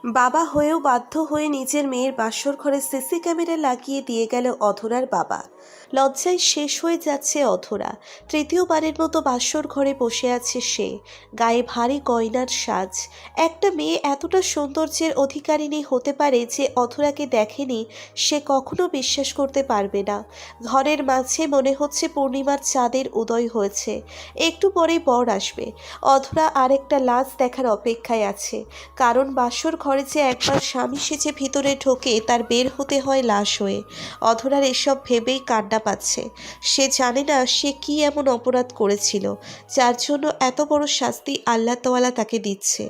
বাবা হয়েও বাধ্য হয়ে নিজের মেয়ের বাসর ঘরে সিসি ক্যামেরা লাগিয়ে দিয়ে গেল অধরার বাবা। লজ্জায় শেষ হয়ে যাচ্ছে অধরা। তৃতীয়বারের মতো বাসর ঘরে বসে আছে সে, গায়ে ভারী গয়নার সাজ। একটা মেয়ে এতটা সৌন্দর্যের অধিকারিণী হতে পারে যে অধরাকে দেখেনি সে কখনো বিশ্বাস করতে পারবে না। ঘরের মাঝে মনে হচ্ছে পূর্ণিমার চাঁদের উদয় হয়েছে। একটু পরেই বর আসবে। অধরা আরেকটা লাশ দেখার অপেক্ষায় আছে, কারণ বাসর ঘরে যে একবার স্বামী সেজে ভিতরে ঢোকে তার বের হতে হয় লাশ হয়ে। অধরার এসব ভেবেই কান্না পাচ্ছে। সে জানে না সে কি এমন অপরাধ করেছিল যার জন্য এত বড় শাস্তি আল্লাহ তাআলা তাকে দিচ্ছে।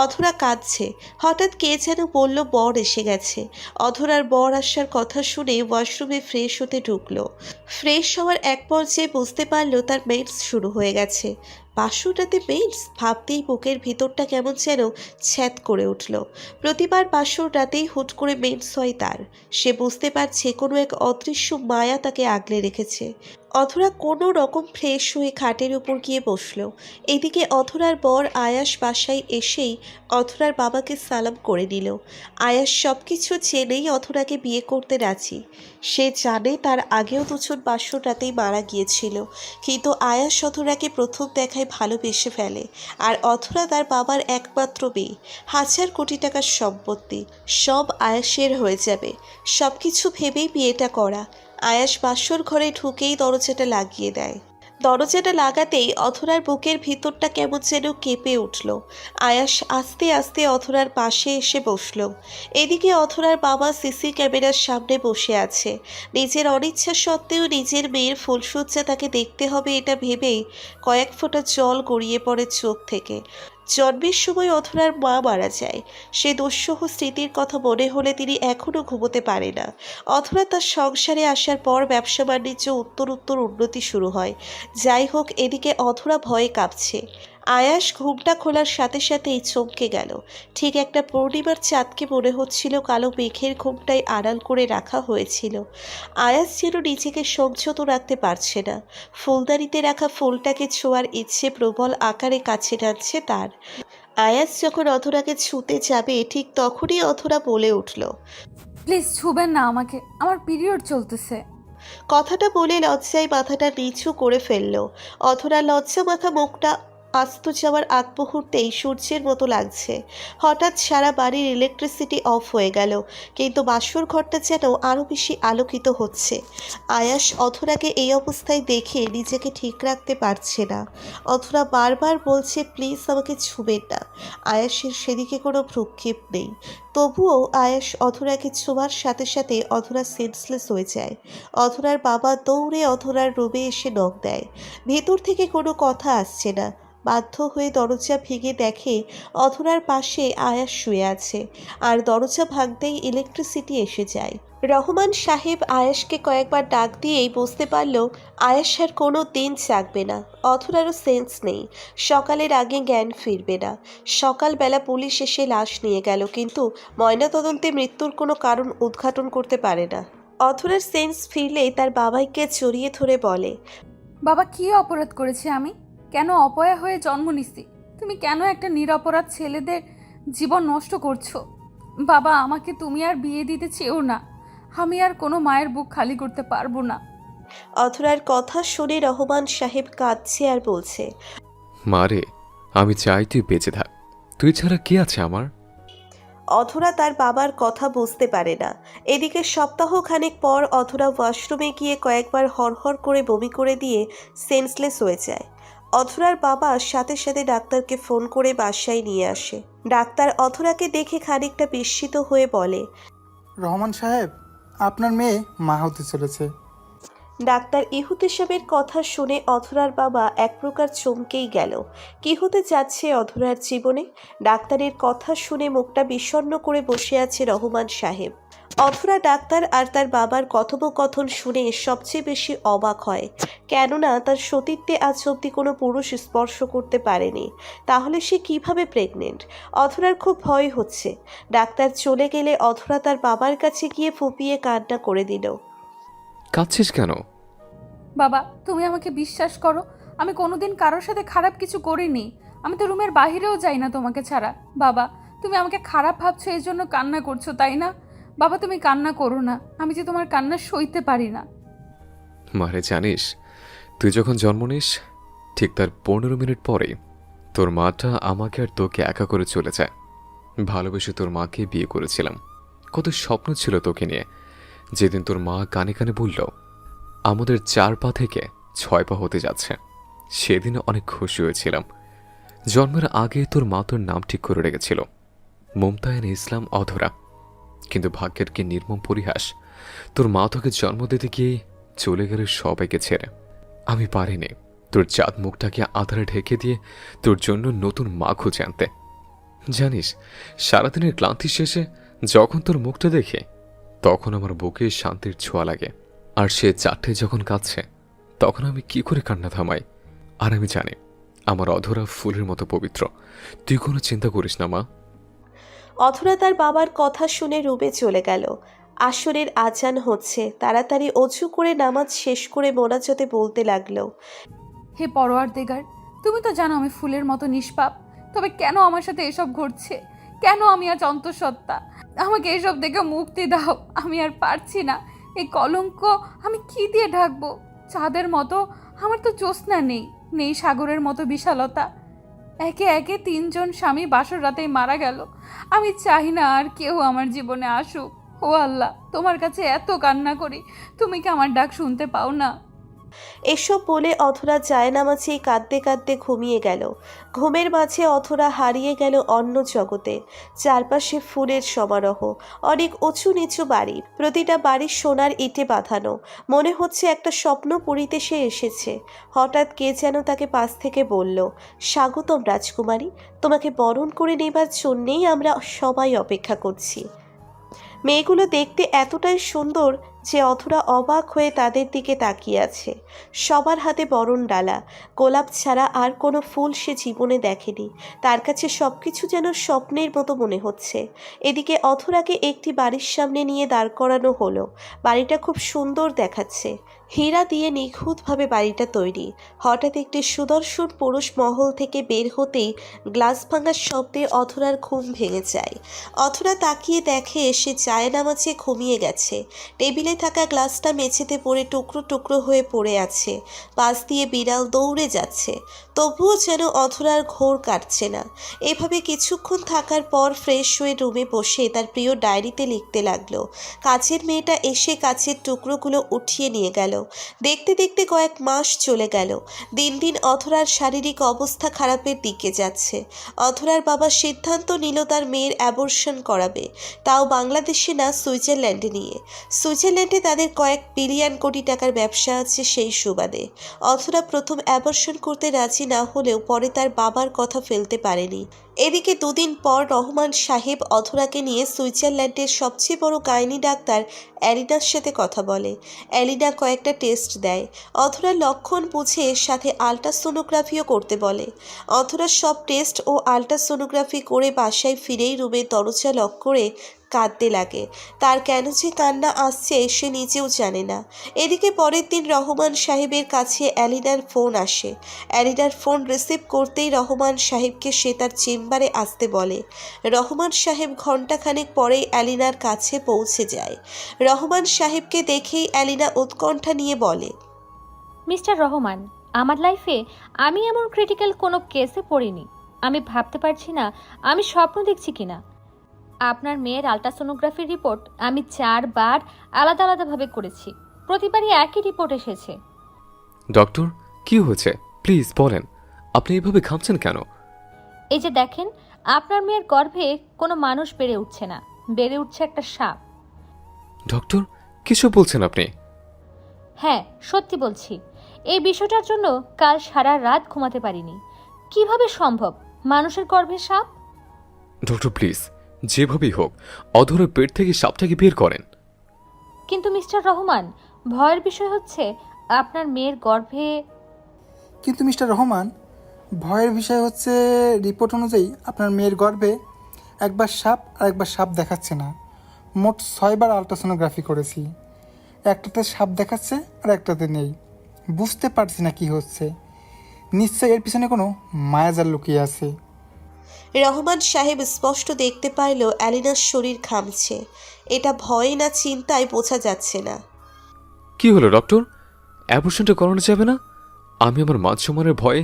অধরা কাঁদছে। হঠাৎ কে যেন বলল বর এসে গেছে। অধরার বর আসার কথা শুনে ওয়াশরুমে ফ্রেশ হতে ঢুকলো। ফ্রেশ হওয়ার এক পর্যায়ে বুঝতে পারলো তার মেন্স শুরু হয়ে গেছে। বাসর রাতে মেন্স ভাবতেই বুকের ভিতরটা কেমন যেন ছ্যাদ করে উঠল। প্রতিবার বাসর রাতেই হুট করে মেন্স হয় তার। সে বুঝতে পারছে কোনো এক অদৃশ্য মায়া তাকে আগলে রেখেছে। অধরা কোনো রকম ফ্রেশ হয়ে খাটের উপর গিয়ে বসল। এদিকে অধরার বর আয়াস বাসায় এসেই অধরার বাবাকে সালাম করে নিল। আয়াস সব কিছু জেনেই অধরাকে বিয়ে করতে রাজি। সে জানে তার আগেও দুজন বাসর রাতেই মারা গিয়েছিল, কিন্তু আয়াস অধরাকে প্রথম দেখায় ভালোবেসে ফেলে। আর অধরা তার বাবার একমাত্র মেয়ে। হাজার কোটি টাকার সম্পত্তি সব আয়াসের হয়ে যাবে। সব কিছু ভেবেই বিয়েটা করা। আয়াস বাসর ঘরে ঢুকেই দরজাটা লাগিয়ে দেয়। দরজাটা লাগাতেই অধরার বুকের ভিতরটা কেমন যেন কেঁপে উঠল। আয়াস আস্তে আস্তে অধরার পাশে এসে বসল। এদিকে অধরার বাবা সিসি ক্যামেরার সামনে বসে আছে। নিজের অনিচ্ছা সত্ত্বেও নিজের মেয়ের ফুলসজ্জা তাকে দেখতে হবে এটা ভেবেই কয়েক ফোঁটা জল গড়িয়ে পড়ে চোখ থেকে। জন্মের সময় অধরার মা মারা যায়। সে দুঃসহ স্মৃতির কথা মনে হলে তিনি এখনও ঘুমোতে পারে না। অধরা তার সংসারে আসার পর ব্যবসা বাণিজ্য উত্তর উন্নতি শুরু হয়। যাই হোক, এদিকে অধরা ভয়ে কাঁপছে। আয়াস ঘুমটা খোলার সাথে সাথেই চমকে গেল। ঠিক একটা পূর্ণিমার চাঁদকে মনে হচ্ছিল কালো মেঘের ঘুমটাই আড়াল করে রাখা হয়েছিল। আয়াস যেন নিজেকে সংযত রাখতে পারছে না। ফুলদানিতে রাখা ফুলটাকে ছোঁয়ার ইচ্ছে প্রবল আকারে কাছে টানছে তার। আয়াস যখন অধরাকে ছুঁতে যাবে ঠিক তখনই অধরা বলে উঠল, প্লিজ ছুবেন না আমাকে, আমার পিরিয়ড চলতেছে। কথাটা বলে লজ্জায় মাথাটা নিচু করে ফেলল। অধরা লজ্জা মাথা মুখটা আস্ত যাওয়ার আগ মুহূর্তেই সূর্যের মতো লাগছে। হঠাৎ সারা বাড়ির ইলেকট্রিসিটি অফ হয়ে গেল, কিন্তু বাসর ঘরটা যেন আরও বেশি আলোকিত হচ্ছে। আয়াস অধরাকে এই অবস্থায় দেখে নিজেকে ঠিক রাখতে পারছে না। অধরা বারবার বলছে প্লিজ আমাকে ছুবেন না। আয়াসের সেদিকে কোনো ভ্রুক্ষেপ নেই। তবুও আয়াস অধরাকে ছোঁয়ার সাথে সাথে অধরা সেন্সলেস হয়ে যায়। অধরার বাবা দৌড়ে অধরার রুমে এসে নক দেয়। ভেতর থেকে কোনো কথা আসছে না। বাধ্য হয়ে দরজা ভেঙে দেখে অধরার পাশে আয়াস শুয়ে আছে। আর দরজা ভাঙতেই ইলেকট্রিসিটি এসে যায়। রহমান সাহেব আয়াসকে কয়েকবার ডাক দিয়েই বুঝতে পারল আয়াস আর কোনো দিন জাগবে না। অধরারও সেন্স নেই। সকালের আগে জ্ঞান ফিরবে না। সকালবেলা পুলিশ এসে লাশ নিয়ে গেল, কিন্তু ময়নাতদন্তে মৃত্যুর কোনো কারণ উদ্ঘাটন করতে পারে না। অধরার সেন্স ফিরলেই তার বাবাইকে জড়িয়ে ধরে বলে, বাবা, কি অপরাধ করেছি আমি? কেন অপয়া হয়ে জন্ম নিছি? তুমি কেন একটা নিরপরাধ ছেলেদের জীবন নষ্ট করছো? বাবা, আমাকে তুমি আর বিয়ে দিতে চেও না। আমি আর কোনো মায়ের বুক খালি করতে পারবো না। অধরার কথা শুনে রহমান সাহেব কাঁদছে আর বলছে, মারে, আমি চাই তুই বেঁচে থাক। তুই ছাড়া কে আছে আমার? অধরা তার বাবার কথা বুঝতে পারে না। এদিকে সপ্তাহখানেক পর অধরা ওয়াশরুমে গিয়ে কয়েকবার হরহর করে বমি করে দিয়ে সেন্সলেস হয়ে যায়। অধরার বাবা সাথে সাথে ডাক্তারকে ফোন করে বাসায় নিয়ে আসে। ডাক্তার অধরাকে দেখে খানিকটা বিস্মিত হয়ে বলে, রহমান সাহেব, আপনার মেয়ে মা হতে চলেছে। ডাক্তার ইহুতেশাবের কথা শুনে অধরার বাবা এক প্রকার চমকেই গেল। কি হতে যাচ্ছে অধরার জীবনে? ডাক্তারের কথা শুনে মুখটা বিষণ্ণ করে বসে আছে রহমান সাহেব। অধরা ডাক্তার আর তার বাবার কথোপকথন শুনে সবচেয়ে বেশি অবাক হয়, কেননা তার সতীত্বে আজ অব্দি কোনো পুরুষ স্পর্শ করতে পারেনি। তাহলে সে কিভাবে প্রেগনেন্ট? অধরার খুব ভয় হচ্ছে। ডাক্তার চলে গেলে অধরা তার বাবার কাছে গিয়ে ফুপিয়ে কান্না করে দিল। কাঁদছিস কেন? বাবা, তুমি আমাকে বিশ্বাস করো, আমি কোনোদিন কারোর সাথে খারাপ কিছু করিনি। আমি তো রুমের বাহিরেও যাই না তোমাকে ছাড়া। বাবা, তুমি আমাকে খারাপ ভাবছো, এই জন্য কান্না করছো, তাই না? বাবা তুমি কান্না করো না, আমি যে তোমার কান্না সইতে পারি না। মারে জানিস, তুই যখন জন্ম নিস ঠিক তার 15 মিনিট পরেই তোর মাটা আমাকে আর তোকে একা করে চলে যায়। ভালোবেসে তোর মাকে বিয়ে করেছিলাম। কত স্বপ্ন ছিল তোকে নিয়ে। যেদিন তোর মা কানে কানে বলল আমাদের 4 পা থেকে 6 পা হতে যাচ্ছে, সেদিন অনেক খুশি হয়েছিলাম। জন্মের আগে তোর মা তোর নাম ঠিক করে রেখেছিল, মুমতাহিন ইসলাম অধরা। কিন্তু ভাগ্যের কি নির্মম পরিহাস, তোর মা তোকে জন্ম দিতে গিয়ে চলে গেলে সবাইকে ছেড়ে। আমি পারিনি তোর চাঁদ মুখটাকে আধারে ঢেকে দিয়ে তোর জন্য নতুন মা খুঁজে আনতে। জানিস, সারাদিনের ক্লান্তি শেষে যখন তোর মুখটা দেখে তখন আমার বুকে শান্তির ছোঁয়া লাগে। আর সে 4টে যখন কাঁদছে তখন আমি কি করে কান্না থামাই। আর আমি জানি আমার অধরা ফুলের মতো পবিত্র। তুই কোনো চিন্তা করিস না মা। অধরা তার বাবার কথা শুনে রুমে চলে গেল। আসরের আজান হচ্ছে, তাড়াতাড়ি অজু করে নামাজ শেষ করে মোনাজাতে বলতে লাগলো, হে পরওয়ারদিগার, তুমি তো জানো আমি ফুলের মতো নিষ্পাপ, তবে কেন আমার সাথে এসব ঘটছে? কেন আমি আজ অন্তঃসত্ত্বা? আমাকে এসব দেখে মুক্তি দাও, আমি আর পারছি না। এই কলঙ্ক আমি কি দিয়ে ঢাকবো? চাঁদের মতো আমার তো জ্যোৎস্না নেই, নেই সাগরের মতো বিশালতা। একে একে 3জন স্বামী বাসর রাতেই মারা গেল। আমি চাই না আর কেউ আমার জীবনে আসুক। ও আল্লাহ, তোমার কাছে এত কান্না করি, তুমি কি আমার ডাক শুনতে পাও না? এসব বলে অধরা জায়নামাজেই কাঁদতে কাঁদতে ঘুমিয়ে গেল। ঘুমের মাঝে অধরা হারিয়ে গেল অন্য জগতে। চারপাশে ফুলের সমারোহ, অনেক উঁচু নিচু বাড়ি, প্রতিটা বাড়ি সোনার ইটে বাঁধানো। মনে হচ্ছে একটা স্বপ্নপুরীতে সে এসেছে। হঠাৎ কে যেন তাকে পাশ থেকে বলল, স্বাগতম রাজকুমারী, তোমাকে বরণ করে নেবার জন্যেই আমরা সবাই অপেক্ষা করছি। মেয়েগুলো দেখতে এতটাই সুন্দর যে অধরা অবাক হয়ে তাদের দিকে তাকিয়ে আছে। সবার হাতে বরণ ডালা, গোলাপ ছাড়া আর কোনো ফুল সে জীবনে দেখেনি। তার কাছে সব কিছু যেন স্বপ্নের মতো মনে হচ্ছে। এদিকে অধরাকে একটি বাড়ির সামনে নিয়ে দাঁড় করানো হলো। বাড়িটা খুব সুন্দর দেখাচ্ছে, হীরা দিয়ে নিখুঁতভাবে বাড়িটা তৈরি। হঠাৎ একটি সুদর্শন পুরুষ মহল থেকে বের হতেই গ্লাস ভাঙার শব্দে অধরার ঘুম ভেঙে যায়। অধরা তাকিয়ে দেখে সে জায়নামাজে ঘুমিয়ে গেছে। টেবিলে থাকা গ্লাসটা মেঝেতে পড়ে টুকরো টুকরো হয়ে পড়ে আছে। পাশ দিয়ে বিড়াল দৌড়ে যাচ্ছে, তবুও যেন অধরার ঘোর কাটছে না। এভাবে কিছুক্ষণ থাকার পর ফ্রেশ হয়ে রুমে বসে তার প্রিয় ডায়েরিতে লিখতে লাগলো। কাছের মেয়েটা এসে কাছের টুকরোগুলো উঠিয়ে নিয়ে গেল। দেখতে দেখতে কয়েক মাস চলে গেল। দিন দিন অধরার শারীরিক অবস্থা খারাপের দিকে যাচ্ছে। অধরার বাবা সিদ্ধান্ত নিল তার মেয়ের অ্যাবর্শন করাবে, তাও বাংলাদেশে না, সুইজারল্যান্ডে নিয়ে। সুইজারল্যান্ডে তাদের কয়েক বিলিয়ন কোটি টাকার ব্যবসা আছে সেই সুবাদে। অধরা প্রথম অ্যাবর্শন করতে রাজি না হলেও পরে তার বাবার কথা ফেলতে পারেনি। এদিকে দুদিন পর রহমান সাহেব অধরাকে নিয়ে সুইজারল্যান্ডের সবচেয়ে বড় গাইনি ডাক্তার অ্যালিনার সাথে কথা বলে। অ্যালিনা কয়েকটা টেস্ট দেয়। অধরা লক্ষণ বুঝে সাথে আল্ট্রাসোনোগ্রাফিও করতে বলে। অধরা সব টেস্ট ও আল্ট্রাসোনোগ্রাফি করে বাসায় ফিরেই রুমের দরজা লক করে কাঁদতে লাগে। তার কেন যে কান্না আসছে সে নিজেও জানে না। এদিকে পরের দিন রহমান সাহেবের কাছে অ্যালিনার ফোন আসে। অ্যালিনার ফোন রিসিভ করতেই রহমান সাহেবকে সে তার চেম্বারে আসতে বলে। রহমান সাহেব ঘণ্টাখানেক পরেই অ্যালিনার কাছে পৌঁছে যায়। রহমান সাহেবকে দেখেই অ্যালিনা উৎকণ্ঠা নিয়ে বলে, মিস্টার রহমান, আমার লাইফে আমি এমন ক্রিটিক্যাল কোনো কেসে পড়িনি। আমি ভাবতে পারছি না আমি স্বপ্ন দেখছি কিনা। আপনার মেয়ের আল্ট্রাসোনোগ্রাফির রিপোর্ট আমি 4 বার আলাদা আলাদাভাবে করেছি, প্রতিবারই একই রিপোর্ট এসেছে। ডক্টর, কি হয়েছে প্লিজ বলেন। আপনি এভাবে ঘামছেন কেন? এই যে দেখেন, আপনার মেয়ের গর্ভে কোনো মানুষ বেড়ে উঠছে না, বেড়ে উঠছে একটা সাপ। ডক্টর, কিছু বলছেন আপনি? হ্যাঁ, সত্যি বলছি। এই বিষয়টার জন্য কাল সারা রাত ঘুমাতে পারিনি। কিভাবে সম্ভব মানুষের গর্ভে সাপ? ডক্টর প্লিজ, যেভাবেই হোক অধরের পেট থেকে সাপটাকে বের করেন। কিন্তু মিস্টার রহমান, ভয়ের বিষয় হচ্ছে আপনার মেয়ের গর্ভে। কিন্তু মিস্টার রহমান, ভয়ের বিষয় হচ্ছে রিপোর্ট অনুযায়ী আপনার মেয়ের গর্ভে একবার সাপ আর একবার সাপ দেখাচ্ছে না। মোট 6 বার আল্ট্রাসোনোগ্রাফি করেছি, একটাতে সাপ দেখাচ্ছে আর একটাতে নেই। বুঝতে পারছি না কি হচ্ছে। নিশ্চয়ই এর পিছনে কোনো মায়াজাল লুকিয়ে আছে। রহমান সাহেব স্পষ্ট দেখতে পারল অ্যালিনার শরীর ঘামছে। এটা ভয় না চিন্তায় বোঝা যাচ্ছে না। কি হলো ডক্টর? অ্যাবর্শনটা করানো যাবে না? আমি আমার মান সম্মানের ভয়ে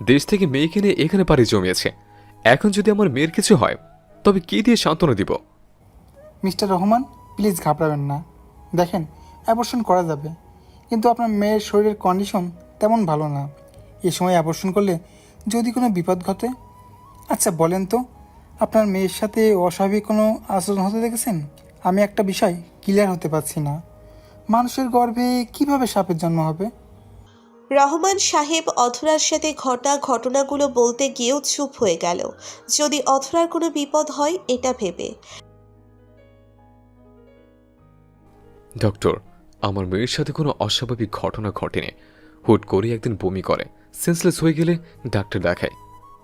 দেশ থেকে মেয়েকে নিয়ে এখানে পাড়ি জমিয়েছে। এখন যদি আমার মেয়ের কিছু হয় তবে কি দিয়ে সান্ত্বনা দিব? মিস্টার রহমান, প্লিজ ঘাবড়াবেন না। দেখেন, অ্যাবর্শন করা যাবে, কিন্তু আপনার মেয়ের শরীরের কন্ডিশন তেমন ভালো না। এ সময় অ্যাবর্শন করলে যদি কোনো বিপদ ঘটে। আচ্ছা বলেন তো, আপনার মেয়ের সাথে অস্বাভাবিক কোনো আচরণ হতে দেখেছেন? আমি একটা বিষয় ক্লিয়ার হতে পারছি না, মানুষের গর্ভে কিভাবে সাপের জন্ম হবে? রহমান সাহেব অধরার সাথে ঘটা ঘটনাগুলো বলতে গিয়েও চুপ হয়ে গেল, যদি অধরার কোনো বিপদ হয় এটা ভেবে। ডক্টর, আমার মেয়ের সাথে কোনো অস্বাভাবিক ঘটনা ঘটেনি। হুট করে একদিন বমি করে, সেন্সলেস হয়ে গেলে ডাক্তার দেখায়।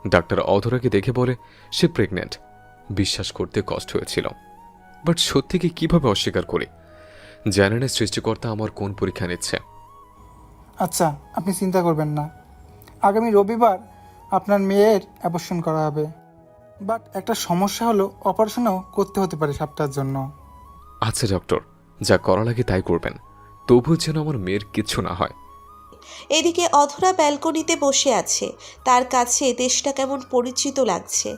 ডাক্তার অধরাকে দেখে বলে সে প্রেগনেন্ট। বিশ্বাস করতে কষ্ট হয়েছিল, বাট সত্যিকে কিভাবে অস্বীকার করি? জানেন না সৃষ্টিকর্তা আমার কোন পরীক্ষা নিচ্ছে। আচ্ছা, আপনি চিন্তা করবেন না, আগামী রবিবার আপনার মেয়ের অ্যাবর্শন করা হবে। বাট একটা সমস্যা হলো, অপারেশনও করতে হতে পারে সাপটার জন্য। আচ্ছা ডক্টর, যা করা লাগে তাই করবেন, তবুও যেন আমার মেয়ের কিচ্ছু না হয়। এদিকে অধরা ব্যালকনিতে বসে আছে। তার কাছে দেশটা কেমন পরিচিত লাগছে,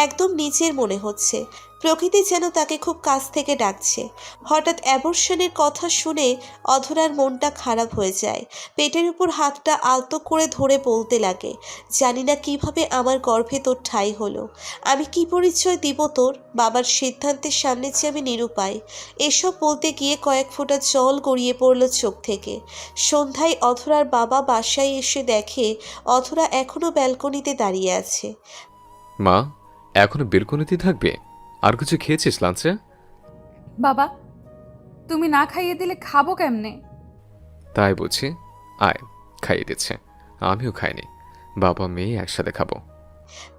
একদম নিজের মনে হচ্ছে। প্রকৃতি যেন তাকে খুব কাছ থেকে ডাকছে। হঠাৎ অ্যাবর্শনের কথা শুনে অধরার মনটা খারাপ হয়ে যায়। পেটের উপর হাতটা আলতো করে ধরে বলতে লাগে, জানি না কিভাবে আমার গর্ভে তোর ঠাঁই হলো। আমি কি পরিচয় দিব তোর? বাবার সিদ্ধান্তের সামনে যে আমি নিরুপায়। এসব বলতে গিয়ে কয়েক ফোঁটা জল গড়িয়ে পড়ল চোখ থেকে। সন্ধ্যায় অধরার বাবা বাসায় এসে দেখে অধরা এখনো ব্যালকনিতে দাঁড়িয়ে আছে। মা, এখনো বেলকনিতে থাকবে? আর কিছু খেয়েছিস লাঞ্চে? বাবা, তুমি না খাইয়ে দিলে খাবো কেমনে? তাই বুঝি, আয় খাইয়ে দিচ্ছে। আমিও খাইনি, বাবা মেয়ে একসাথে খাবো।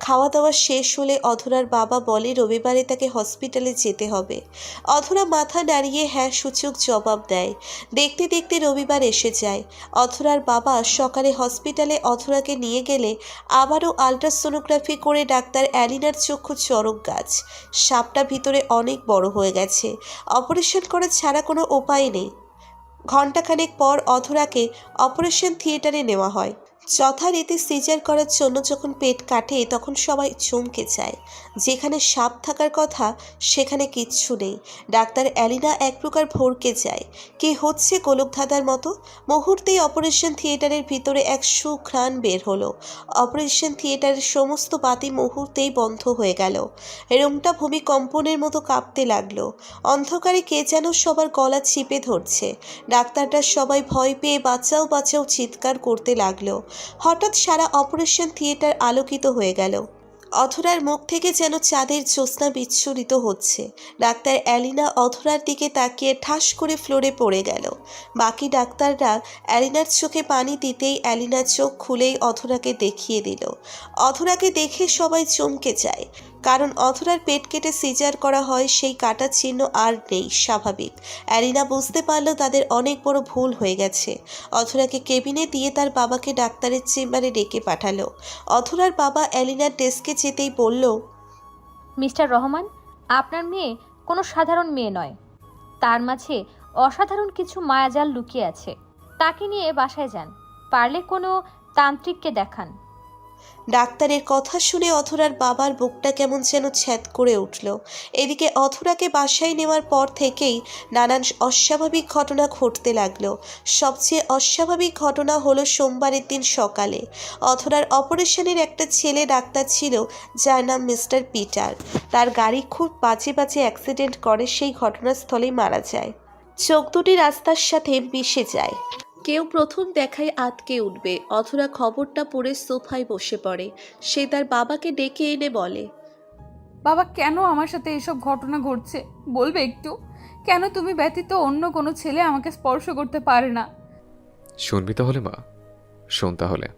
খাওয়া দাওয়া শেষ হলে অধরার বাবা বলে রবিবারে তাকে হসপিটালে যেতে হবে। অধরা মাথা নাড়িয়ে হ্যাঁ সূচক জবাব দেয়। দেখতে দেখতে রবিবার এসে যায়। অধরার বাবা সকালে হসপিটালে অধরাকে নিয়ে গেলে আবারও আলট্রাসোনোগ্রাফি করে ডাক্তার অ্যালিনার চক্ষু চরক গাছ। সাপটা ভিতরে অনেক বড় হয়ে গেছে, অপারেশন করা ছাড়া কোনো উপায় নেই। ঘণ্টাখানেক পর অধরাকে অপারেশন থিয়েটারে নেওয়া হয়। যথারীতি সিজার করার জন্য যখন পেট কাটে তখন সবাই চমকে যায়। যেখানে সাপ থাকার কথা সেখানে কিচ্ছু নেই। ডাক্তার অ্যালিনা এক প্রকার ভরকে যায়। কি হচ্ছে গোলকধাঁধার মতো। মুহূর্তেই অপারেশন থিয়েটারের ভিতরে এক সুঘ্রাণ বের হলো। অপারেশন থিয়েটারের সমস্ত বাতি মুহূর্তেই বন্ধ হয়ে গেল। রুমটা ভূমিকম্পনের মতো কাঁপতে লাগলো। অন্ধকারে কে যেন সবার গলা চিপে ধরছে। ডাক্তাররা সবাই ভয় পেয়ে বাঁচাও বাঁচাও চিৎকার করতে লাগলো। হঠাৎ সারা অপারেশন থিয়েটার আলোকিত হয়ে গেল। অধরার মুখ থেকে যেন চাঁদের জ্যোৎস্না বিচ্ছুরিত হচ্ছে। ডাক্তার অ্যালিনা অধরার দিকে তাকিয়ে ঠাস করে ফ্লোরে পড়ে গেল। বাকি ডাক্তাররা অ্যালিনার চোখে পানি দিতেই অ্যালিনা চোখ খুলেই অধরাকে দেখিয়ে দিল। অধরাকে দেখে সবাই চমকে যায়, কারণ অধরার পেট কেটে সিজার করা হয়, সেই কাটার চিহ্ন আর নেই। স্বাভাবিক। অ্যালিনা বুঝতে পারল তাদের অনেক বড় ভুল হয়ে গেছে। অধরাকে কেবিনে দিয়ে তার বাবাকে ডাক্তারের চেম্বারে ডেকে পাঠালো। অধরার বাবা অ্যালিনার ডেস্কে যেতেই বলল, মিস্টার রহমান, আপনার মেয়ে কোনো সাধারণ মেয়ে নয়, তার মাঝে অসাধারণ কিছু মায়াজাল লুকিয়ে আছে। তাকে নিয়ে বাসায় যান, পারলে কোনো তান্ত্রিককে দেখান। ডাক্তারের কথা শুনে অধরার বাবার বুকটা কেমন যেন ছ্যাদ করে উঠল। এদিকে অধরাকে বাসায় নেওয়ার পর থেকেই নানান অস্বাভাবিক ঘটনা ঘটতে লাগলো। সবচেয়ে অস্বাভাবিক ঘটনা হলো সোমবারের দিন সকালে। অধরার অপারেশনের একটা ছেলে ডাক্তার ছিল, যার নাম মিস্টার পিটার। তার গাড়ি খুব বাজে বাজে অ্যাক্সিডেন্ট করে, সেই ঘটনাস্থলেই মারা যায়। চোখ দুটি রাস্তার সাথে মিশে যায়। কেউ প্রথম দেখায় আটকে উঠবে। অধরা খবরটা পড়ে সোফায় বসে পড়ে। সে তার বাবাকে ডেকে এনে বলে, বাবা, কেন আমার সাথে এসব ঘটনা ঘটছে বলবে একটু? কেন তুমি ব্যতীত অন্য কোনো ছেলে আমাকে স্পর্শ করতে পারে না? শুনবি তাহলে মা, শোন তাহলে।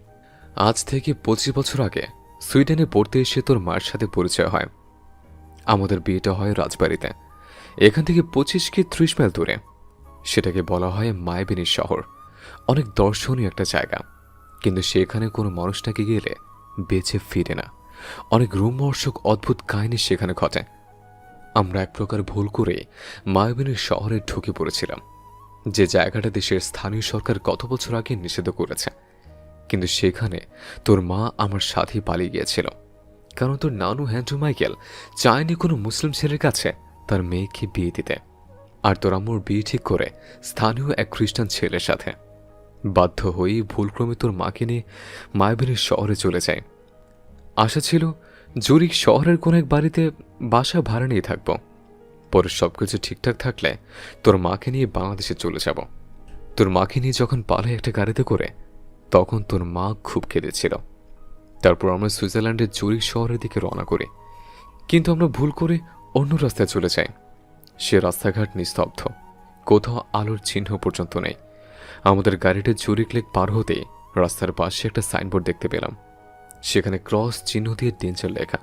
আজ থেকে 25 বছর আগে সুইডেনে পড়তে এসে তোর মার সাথে পরিচয় হয়। আমাদের বিয়েটা হয় রাজবাড়িতে, এখান থেকে 25 কি 30 মাইল দূরে। সেটাকে বলা হয় মায়াবিনীর শহর। অনেক দর্শনীয় একটা জায়গা, কিন্তু সেখানে কোনো মানুষটাকে গেলে বেঁচে ফিরে না। অনেক রোমহর্ষক অদ্ভুত কাহিনী সেখানে ঘটে। আমরা এক প্রকার ভুল করে মায়াবিনীর শহরে ঢুকে পড়েছিলাম, যে জায়গাটা দেশের স্থানীয় সরকার কত বছর আগে নিষিদ্ধ করেছে। কিন্তু সেখানে তোর মা আমার সাথেই পালিয়ে গিয়েছিল, কারণ তোর নানু হ্যান্ড্রু মাইকেল চায়নি কোনো মুসলিম ছেলের কাছে তার মেয়েকে বিয়ে দিতে। আর তোর আম্মুর বিয়ে ঠিক করে স্থানীয় এক খ্রিস্টান ছেলের সাথে। বাধ্য হয়েই ভুলক্রমে তোর মাকে নিয়ে মায়াবিনীর শহরে চলে যায়। আশা ছিল জুরিক শহরের কোন এক বাড়িতে বাসা ভাড়া নিয়ে থাকবো, পরে সবকিছু ঠিকঠাক থাকলে তোর মাকে নিয়ে বাংলাদেশে চলে যাব। তোর মাকে নিয়ে যখন পালাই একটা গাড়িতে করে, তখন তোর মা খুব কেঁদেছিল। তারপর আমরা সুইজারল্যান্ডের জুরিক শহরের দিকে রওনা করি, কিন্তু আমরা ভুল করে অন্য রাস্তায় চলে যাই। সে রাস্তাঘাট নিস্তব্ধ, কোথাও আলোর চিহ্ন পর্যন্ত নেই। আমাদের গাড়িটা জুরিক লেক পার হতেই রাস্তার পাশে একটা সাইনবোর্ড দেখতে পেলাম, সেখানে ক্রস চিহ্ন দিয়ে ডেঞ্জার লেখা।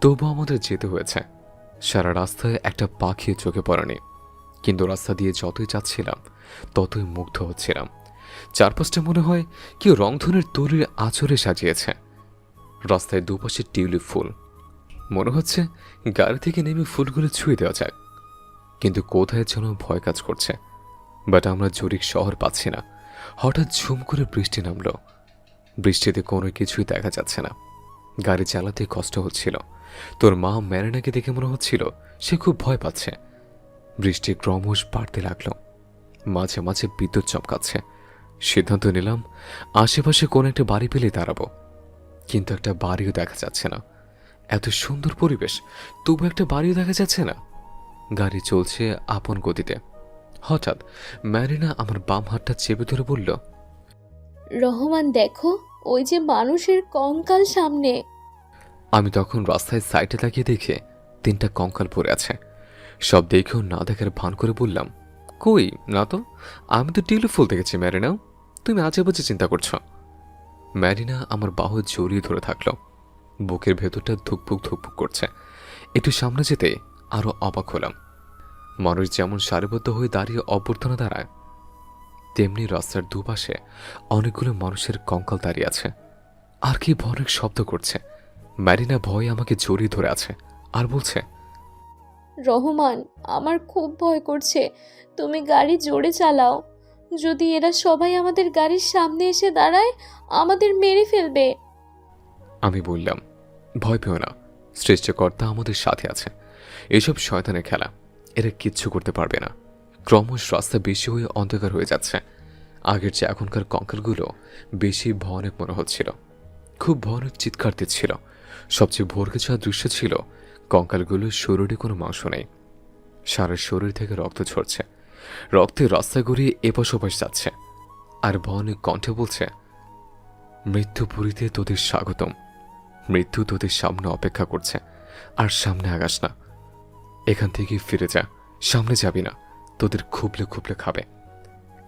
তবু আমাদের যেতে হয়েছে। সারা রাস্তায় একটা পাখি চোখে পড়েনি, কিন্তু রাস্তা দিয়ে যতই যাচ্ছিলাম ততই মুগ্ধ হচ্ছিলাম। চারপাশটা মনে হয় কেউ রংধনুর তৈরির আঁচড়ে সাজিয়েছে। রাস্তায় দুপাশে টিউলিপ ফুল, মনে হচ্ছে গাড়ি থেকে নেমে ফুলগুলো ছুঁয়ে দেওয়া যাক, কিন্তু কোথায় যেন ভয় কাজ করছে। বাট আমরা জুরিক শহর পাচ্ছি না। হঠাৎ ঝুম করে বৃষ্টি নামলো। বৃষ্টিতে কোনো কিছুই দেখা যাচ্ছে না, গাড়ি চালাতে কষ্ট হচ্ছিল। তোর মা ম্যারিনাকে দেখে মনে হচ্ছিল সে খুব ভয় পাচ্ছে। বৃষ্টি ক্রমশ বাড়তে লাগলো, মাঝে মাঝে বিদ্যুৎ চমকাচ্ছে। সিদ্ধান্ত নিলাম আশেপাশে কোন একটা বাড়ি পেলে দাঁড়াবো, কিন্তু একটা বাড়িও দেখা যাচ্ছে না। এত সুন্দর পরিবেশ, তবু একটা বাড়িও দেখা যাচ্ছে না। গাড়ি চলছে আপন গতিতে। হঠাৎ ম্যারিনা আমার বাম হাতটা চেপে ধরে বলল, রহমান দেখো, ওই যে মানুষের কঙ্কাল সামনে। আমি তখন রাস্তায় সাইডে তাকিয়ে দেখে 3টা কঙ্কাল পড়ে আছে। সব দেখেও না দেখার ভান করে বললাম, কই না তো, আমি তো টিউলিপ ফুল দেখেছি ম্যারিনা, তুমি আজেবাজে চিন্তা করছো। ম্যারিনা আমার বাহু জড়িয়ে ধরে থাকলো। বুকের ভেতরটা ধুকপুক ধুকপুক করছে। একটু সামনে যেতে আরো অবাক হলাম। মানুষ যেমন সারিবদ্ধ হয়ে দাঁড়িয়ে অভ্যর্থনা দাঁড়ায়, তেমনি রাস্তার দুপাশে অনেকগুলো মানুষের কঙ্কাল দাঁড়িয়ে আছে। আর কি ভয়ানক শব্দ করছে। ম্যারিনা ভয়ে আমাকে জড়িয়ে ধরে আছে আর বলছে, রহমান, আমার খুব ভয় করছে, তুমি গাড়ি জোরে চালাও। যদি এরা সবাই আমাদের গাড়ির সামনে এসে দাঁড়ায়, আমাদের মেরে ফেলবে। আমি বললাম, ভয় পেও না, সৃষ্টিকর্তা আমাদের সাথে আছে। এসব শয়তানের খেলা, এরা কিচ্ছু করতে পারবে না। ক্রমশ রাস্তা বেশি হয়ে অন্ধকার হয়ে যাচ্ছে। আগের চেয়ে এখনকার কঙ্কালগুলো বেশি ভয়ানক মনে হচ্ছিল, খুব ভয়ানক চিৎকার দিচ্ছিল। সবচেয়ে ভোরকে যাওয়া দৃশ্য ছিল কঙ্কালগুলোর শরীরে কোনো মাংস নেই, সারা শরীর থেকে রক্ত ঝরছে। রক্তে রাস্তা গড়িয়ে এপাশ ওপাশ যাচ্ছে, আর ভয়ানক কণ্ঠে বলছে, মৃত্যুপুরীতে তোদের স্বাগতম, মৃত্যু তোদের সামনে অপেক্ষা করছে, আর সামনে আগাস না, এখান থেকে ফিরে যা, সামনে যাবি না, তোদের খুবলে খুবলে খাবে।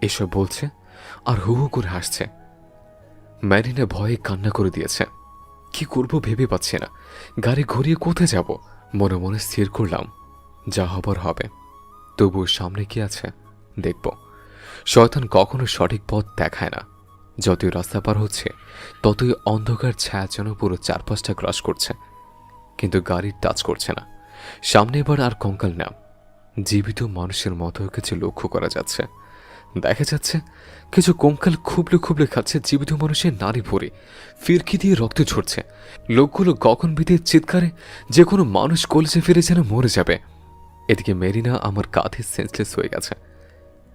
এসব বলছে আর হু হু করে হাসছে। ম্যারিনা ভয়ে কান্না করে দিয়েছে। কি করব ভেবে পাচ্ছি না। গাড়ি ঘুরিয়ে কোথায় যাব? মনে মনে স্থির করলাম, যা হবার হবে, তবুও সামনে কি আছে দেখব। শয়তান কখনো সঠিক পথ দেখায় না। যতই রাস্তা পার হচ্ছে ততই অন্ধকার ছায়া যেন পুরো চারপাশটা ক্রস করছে, কিন্তু গাড়ির টাচ করছে না। সামনে এবার আর কঙ্কাল না, জীবিত মানুষের মতো কিছু লক্ষ্য করা যাচ্ছে। দেখা যাচ্ছে কিছু কঙ্কাল খুবলে খুবলে খাচ্ছে জীবিত মানুষের নারী ভরে, ফিরকি দিয়ে রক্ত ঝরছে। লোকগুলো গগন বিদের চিৎকারে যে কোনো মানুষ কলেজে ফিরে যেন মরে যাবে। এদিকে মেরিনা আমার কাঁধে সেন্সলেস হয়ে গেছে।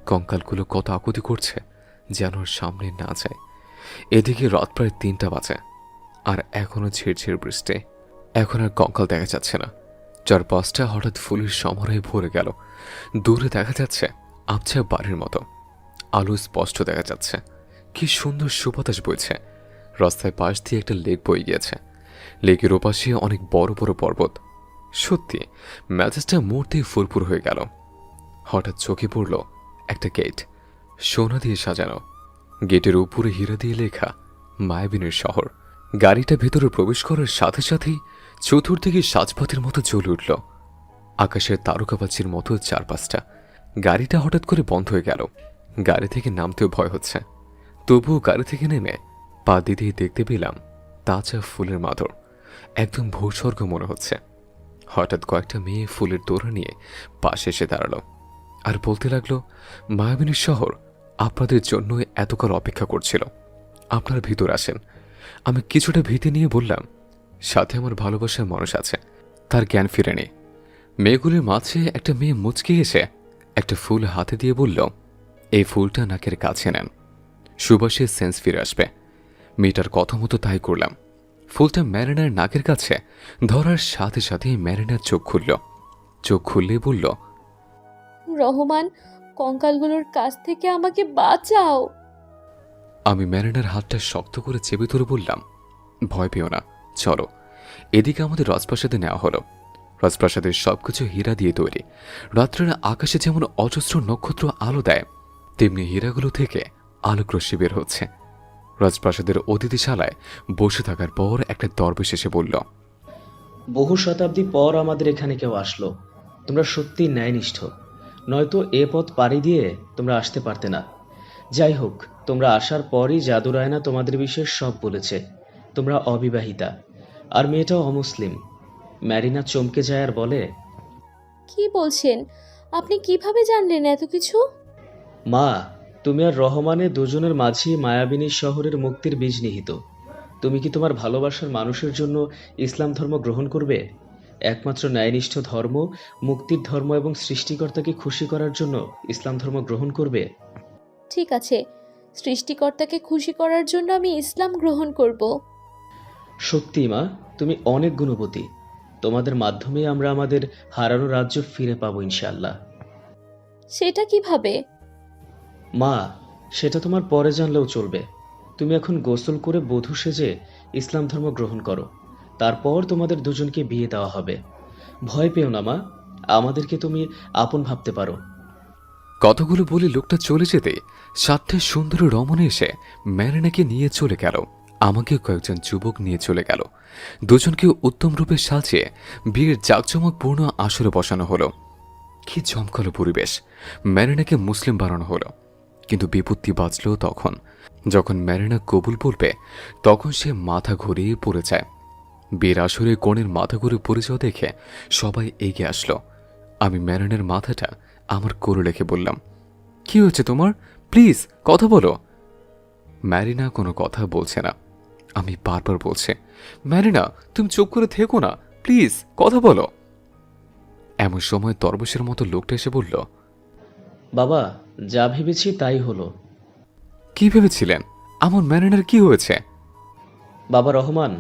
কঙ্কালগুলো কত আকুতি করছে যেন সামনে না যায়। এদিকে রাত প্রায় 3টা বাজে, আর এখনো ঝিরঝির বৃষ্টি। এখন আর কঙ্কাল দেখা যাচ্ছে না। চারপাশটা হঠাৎ ফুলের সমারোহে ভরে গেল। দূরে দেখা যাচ্ছে আবছা বাড়ির মতো, আলো স্পষ্ট দেখা যাচ্ছে। কি সুন্দর সুবাতাস বইছে। রাস্তায় পাশ দিয়ে একটা লেক বয়ে গিয়েছে। লেকের ওপাশে অনেক বড় বড় পর্বত। সত্যি ম্যাচেসটা মুহূর্তেই ফুরফুর হয়ে গেল। হঠাৎ চোখে পড়ল একটা গেট, সোনা দিয়ে সাজানো। গেটের উপরে হীরা দিয়ে লেখা মায়াবিনীর শহর। গাড়িটা ভেতরে প্রবেশ করার সাথে সাথেই চতুর্দিকে সাজপথের মতো জ্বলে উঠল, আকাশের তারকাবাজির মতো চারপাশটা। গাড়িটা হঠাৎ করে বন্ধ হয়ে গেল। গাড়ি থেকে নামতেও ভয় হচ্ছে, তবুও গাড়ি থেকে নেমে পা দিতেই দেখতে পেলাম তাজা ফুলের মাদর। একদম ভূস্বর্গ মনে হচ্ছে। হঠাৎ কয়েকটা মেয়ে ফুলের তোড়া নিয়ে পাশে এসে দাঁড়ালো আর বলতে লাগলো, মায়াবিনীর শহর আপনাদের জন্যই এতকাল অপেক্ষা করছিল, আপনারা ভিতর আসেন। আমি কিছুটা ভীতি নিয়ে বললাম, সাথে আমার ভালোবাসার মানুষ আছে, তার জ্ঞান ফিরেনি। মেয়েগুলির মাঝে একটা মেয়ে মুচকে এসে একটা ফুল হাতে দিয়ে বলল, এই ফুলটা নাকের কাছে নেন, সুবাসের সেন্স ফিরে আসবে। মেয়েটার কথা মতো তাই করলাম। ফুলটা ম্যারিনার নাকের কাছে ধরার সাথে সাথে ম্যারিনার চোখ খুলল। চোখ খুললেই বলল, রহমান, কঙ্কালগুলোর কাছ থেকে আমাকে বাঁচাও। আমি ম্যারিনার হাতটা শক্ত করে চেপে ধরে বললাম, ভয় পেও না, চলো। এদিকে আমাদের রাজপ্রাসাদে নেওয়া হলো। রাজপ্রাসাদের সবকিছু হীরা দিয়ে তৈরি। রাত্রের আকাশে যেমন অজস্র নক্ষত্র আলো দেয়, তেমনি হীরাগুলো থেকে আলোকরশ্মি বের হচ্ছে। রাজপ্রাসাদের অতিথিশালায় বসে থাকার পর একটা দরবেশ এসে বলল, বহু শতাব্দী পর আমাদের এখানে কেউ আসলো। তোমরা সত্যি ন্যায়নিষ্ঠ, নয়তো এ পথ পাড়ি দিয়ে তোমরা আসতে পারতে না। যাই হোক, তোমরা আসার পরই জাদুর আয়না তোমাদের বিষয়ে সব বলেছে। তোমরা অবিবাহিতা, আর মেয়েটাও অমুসলিম। ম্যারিনা চমকে যায় আর বলে, কি বলছেন? আপনি কিভাবে জানলেন এত কিছু? মা, তুমি আর রহমানের দুজনের মাঝেই মায়াবিনী শহরের মুক্তির বীজ নিহিত। তুমি কি তোমার ভালোবাসার মানুষের জন্য ইসলাম ধর্ম গ্রহণ করবে? একমাত্র ন্যায়নিষ্ঠ ধর্ম, মুক্তির ধর্ম এবং সৃষ্টিকর্তাকে খুশি করার জন্য ইসলাম ধর্ম গ্রহণ করবে। ঠিক আছে, সৃষ্টিকর্তাকে খুশি করার জন্য আমি ইসলাম গ্রহণ করব। সত্যি মা, তুমি অনেক গুণবতী। তোমাদের মাধ্যমে আমরা আমাদের হারানো রাজ্য ফিরে পাবো ইনশাআল্লাহ। সেটা কিভাবে? মা, সেটা তোমার পরে জানলেও চলবে। তুমি এখন গোসল করে বধূ সেজে ইসলাম ধর্ম গ্রহণ করো, তারপর তোমাদের দুজনকে বিয়ে দেওয়া হবে। ভয় পেও না মা, আমাদেরকে তুমি আপন ভাবতে পারো। কতগুলো বলে লোকটা চলে যেতে 7টে সুন্দরী রমণী এসে ম্যারিনাকে নিয়ে চলে গেল। আমাকেও কয়েকজন যুবক নিয়ে চলে গেল। দুজনকে উত্তম রূপে সাজিয়ে বিয়ের জাঁকজমকপূর্ণ আসরে বসানো হলো। কি জমকালো পরিবেশ! ম্যারিনাকে মুসলিম বানানো হলো। কিন্তু বিপত্তি বাঁচল তখন, যখন ম্যারিনা কবুল বলবে, তখন সে মাথা ঘুরিয়ে পড়ে যায়। বিয়ের আসরে কনের মাথা ঘুরে পড়ে যাওয়া দেখে সবাই এগিয়ে আসলো। আমি ম্যারিনার মাথাটা আমার কোলে রেখে বললাম, কি হয়েছে তোমার? প্লিজ কথা বলো। ম্যারিনা কোনো কথা বলছে না। আমি বারবার বলছি, ম্যারিনা তুমি চুপ করে থেকো না, প্লিজ কথা বলো। এমন সময় দরবেশের মতো লোকটা এসে বলল, বাবা, যা ভেবেছি তাই হলো। কি ভেবেছিলেন? আমার ম্যারিনার কি হয়েছে? বাবা রহমান,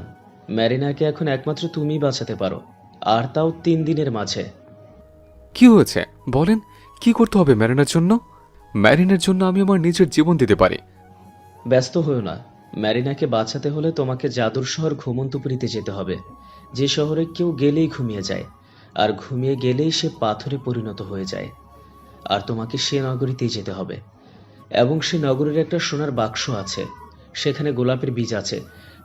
ম্যারিনাকে এখন একমাত্র তুমিই বাঁচাতে পারো, আর তাও 3 দিনের মাঝে। কি হয়েছে বলেন, কি করতে হবে ম্যারিনার জন্য? ম্যারিনার জন্য আমি আমার নিজের জীবন দিতে পারি। ব্যস্ত হও না, ম্যারিনাকে বাঁচাতে হলে তোমাকে জাদুর শহর ঘুমন্তপুরীতে যেতে হবে, যে শহরে কেউ গেলেই ঘুমিয়ে যায়, আর ঘুমিয়ে গেলেই সে পাথরে পরিণত হয়ে যায়। আর তোমাকে সে নগরীতেই যেতে হবে, এবং সে নগরীর একটা সোনার বাক্স আছে, সেখানে গোলাপের বীজ আছে।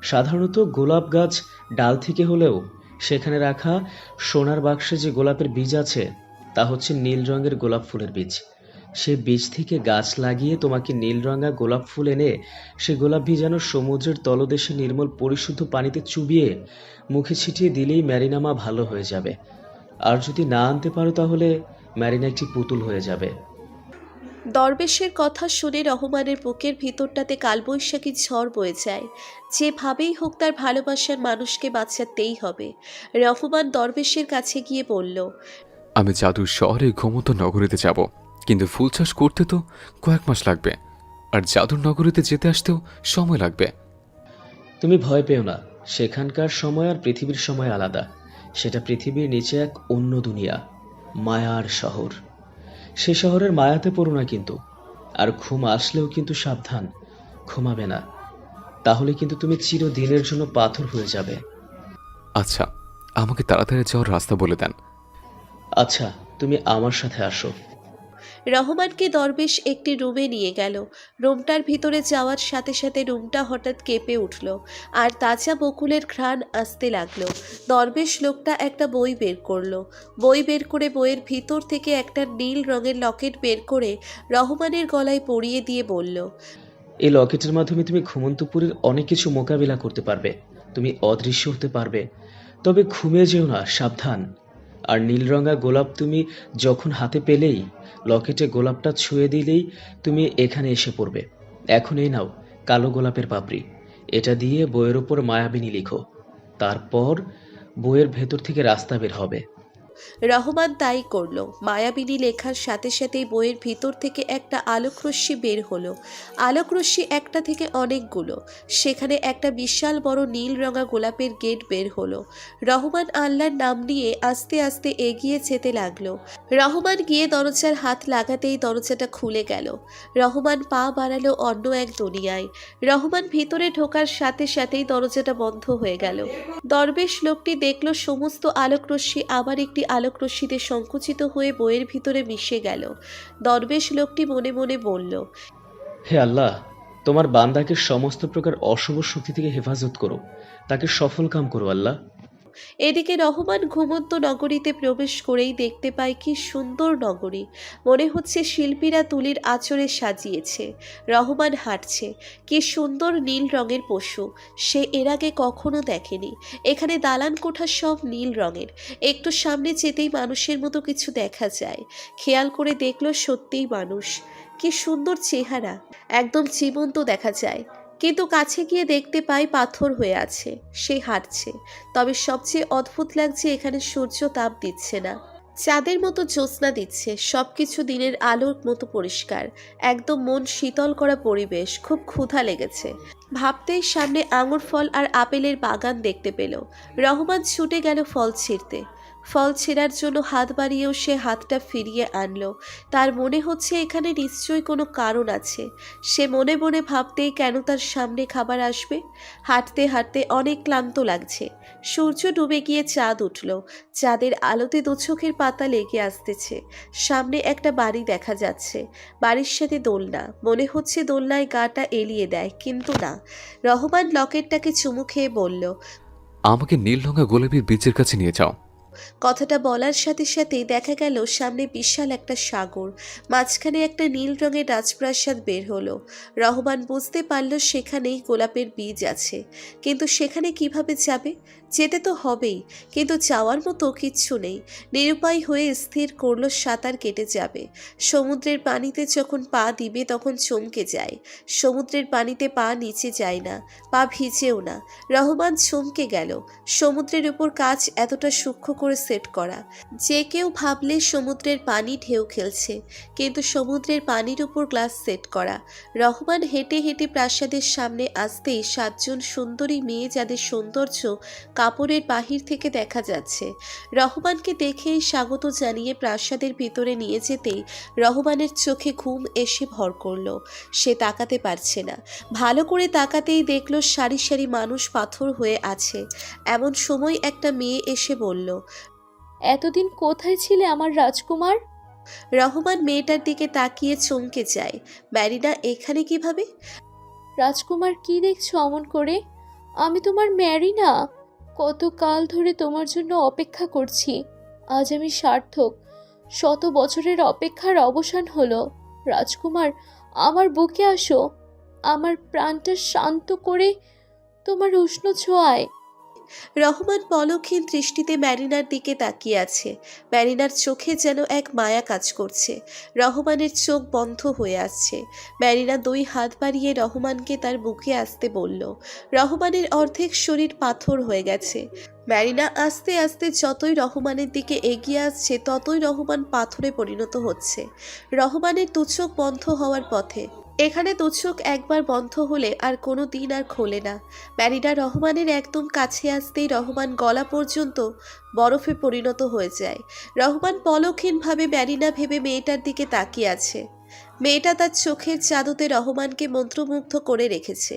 সাধারণত গোলাপ গাছ ডাল থেকে হলেও সেখানে রাখা সোনার বাক্সে যে গোলাপের বীজ আছে তা হচ্ছে নীল রঙের গোলাপ ফুলের বীজ। সে বীজ থেকে গাছ লাগিয়ে তোমাকে নীল রঙা গোলাপ ফুল এনে সে গোলাপ বীজ যেন সমুদ্রের তলদেশে নির্মল পরিশুদ্ধ পানিতে চুবিয়ে মুখে ছিটিয়ে দিলেই ম্যারিনা মা ভালো হয়ে যাবে। আর যদি না আনতে পারো তাহলে ম্যারিনা একটি পুতুল হয়ে যাবে। দরবেশের কথা শুনে রহমানের বুকের ভিতরটাতে কালবৈশাখী ঝড় বয়ে যায়। যেভাবেই হোক তার ভালোবাসার মানুষকে বাঁচাতেই হবে। রহমান দরবেশের কাছে গিয়ে বলল, আমি জাদুর শহরে ঘুমন্ত নগরীতে যাব, কিন্তু ফুল চাষ করতে তো কয়েক মাস লাগবে, আর জাদুর নগরীতে যেতে আসতেও সময় লাগবে। তুমি ভয় পেও না, সেখানকার সময় আর পৃথিবীর সময় আলাদা। সেটা পৃথিবীর নিচে এক অন্য দুনিয়া, মায়ার শহর। সে শহরের মায়াতে পড়ো না কিন্তু। আর ঘুম আসলেও কিন্তু সাবধান, ঘুমাবে না, তাহলে কিন্তু তুমি চিরদিনের জন্য পাথর হয়ে যাবে। আচ্ছা, আমাকে তাড়াতাড়ি যাওয়ার রাস্তা বলে দেন। আচ্ছা, তুমি আমার সাথে আসো। রহমানকে দরবেশ একটি রুমে নিয়ে গেল। রুমটার ভিতরে যাওয়ার সাথে সাথে রুমটা হঠাৎ কেঁপে উঠল, আর তাজা বকুলের ঘ্রাণ আসতে লাগলো। দরবেশ লোকটা একটা বই বের করলো। বই বের করে বইয়ের ভিতর থেকে একটা নীল রঙের লকেট বের করে রহমানের গলায় পরিয়ে দিয়ে বলল, এই লকেটের মাধ্যমে তুমি ঘুমন্তপুরীর অনেক কিছু মোকাবিলা করতে পারবে। তুমি অদৃশ্য হতে পারবে। তবে ঘুমিয়ে যেও না, সাবধান। আর নীলরঙা গোলাপ তুমি যখন হাতে পেলেই লকেটে গোলাপটা ছুঁয়ে দিলেই তুমি এখানে এসে পড়বে। এখন এই নাও কালো গোলাপের পাপড়ি, এটা দিয়ে বইয়ের ওপর মায়াবিনী লিখো। তারপর বইয়ের ভেতর থেকে রাস্তা বের হবে। রহমান তাই করলো। মায়াবিনী লেখার সাথে সাথেই বইয়ের ভিতর থেকে একটা আলোকরশ্মি বের হলো। আলোকরশ্মি একটা থেকে অনেকগুলো। সেখানে একটা বিশাল বড় নীল রঙা গোলাপের গেট বের হলো। রহমান আল্লাহর নাম নিয়ে আস্তে আস্তে এগিয়ে যেতে লাগলো। রহমান গিয়ে দরজার হাত লাগাতেই দরজাটা খুলে গেল। রহমান পা বাড়ালো অন্য এক দুনিয়ায়। রহমান ভিতরে ঢোকার সাথে সাথেই দরজাটা বন্ধ হয়ে গেল। দরবেশ লোকটি দেখলো সমস্ত আলোকরশ্মি আবার একটি আলোকরশ্মিতে সংকুচিত হয়ে বইয়ের ভিতরে মিশে গেল। দরবেশ লোকটি মনে মনে বলল, হে আল্লাহ, তোমার বান্দাকে সমস্ত প্রকার অশুভ শক্তি থেকে হেফাজত করো, তাকে সফল কাম করো আল্লাহ। এদিকে রহমান ঘুমন্ত নগরীতে প্রবেশ করেই দেখতে পায় কি সুন্দর নগরী। মনে হচ্ছে শিল্পীরা তুলির আঁচড়ে সাজিয়েছে। রহমান হাঁটছে। কি সুন্দর নীল রঙের পশু, সে এর আগে কখনো দেখেনি। এখানে দালান কোঠা সব নীল রঙের। একটু সামনে যেতেই মানুষের মতো কিছু দেখা যায়। খেয়াল করে দেখলো সত্যিই মানুষ। কি সুন্দর চেহারা, একদম জীবন্ত দেখা যায়। কিন্তু কাছে গিয়ে দেখতে পাই পাথর হয়ে আছে। সে হাঁটছে। তবে সবচেয়ে অদ্ভুত লাগছে এখানে সূর্য তাপ দিচ্ছে না, চাঁদের মতো জ্যোৎস্না দিচ্ছে। সবকিছু দিনের আলোর মতো পরিষ্কার, একদম মন শীতল করা পরিবেশ। খুব ক্ষুধা লেগেছে। ভাবতেই সামনে আঙুর ফল আর আপেলের বাগান দেখতে পেল। রহমান ছুটে গেল ফল ছিঁড়তে। ফল ছেঁড়ার জন্য হাত বাড়িয়েও সে হাতটা ফিরিয়ে আনলো। তার মনে হচ্ছে এখানে নিশ্চয়ই কোনো কারণ আছে। সে মনে মনে ভাবতেই কেন তার সামনে খাবার আসবে। হাঁটতে হাঁটতে অনেক ক্লান্ত লাগছে। সূর্য ডুবে গিয়ে চাঁদ উঠল। চাঁদের আলোতে দু চোখের পাতা লেগে আসতেছে। সামনে একটা বাড়ি দেখা যাচ্ছে। বাড়ির সাথে দোলনা। মনে হচ্ছে দোলনায় গাটা এলিয়ে দেয়, কিন্তু না। রহমান লকেটটাকে চুমু খেয়ে বলল, আমাকে নীল রঙা গোলাপের বীজের কাছে নিয়ে যাও। কথাটা বলার সাথে সাথেই দেখা গেল সামনে বিশাল একটা সাগর। মাঝখানে একটা নীল রঙের রাজপ্রাসাদ বের হলো। রহমান বুঝতে পারল সেখানেই গোলাপের বীজ আছে। কিন্তু সেখানে কিভাবে যাবে? যেতে তো হবেই, কিন্তু যাওয়ার মতো কিচ্ছু নেই। নিরুপায় হয়ে স্থির করলো সাঁতার কেটে যাবে। সমুদ্রের পানিতে যখন পা দিবে তখন চমকে যায়। সমুদ্রের পানিতে পা নিচে যায় না, পা ভিজেও না। রহমান চমকে গেল। সমুদ্রের উপর কাচ এতটা সূক্ষ্ম করে সেট করা, যে কেউ ভাবলে সমুদ্রের পানি ঢেউ খেলছে, কিন্তু সমুদ্রের পানির উপর গ্লাস সেট করা। রহমান হেঁটে হেঁটে প্রাসাদের সামনে আসতেই 7 জন সুন্দরী মেয়ে, যাদের সৌন্দর্য কাপড়ের বাহির থেকে দেখা যাচ্ছে। রহমানকে দেখেই স্বাগত জানিয়ে প্রাসাদের ভিতরে নিয়ে যেতেই রহমানের চোখে ঘুম এসে ভর করলো। সে তাকাতে পারছে না। ভালো করে তাকাতেই দেখলো সারি সারি মানুষ পাথর হয়ে আছে। এমন সময় একটা মেয়ে এসে বলল, এতদিন কোথায় ছিলে আমার রাজকুমার? রহমান মেয়েটার দিকে তাকিয়ে চমকে যায়। ম্যারিনা এখানে কিভাবে? রাজকুমার, কি দেখছো অমন করে? আমি তোমার ম্যারিনা। কত কাল ধরে তোমার জন্য অপেক্ষা করছি। আজ আমি সার্থক। 100 বছরের অপেক্ষার অবসান হলো। রাজকুমার, আমার বুকে আসো। আমার প্রাণটা শান্ত করে তোমার উষ্ণ ছোঁয়ায়। রহমান পলকহীন দৃষ্টিতে ম্যারিনার দিকে তাকিয়ে আছে। ম্যারিনার চোখে যেন এক মায়া কাজ করছে। রহমানের চোখ বন্ধ হয়ে আসছে। ম্যারিনা 2 হাত বাড়িয়ে রহমানকে তার বুকে আসতে বলল। রহমানের অর্ধেক শরীর পাথর হয়ে গেছে। ম্যারিনা আস্তে আস্তে যতই রহমানের দিকে এগিয়ে আসছে ততই রহমান পাথরে পরিণত হচ্ছে। রহমানের 2 চোখ বন্ধ হওয়ার পথে। এখানে 2 চোখ একবার বন্ধ হলে আর কোনো দিন আর খোলে না। ম্যারিনা রহমানের একদম কাছে আসতেই রহমান গলা পর্যন্ত বরফে পরিণত হয়ে যায়। রহমান পলকহীনভাবে ম্যারিনা ভেবে মেয়েটার দিকে তাকিয়ে আছে। মেয়েটা তার চোখের জাদুতে রহমানকে মন্ত্রমুগ্ধ করে রেখেছে।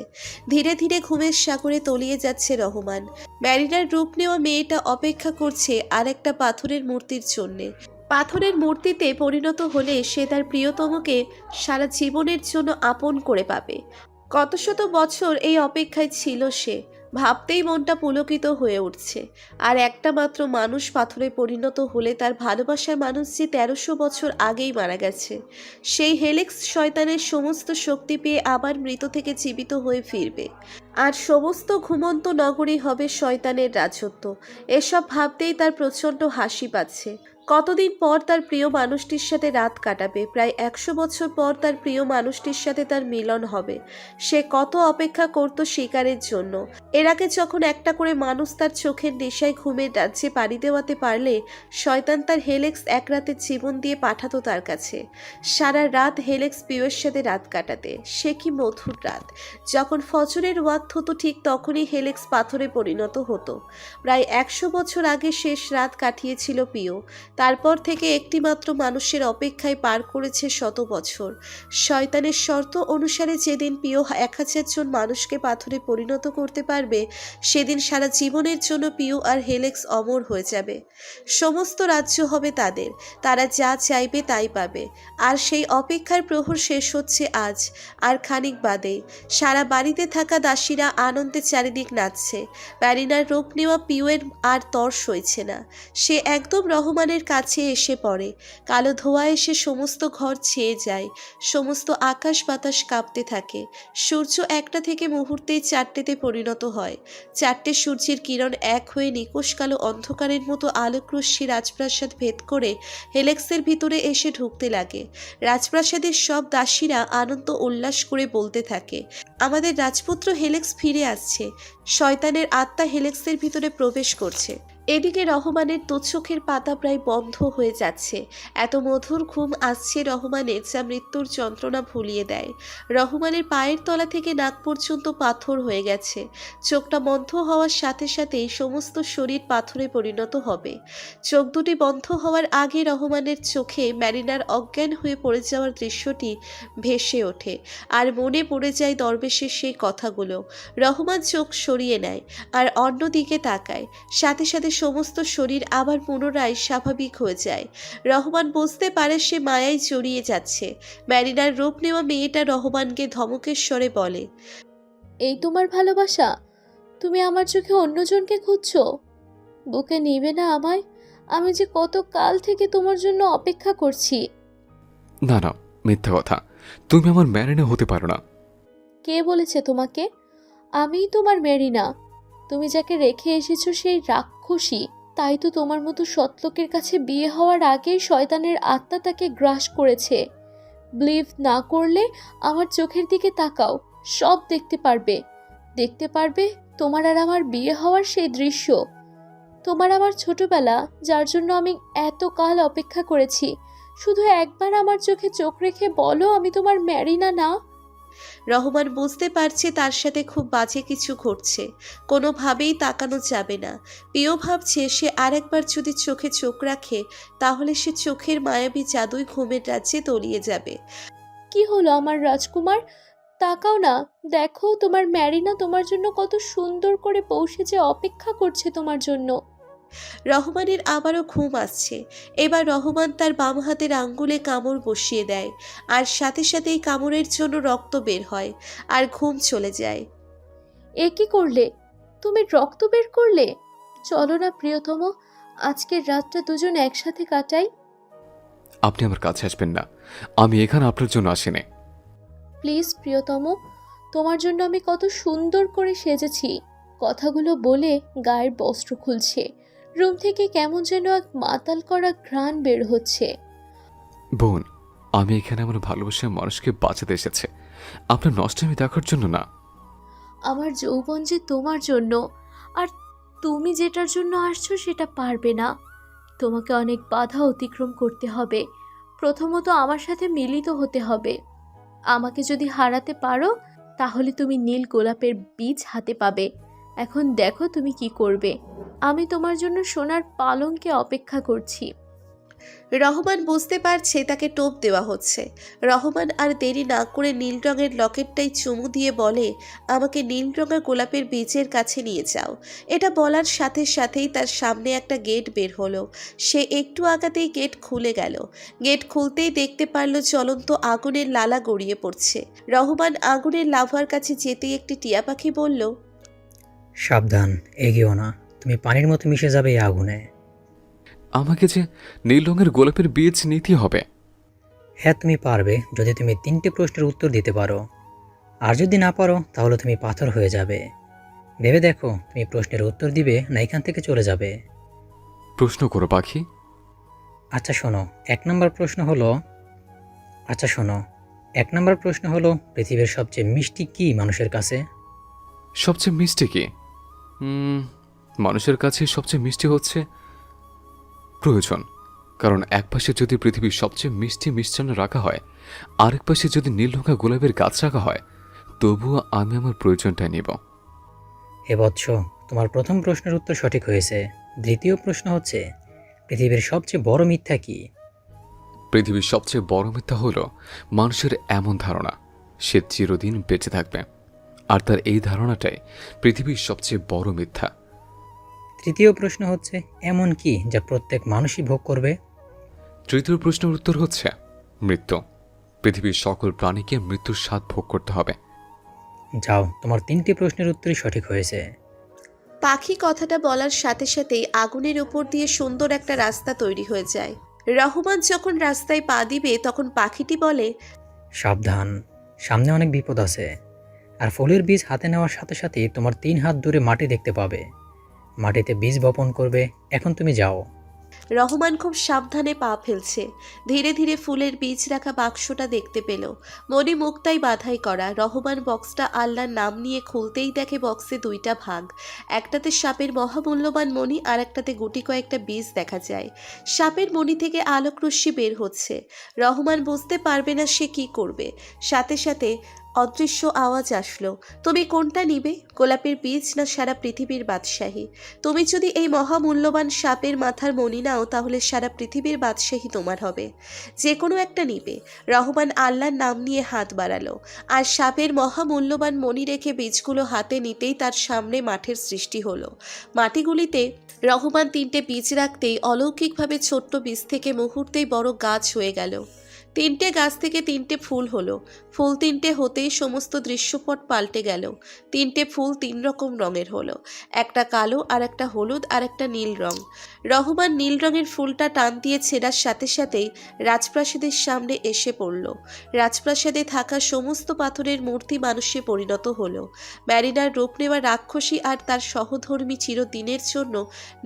ধীরে ধীরে ঘুমের সাগরে তলিয়ে যাচ্ছে রহমান। ম্যারিনার রূপ নেওয়া মেয়েটা অপেক্ষা করছে আর একটা পাথরের মূর্তির জন্যে। পাথরের মূর্তিতে পরিণত হলে সে তার প্রিয়তমকে সারা জীবনের জন্য আপন করে পাবে। কত শত বছর এই অপেক্ষায় ছিল সে। ভাবতেই মনটা পুলকিত হয়ে উঠছে। আর একটা মাত্র মানুষ পাথরে পরিণত হলে তার ভালোবাসার মানুষ যে 1300 বছর আগেই মারা গেছে। সেই হেলেক্স শয়তানের সমস্ত শক্তি পেয়ে আবার মৃত থেকে জীবিত হয়ে ফিরবে, আর সমস্ত ঘুমন্ত নগরী হবে শয়তানের রাজত্ব। এসব ভাবতেই তার প্রচণ্ড হাসি পাচ্ছে। কতদিন পর তার প্রিয় মানুষটির সাথে রাত কাটাবে, প্রায় 100 বছর পর তার প্রিয় মানুষটির সাথে তার মিলন হবে। সে কত অপেক্ষা করত শিকারের জন্য। এর আগে যখন একটা করে মানুষ তার চোখের নেশায় ঘুমের রাজ্যে পাড়ি দেওয়াতে পারলে, শয়তান তার হেলেক্স এক রাতের জীবন দিয়ে পাঠাতো তার কাছে। সারা রাত হেলেক্স পিওর সাথে রাত কাটাতে। সে কি মধুর রাত! যখন ফজরের ওয়াক্ত হতো ঠিক তখনই হেলেক্স পাথরে পরিণত হতো। প্রায় 100 বছর আগে শেষ রাত কাটিয়েছিল পিও। তারপর থেকে একটিমাত্র মানুষের অপেক্ষায় পার করেছে 100 বছর। শয়তানের শর্ত অনুসারে যেদিন পিও 1000 জন মানুষকে পাথরে পরিণত করতে পারবে, সেদিন সারা জীবনের জন্য পিও আর হেলেক্স অমর হয়ে যাবে। সমস্ত রাজ্য হবে তাদের, তারা যা চাইবে তাই পাবে। আর সেই অপেক্ষার প্রহর শেষ হচ্ছে আজ। আর খানিক বাদে সারা বাড়িতে থাকা দাসীরা আনন্দে চারিদিক নাচছে। ব্যারিনার রূপ নেওয়া পিওয়ের আর তর সইছে না। সে একদম রহমানের কাছে এসে পড়ে। কালো ধোঁয়া এসে সমস্ত ঘর ছেয়ে যায়। সমস্ত আকাশ বাতাস কাঁপতে থাকে। সূর্য একটা থেকে মুহূর্তেই 4টেতে পরিণত হয়। 4টে সূর্যের কিরণ এক হয়ে নিকোষ কালো অন্ধকারের মতো আলোকরশ্মি রাজপ্রাসাদ ভেদ করে হেলেক্সের ভিতরে এসে ঢুকতে লাগে। রাজপ্রাসাদের সব দাসীরা আনন্দ উল্লাস করে বলতে থাকে, আমাদের রাজপুত্র হেলেক্স ফিরে আসছে। শয়তানের আত্মা হেলেক্সের ভিতরে প্রবেশ করছে। এদিকে রহমানের চোখের পাতা প্রায় বন্ধ হয়ে যাচ্ছে। এত মধুর ঘুম আসছে রহমানের, যা মৃত্যুর যন্ত্রণা ভুলিয়ে দেয়। রহমানের পায়ের তলা থেকে নাক পর্যন্ত পাথর হয়ে গেছে। চোখটা বন্ধ হওয়ার সাথে সাথেই সমস্ত শরীর পাথরে পরিণত হবে। চোখ দুটি বন্ধ হওয়ার আগে রহমানের চোখে ম্যারিনার অজ্ঞান হয়ে পড়ে যাওয়ার দৃশ্যটি ভেসে ওঠে, আর মনে পড়ে যায় দরবেশের সেই কথাগুলো। রহমান চোখ সরিয়ে নেয় আর অন্যদিকে তাকায়। সাথে সাথে সমস্ত শরীর আবার পুনরায় স্বাভাবিক হয়ে যায়। রহমান বুঝতে পারে সে মায়ায় জড়িয়ে যাচ্ছে। ম্যারিনার রূপ নেওয়া মেয়েটা রহমানকে ধমকের স্বরে বলে, এই তোমার ভালোবাসা? তুমি আমার চোখে অন্যজনকে খুঁজছো? বুকে নিবে না আমায়? আমি যে কত কাল থেকে তোমার জন্য অপেক্ষা করছি। না না, মিথ্যা কথা। তুমি আমার ম্যারিনা হতে পারো না। কে বলেছে তোমাকে? আমিই তোমার মেরিনা। তুমি যাকে রেখে এসেছো সেই রাক্ষসী। তাই তো তোমার মতো সৎলোকের কাছে বিয়ে হওয়ার আগেই শয়তানের আত্মা তাকে গ্রাস করেছে। বিলিভ না করলে আমার চোখের দিকে তাকাও, সব দেখতে পারবে। দেখতে পারবে তোমার আর আমার বিয়ে হওয়ার সেই দৃশ্য। তোমার আমার ছোটবেলা, যার জন্য আমি এত কাল অপেক্ষা করেছি। শুধু একবার আমার চোখে চোখ রেখে বলো আমি তোমার ম্যারিনা না। রহমান বুঝতে পারছে তার সাথে খুব বাজে কিছু ঘটছে। কোনোভাবেই তাকানো যাবে না। প্রিয় ভাবছে সে আরেকবার যদি চোখে চোখ রাখে, তাহলে সে চোখের মায়াবী জাদুই ঘুমের রাজ্যে তলিয়ে যাবে। কি হলো আমার রাজকুমার? তাকাও না, দেখো তোমার ম্যারিনা তোমার জন্য কত সুন্দর করে পৌঁছে যে অপেক্ষা করছে তোমার জন্য। রহমানের আবারও ঘুম আসছে। এবার রহমান তার বাম হাতের আঙ্গুলে কামড় বসিয়ে দেয়, আর সাথে সাথেই কামড়ের জন্য রক্ত বের হয়, আর ঘুম চলে যায়। এ কি করলে? তুমি রক্ত বের করলে? চলো না প্রিয়তম, আজকের রাতটা দুজন একসাথে কাটাই। আপনি আমার কাছে আসবেন না। আমি এখানে আপনার জন্য আসিনি। প্লিজ প্রিয়তম, তোমার জন্য আমি কত সুন্দর করে সেজেছি। কথাগুলো বলে গায়ের বস্ত্র খুলছে। রুম থেকে কেমন যেন এক মাতাল করা ঘ্রাণ বের হচ্ছে। বোন, আমি এখানে আমার ভালোবাসার মানুষকে বাঁচাতে এসেছে, আপনার নষ্টামি দেখার জন্য না। আমার যৌবন যে তোমার জন্য, আর তুমি যেটার জন্য আসছো সেটা পারবে না। তোমাকে অনেক বাধা অতিক্রম করতে হবে। প্রথমত আমার সাথে মিলিত হতে হবে। আমাকে যদি হারাতে পারো, তাহলে তুমি নীল গোলাপের বীজ হাতে পাবে। এখন দেখো তুমি কি করবে। আমি তোমার জন্য সোনার পালঙ্কে অপেক্ষা করছি। রহমান বুঝতে পারছে তাকে টোপ দেওয়া হচ্ছে। রহমান আর দেরি না করে নীল রঙের লকেটটাই চুমু দিয়ে বলে, আমাকে নীল রঙের গোলাপের বীজের কাছে নিয়ে যাও। এটা বলার সাথে সাথেই তার সামনে একটা গেট বের হলো। সে একটু আগাতেই গেট খুলে গেল। গেট খুলতেই দেখতে পারল জ্বলন্ত আগুনের লালা গড়িয়ে পড়ছে। রহমান আগুনের লাভার কাছে যেতেই একটি টিয়া পাখি বলল, সাবধান, এগিয়েও না, তুমি পানির মতো মিশে যাবে এই আগুনে। আমাকে যে নীল রঙের গোলাপের বীজ নিতে হবে। হ্যাঁ, তুমি পারবে যদি তুমি 3টে প্রশ্নের উত্তর দিতে পারো। আর যদি না পারো তাহলে তুমি পাথর হয়ে যাবে। ভেবে দেখো, তুমি প্রশ্নের উত্তর দিবে না এখান থেকে চলে যাবে। প্রশ্ন করো পাখি। আচ্ছা শোনো, 1 নম্বর প্রশ্ন হলো পৃথিবীর সবচেয়ে মিষ্টি কি মানুষের কাছে? সবচেয়ে মিষ্টি কি? মানুষের কাছে সবচেয়ে মিষ্টি হচ্ছে প্রয়োজন। কারণ এক পাশে যদি পৃথিবীর সবচেয়ে মিষ্টি মিষ্টান্ন রাখা হয়, আরেক পাশে যদি নীল রঙা গোলাপের গাছ রাখা হয়, তবুও আমি আমার প্রয়োজনটা নিব। হে বৎস, তোমার প্রথম প্রশ্নের উত্তর সঠিক হয়েছে। দ্বিতীয় প্রশ্ন হচ্ছে পৃথিবীর সবচেয়ে বড় মিথ্যা কি? পৃথিবীর সবচেয়ে বড় মিথ্যা হলো মানুষের এমন ধারণা সে চিরদিন বেঁচে থাকবে, আর তার এই ধারণাটাই পৃথিবীর সবচেয়ে বড় মিথ্যা। তৃতীয় প্রশ্ন হচ্ছে এমন কি যা প্রত্যেক মানুষই ভোগ করবে? তৃতীয় প্রশ্নের উত্তর হচ্ছে মৃত্যু। পৃথিবীর সকল প্রাণীকে মৃত্যুর স্বাদ ভোগ করতে হবে। যাও, তোমার 3টি প্রশ্নের উত্তরই সঠিক হয়েছে। পাখি কথাটা বলার সাথে সাথেই আগুনের উপর দিয়ে সুন্দর একটা রাস্তা তৈরি হয়ে যায়। রহমান যখন রাস্তায় পা দিবে তখন পাখিটি বলে, সাবধান, সামনে অনেক বিপদ আছে। আর ফুলের বীজ হাতে নেওয়ার সাথে সাথেই তোমার 3 হাত দূরে মাটি দেখতে পাবে। মাটিতে বীজ বপন করবে। এখন তুমি যাও। রহমান খুব সাবধানে পা ফেলছে। ধীরে ধীরে ফুলের বীজ রাখা বাক্সটা দেখতে পেল। মণি মুক্তাই বাধাই করা। রহমান বক্সটা আল্লাহর নাম নিয়ে খুলতেই দেখে বক্সে 2টা ভাগ। একটাতে সাপের মহামূল্যবান মণি, আর একটাতে গুটি কয়েকটা বীজ দেখা যায়। সাপের মণি থেকে আলোকরশ্মি বের হচ্ছে। রহমান বুঝতে পারবে না সে কি করবে। সাথে সাথে অদৃশ্য আওয়াজ আসলো, তুমি কোনটা নিবে, গোলাপের বীজ না সারা পৃথিবীর বাদশাহী? তুমি যদি এই মহামূল্যবান সাপের মাথার মণি নাও তাহলে সারা পৃথিবীর বাদশাহী তোমার হবে। যে কোনো একটা নিবে। রহমান আল্লাহর নাম নিয়ে হাত বাড়ালো, আর সাপের মহামূল্যবান মণি রেখে বীজগুলো হাতে নিতেই তার সামনে মাঠের সৃষ্টি হলো। মাটিগুলিতে রহমান 3টে বীজ রাখতেই অলৌকিকভাবে ছোট্ট বীজ থেকে মুহূর্তেই বড় গাছ হয়ে গেল। 3টে গাছ থেকে 3টে ফুল হলো। ফুল 3টে হতেই সমস্ত দৃশ্যপট পাল্টে গেল। 3টে ফুল 3 রকম রঙের হলো, একটা কালো, আর একটা হলুদ, আর একটা নীল রং। রহমান নীল রঙের ফুলটা টান দিয়ে ছেঁড়ার সাথে সাথেই রাজপ্রাসাদের সামনে এসে পড়ল। রাজপ্রাসাদে থাকা সমস্ত পাথরের মূর্তি মানুষে পরিণত হলো। ম্যারিনার রূপ নেওয়া রাক্ষসী আর তার সহধর্মী চিরদিনের জন্য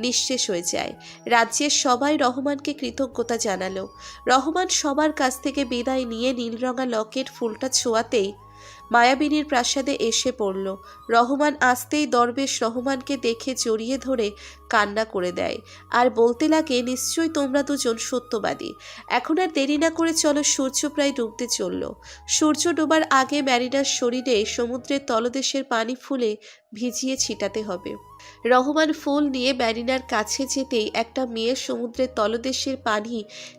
নিঃশেষ হয়ে যায়। রাজ্যের সবাই রহমানকে কৃতজ্ঞতা জানালো। রহমান সবার কাছ থেকে বিদায় নিয়ে নীলরঙা লকেট ফুলটা ছোঁয়াতেই মায়াবিনীর প্রাসাদে এসে পড়ল। রহমান আসতেই দরবেশ রহমানকে দেখে জড়িয়ে ধরে কান্না করে দেয়, আর বলতে লাগে, নিশ্চয়ই তোমরা দুজন সত্যবাদী। এখন আর দেরি না করে চলো, সূর্য প্রায় ডুবতে চলল। সূর্য ডোবার আগে ম্যারিনার শরীরে সমুদ্রের তলদেশের পানি ফুলে ভিজিয়ে ছিটাতে হবে। রহমান ফুল নিয়ে ম্যারিনার কাছে যেতেই একটা মেয়ে সমুদ্রের তলদেশের পানি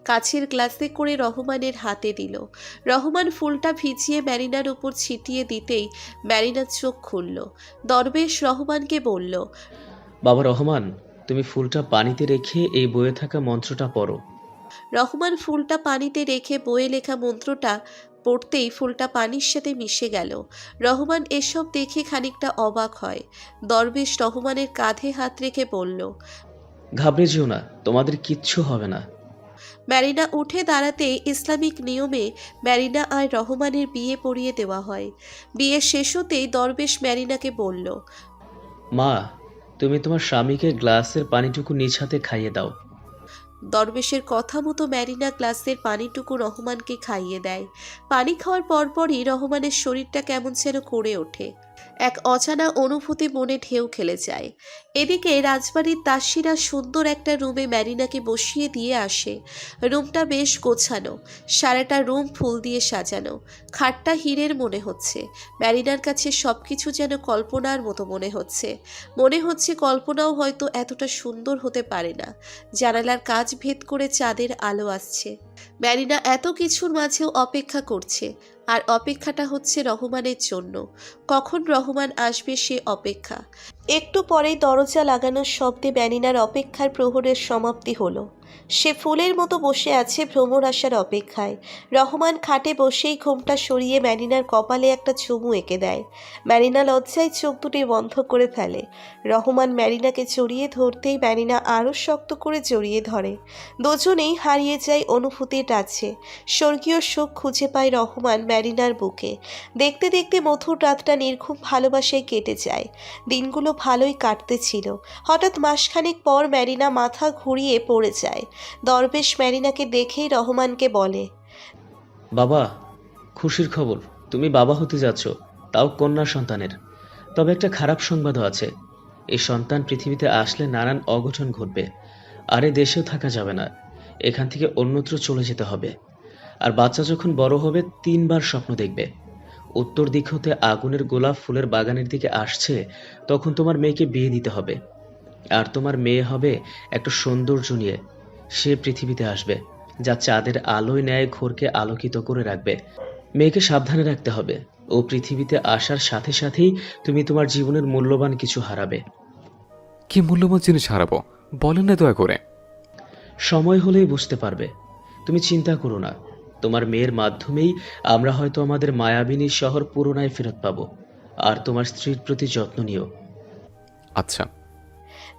কাছের গ্লাসে করে রহমানের হাতে দিল। রহমান ফুলটা ভিজিয়ে ম্যারিনার উপর ছিটিয়ে দিতেই ম্যারিনার চোখ খুলল। দরবেশ রহমানকে বলল, বাবা রহমান, তুমি ফুলটা পানিতে রেখে এই বইয়ে থাকা মন্ত্রটা পড়ো। রহমান ফুলটা পানিতে রেখে বইয়ে লেখা মন্ত্রটা পড়তেই ফুলটা পানির সাথে মিশে গেল। রহমান এসব দেখে খানিকটা অবাক হয়। দরবেশ রহমানের কাঁধে হাত রেখে বলল, ঘাবড়ে যেও না, তোমাদের কিচ্ছু হবে না। ম্যারিনা উঠে দাঁড়াতে ইসলামিক নিয়মে ম্যারিনা আর রহমানের বিয়ে পড়িয়ে দেওয়া হয়। বিয়ে শেষ হতেই দরবেশ ম্যারিনাকে বলল, মা, তুমি তোমার স্বামীকে গ্লাসের পানিটুকু নিজ হাতে খাইয়ে দাও। দরবেশের কথা মতো ম্যারিনা গ্লাসের পানিটুকু রহমানকে খাইয়ে দেয়। পানি খাওয়ার পরপরই রহমানের শরীরটা কেমন যেন করে ওঠে। এক অজানা অনুভূতি মনে ঢেউ খেলে যায়। এদিকে রাজবাড়ির দাসীরা সুন্দর একটা রুমে ম্যারিনাকে বসিয়ে দিয়ে আসে। রুমটা বেশ গোছানো, সারাটা রুম ফুল দিয়ে সাজানো। খাটটা হীরের মনে হচ্ছে। ম্যারিনার কাছে সবকিছু যেন কল্পনার মতো মনে হচ্ছে। মনে হচ্ছে কল্পনাও হয়তো এতটা সুন্দর হতে পারে না। জানালার কাঁচ ভেদ করে চাঁদের আলো আসছে। ম্যারিনা এত কিছুর মাঝেও অপেক্ষা করছে, আর অপেক্ষাটা হচ্ছে রহমানের জন্য। কখন রহমান আসবে সে অপেক্ষা। একটু পরেই দরজা লাগানোর শব্দে ম্যারিনার অপেক্ষার প্রহরের সমাপ্তি হলো। সে ফুলের মতো বসে আছে ভ্রমর আসার অপেক্ষায়। রহমান খাটে বসেই ঘোমটা সরিয়ে ম্যারিনার কপালে একটা চুমু এঁকে দেয়। ম্যারিনা লজ্জায় চোখ দুটি বন্ধ করে ফেলে। রহমান ম্যারিনাকে জড়িয়ে ধরতেই ম্যারিনা আরও শক্ত করে জড়িয়ে ধরে। দুজনেই হারিয়ে যায় অনুভূতির রাজ্যে। স্বর্গীয় সুখ খুঁজে পায় রহমান ম্যারিনার বুকে। দেখতে দেখতে মধুর রাতটা নির্ঘুম ভালোবাসায় কেটে যায়। দিনগুলো ভালোই কাটতেছিল। হঠাৎ মাসখানেক পর ম্যারিনা মাথা ঘুরিয়ে পড়ে যায়। দরবেশ ম্যারিনাকে দেখেই রহমানকে বলে, বাবা, খুশির খবর, তুমি বাবা হতে যাচ্ছ, তাও কন্যা সন্তানের। তবে একটা খারাপ সংবাদও আছে। এই সন্তান পৃথিবীতে আসলে নানান অঘটন ঘটবে, আর এ দেশেও থাকা যাবে না, এখান থেকে অন্যত্র চলে যেতে হবে। আর বাচ্চা যখন বড় হবে 3বার স্বপ্ন দেখবে। উত্তর দিক হতে আগুনের গোলাপ ফুলের বাগানের দিকে আসছে, তখন তোমার মেয়েকে বিয়ে দিতে হবে। আর তোমার মেয়ে হবে একটা সৌন্দর্য নিয়ে। সে পৃথিবীতে আসবে, যা চাঁদের আলোয় ন্যায় ঘরকে আলোকিত করে রাখবে। মেয়েকে সাবধানে রাখতে হবে। ও পৃথিবীতে আসার সাথে সাথেই তুমি তোমার জীবনের মূল্যবান কিছু হারাবে। কি মূল্যবান জিনিস হারাবো বলেন না দয়া করে। সময় হলেই বুঝতে পারবে। তুমি চিন্তা করো না, তোমার মেয়ের মাধ্যমেই আমরা হয়তো আমাদের মায়াবিনী শহর পুরোনায় ফেরত পাবো। আর তোমার স্ত্রীর প্রতি যত্ন নিও। আচ্ছা।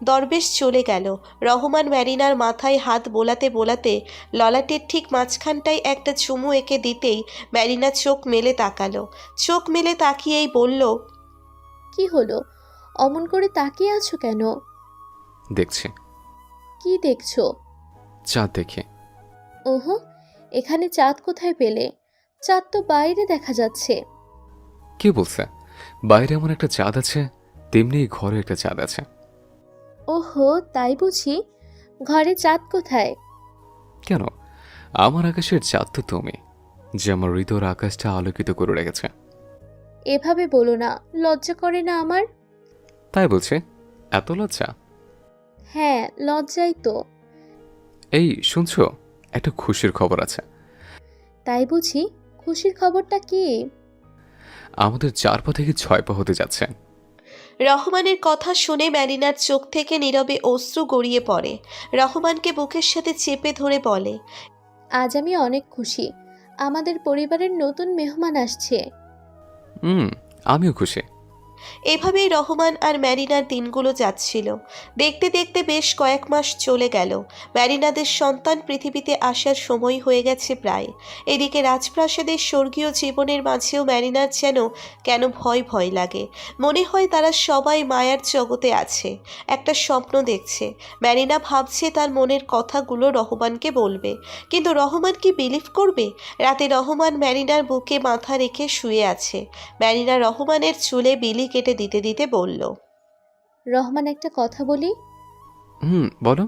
দরবেশ চলে গেল। রহমান ম্যারিনার মাথায় হাত বোলাতে বোলাতে ললাটের ঠিক মাঝখানটায় একটা চুমু এঁকে দিতেই ম্যারিনা চোখ মেলে তাকালো। চোখ মেলে তাকিয়েই বলল, কি হলো? অমন করে তাকিয়ে আছো কেন? দেখছি। কি দেখছো? চাঁদ দেখে। ওহো, এখানে চাঁদ কোথায় পেলে? চাঁদ তো বাইরে দেখা যাচ্ছে। কে বলছে? বাইরে এমন একটা চাঁদ আছে, তেমনি এই ঘরে একটা চাঁদ আছে। ওহো, তাই বুঝি? ঘরে চাঁদ কোথায়? কেন? আমার আকাশের চাঁদ তো তুমি, যে আমার হৃদয়ের আকাশটা আলোকিত করে রেখেছে। এভাবে বলো না, লজ্জা করে না আমার? তাই বলছে? এত লজ্জা? হ্যাঁ, লজ্জাই তো। এই শুনছো, একটা খুশির খবর আছে। তাই বুঝি? খুশির খবরটা কি? আমাদের 4 পা থেকে 6 পা হতে যাচ্ছে। রহমানের কথা শুনে ম্যারিনার চোখ থেকে নীরবে অশ্রু গড়িয়ে পড়ে। রহমানকে বুকের সাথে চেপে ধরে বলে, আজ আমি অনেক খুশি। আমাদের পরিবারের নতুন মেহমান আসছে। আমিও খুশি। এভাবেই রহমান আর ম্যারিনার দিনগুলো যাচ্ছিল। দেখতে দেখতে বেশ কয়েক মাস চলে গেল। ম্যারিনাদের সন্তান পৃথিবীতে আসার সময় হয়ে গেছে প্রায়। এদিকে রাজপ্রাসাদের স্বর্গীয় জীবনের মাঝেও ম্যারিনার যেন কেন ভয় ভয় লাগে। মনে হয় তারা সবাই মায়ার জগতে আছে, একটা স্বপ্ন দেখছে। ম্যারিনা ভাবছে তার মনের কথাগুলো রহমানকে বলবে, কিন্তু রহমান কি বিলিভ করবে? রাতে রহমান ম্যারিনার বুকে মাথা রেখে শুয়ে আছে। ম্যারিনা রহমানের চুলে বিলি কেটে দিতে দিতে বলল, রহমান, একটা কথা বলি? বলো।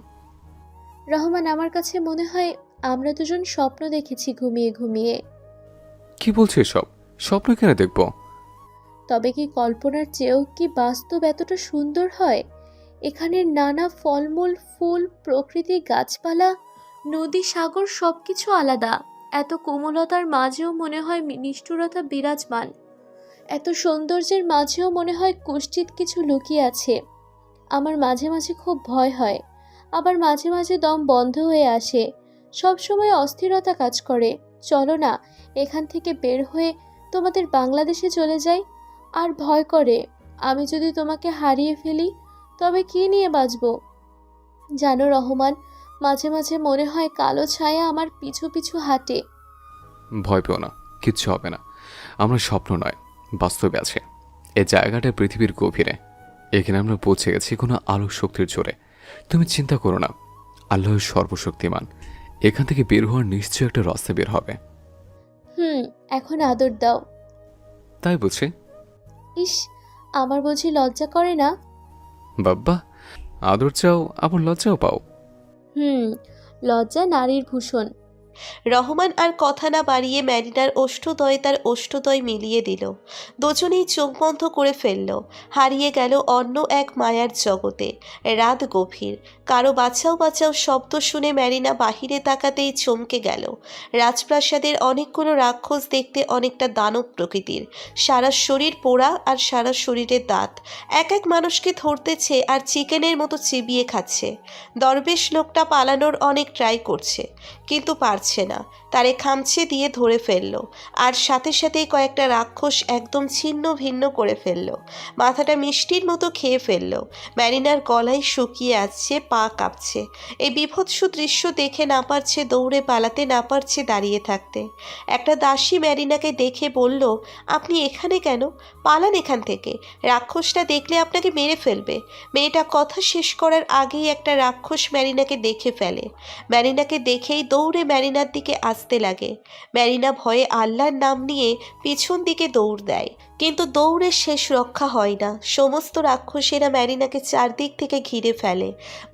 রহমান, আমার কাছে মনে হয় আমরা দুজন স্বপ্ন দেখেছি ঘুমিয়ে ঘুমিয়ে। কি বলছো এসব? স্বপ্ন কেন দেখবো? তবে কি কল্পনার চেয়েও কি বাস্তব এতটা সুন্দর হয়? এখানের নানা ফলমূল, ফুল, প্রকৃতি, গাছপালা, নদী, সাগর সবকিছু আলাদা। এত কোমলতার মাঝেও মনে হয় নিষ্ঠুরতা বিরাজমান। এত সৌন্দর্যের মাঝেও মনে হয় কুৎসিত কিছু লুকিয়ে আছে। আমার মাঝে মাঝে খুব ভয় হয়, আবার মাঝে মাঝে দম বন্ধ হয়ে আসে। সবসময় অস্থিরতা কাজ করে। চলো না, এখান থেকে বের হয়ে তোমাদের বাংলাদেশে চলে যাই। আর ভয় করে, আমি যদি তোমাকে হারিয়ে ফেলি তবে কি নিয়ে বাঁচব? জানো রহমান, মাঝে মাঝে মনে হয় কালো ছায়া আমার পিছু পিছু হাঁটে। ভয় পেও না, কিচ্ছু হবে না। আমরা স্বপ্ন নয়, বাস্তবে আছে। এই জায়গাটা পৃথিবীর গভীরে। এখানে আমরা পৌঁছে গেছি কোনো আলোক শক্তির জোরে। তুমি চিন্তা করো না, আল্লাহ সর্বশক্তিমান। এখান থেকে বের হওয়ার নিশ্চয়ই একটা রাস্তা বের হবে। এখন আদর দাও। তাই বলছে? ইস, আমার বুঝি লজ্জা করে না? বাব্বা, আদর চাও আবার লজ্জাও পাও? লজ্জা নারীর ভূষণ। রহমান আর কথা না বাড়িয়ে ম্যারিনার ওষ্ঠদয় তার ওষ্ঠদয় মিলিয়ে দিল। দুজনেই চোখ বন্ধ করে ফেলল, হারিয়ে গেল অন্য এক মায়ার জগতে। রাত গভীর, কারো বাঁচাও বাঁচাও শব্দ শুনে ম্যারিনা বাহিরে তাকাতেই চমকে গেল। রাজপ্রাসাদের অনেকগুলো রাক্ষস দেখতে অনেকটা দানব প্রকৃতির, সারা শরীর পোড়া আর সারা শরীরে দাঁত, এক এক মানুষকে ধরতেছে আর চিকেনের মতো চিবিয়ে খাচ্ছে। দরবেশ লোকটা পালানোর অনেক ট্রাই করছে, কিন্তু পারছে না, তারে খামচে দিয়ে ধরে ফেলল। আর সাথে সাথেই কয়েকটা রাক্ষস একদম ছিন্ন ভিন্ন করে ফেলল, মাথাটা মিষ্টির মতো খেয়ে ফেলল। ম্যারিনার গলায় শুকিয়ে আসছে, পা কাঁপছে। এই বীভৎস দৃশ্য দেখে না পারছে দৌড়ে পালাতে, না পারছে দাঁড়িয়ে থাকতে। একটা দাসী ম্যারিনাকে দেখে বলল, আপনি এখানে কেন? পালান এখান থেকে, রাক্ষসটা দেখলে আপনাকে মেরে ফেলবে। মেয়েটা কথা শেষ করার আগেই একটা রাক্ষস ম্যারিনাকে দেখে ফেলে। ম্যারিনাকে দেখেই দৌড়ে ম্যারিনার দিকে আসতে লাগে। ম্যারিনা ভয়ে আল্লাহর নাম নিয়ে পিছন দিকে দৌড় দেয়, কিন্তু দৌড়ে শেষ রক্ষা হয় না। সমস্ত রাক্ষসেরা ম্যারিনাকে চারদিক থেকে ঘিরে ফেলে,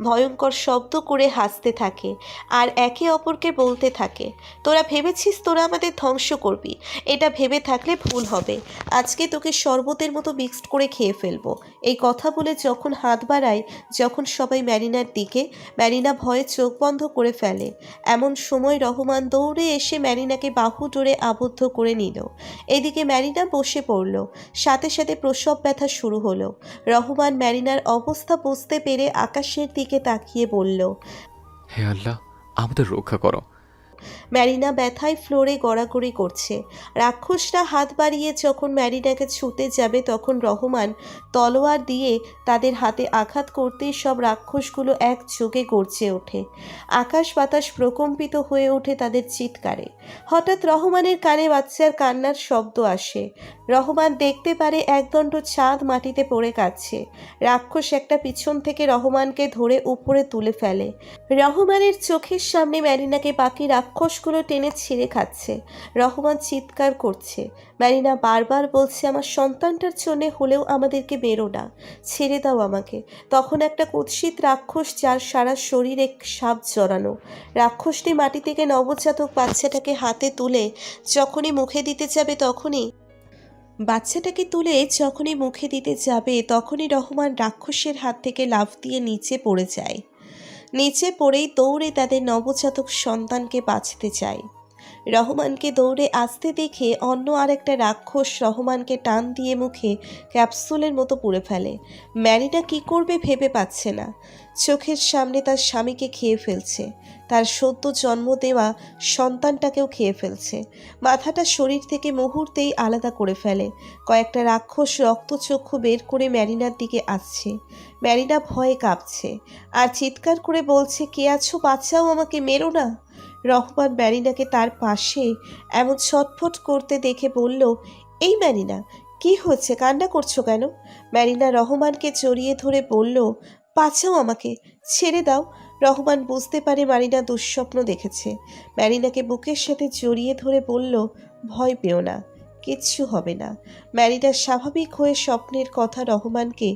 ভয়ঙ্কর শব্দ করে হাসতে থাকে আর একে অপরকে বলতে থাকে, তোরা ভেবেছিস তোরা আমাদের ধ্বংস করবি? এটা ভেবে থাকলে ভুল হবে। আজকে তোকে শরবতের মতো মিক্সড করে খেয়ে ফেলবো। এই কথা বলে যখন হাত বাড়ায়, যখন সবাই ম্যারিনার দিকে, ম্যারিনা ভয়ে চোখ বন্ধ করে ফেলে। এমন সময় রহমান দৌড়ে এসে ম্যারিনাকে বাহু জোরে আবদ্ধ করে নিল। এদিকে ম্যারিনা বসে পড়ল, সাথে সাথে প্রসব ব্যথা শুরু হলো। রহমান ম্যারিনার অবস্থা বুঝতে পেরে আকাশের দিকে তাকিয়ে বলল, হে আল্লাহ, আমাদের রক্ষা করো। ম্যারিনা ব্যথায় ফ্লোরে গড়াগড়ি করছে। রাক্ষসরা হাত বাড়িয়ে যখন ম্যারিনাকে ছুঁতে যাবে, তখন রহমান তলোয়ার দিয়ে তাদের হাতে আঘাত করতেই সব রাক্ষসগুলো একযোগে গর্জে ওঠে। আকাশ বাতাস প্রকম্পিত হয়ে ওঠে তাদের চিৎকারে। হঠাৎ রহমানের কানে বাচ্চার কান্নার শব্দ আসে। রহমান দেখতে পারে একদণ্ড চাঁদ মাটিতে পড়ে কাঁদছে। রাক্ষস একটা পিছন থেকে রহমানকে ধরে উপরে তুলে ফেলে। রহমানের চোখের সামনে ম্যারিনাকে বাকি রাক্ষসগুলো টেনে ছিঁড়ে খাচ্ছে। রহমান চিৎকার করছে। ম্যারিনা বারবার বলছে, আমার সন্তানটার জন্যে হলেও আমাদেরকে বেরো না, ছেড়ে দাও আমাকে। তখন একটা কুৎসিত রাক্ষস, যার সারা শরীরে সাপ জড়ানো, রাক্ষসটি মাটি থেকে নবজাতক বাচ্চাটাকে হাতে তুলে যখনই মুখে দিতে যাবে তখনই রহমান রাক্ষসের হাত থেকে লাফ দিয়ে নিচে পড়ে যায়। নিচে পড়েই দৌড়ে তাদের নবজাতক সন্তানকে বাঁচতে চায়। রহমানকে দৌড়ে আসতে দেখে অন্য আরেকটা রাক্ষস রহমানকে টান দিয়ে মুখে ক্যাপসুলের মতো পুড়ে ফেলে। ম্যারিনা কি করবে ভেবে পাচ্ছে না। চোখের সামনে তার স্বামীকে খেয়ে ফেলছে, তার সদ্য জন্ম দেওয়া সন্তানটাকেও খেয়ে ফেলছে। মাথাটা শরীর থেকে মুহূর্তেই আলাদা করে ফেলে। কয়েকটা রাক্ষস রক্তচক্ষু বের করে ম্যারিনার দিকে আসছে। ম্যারিনা ভয়ে কাঁপছে আর চিৎকার করে বলছে, কে আছো, বাঁচাও আমাকে, মেরো না। রহমান ম্যারিনাকে তার পাশে এমন ছটফট করতে দেখে বলল, এই ম্যারিনা, কি হয়েছে, কান্না করছো কেন? ম্যারিনা রহমানকে জড়িয়ে ধরে বলল, বাঁচাও আমাকে, ছেড়ে দাও। রহমান বুঝতে পারে ম্যারিনা দুঃস্বপ্ন দেখেছে। ম্যারিনাকে বুকের সাথে জড়িয়ে ধরে বলল, ভয় পেও না, কিচ্ছু হবে না। ম্যারিনা স্বাভাবিক হয়ে স্বপ্নের কথা রহমানকে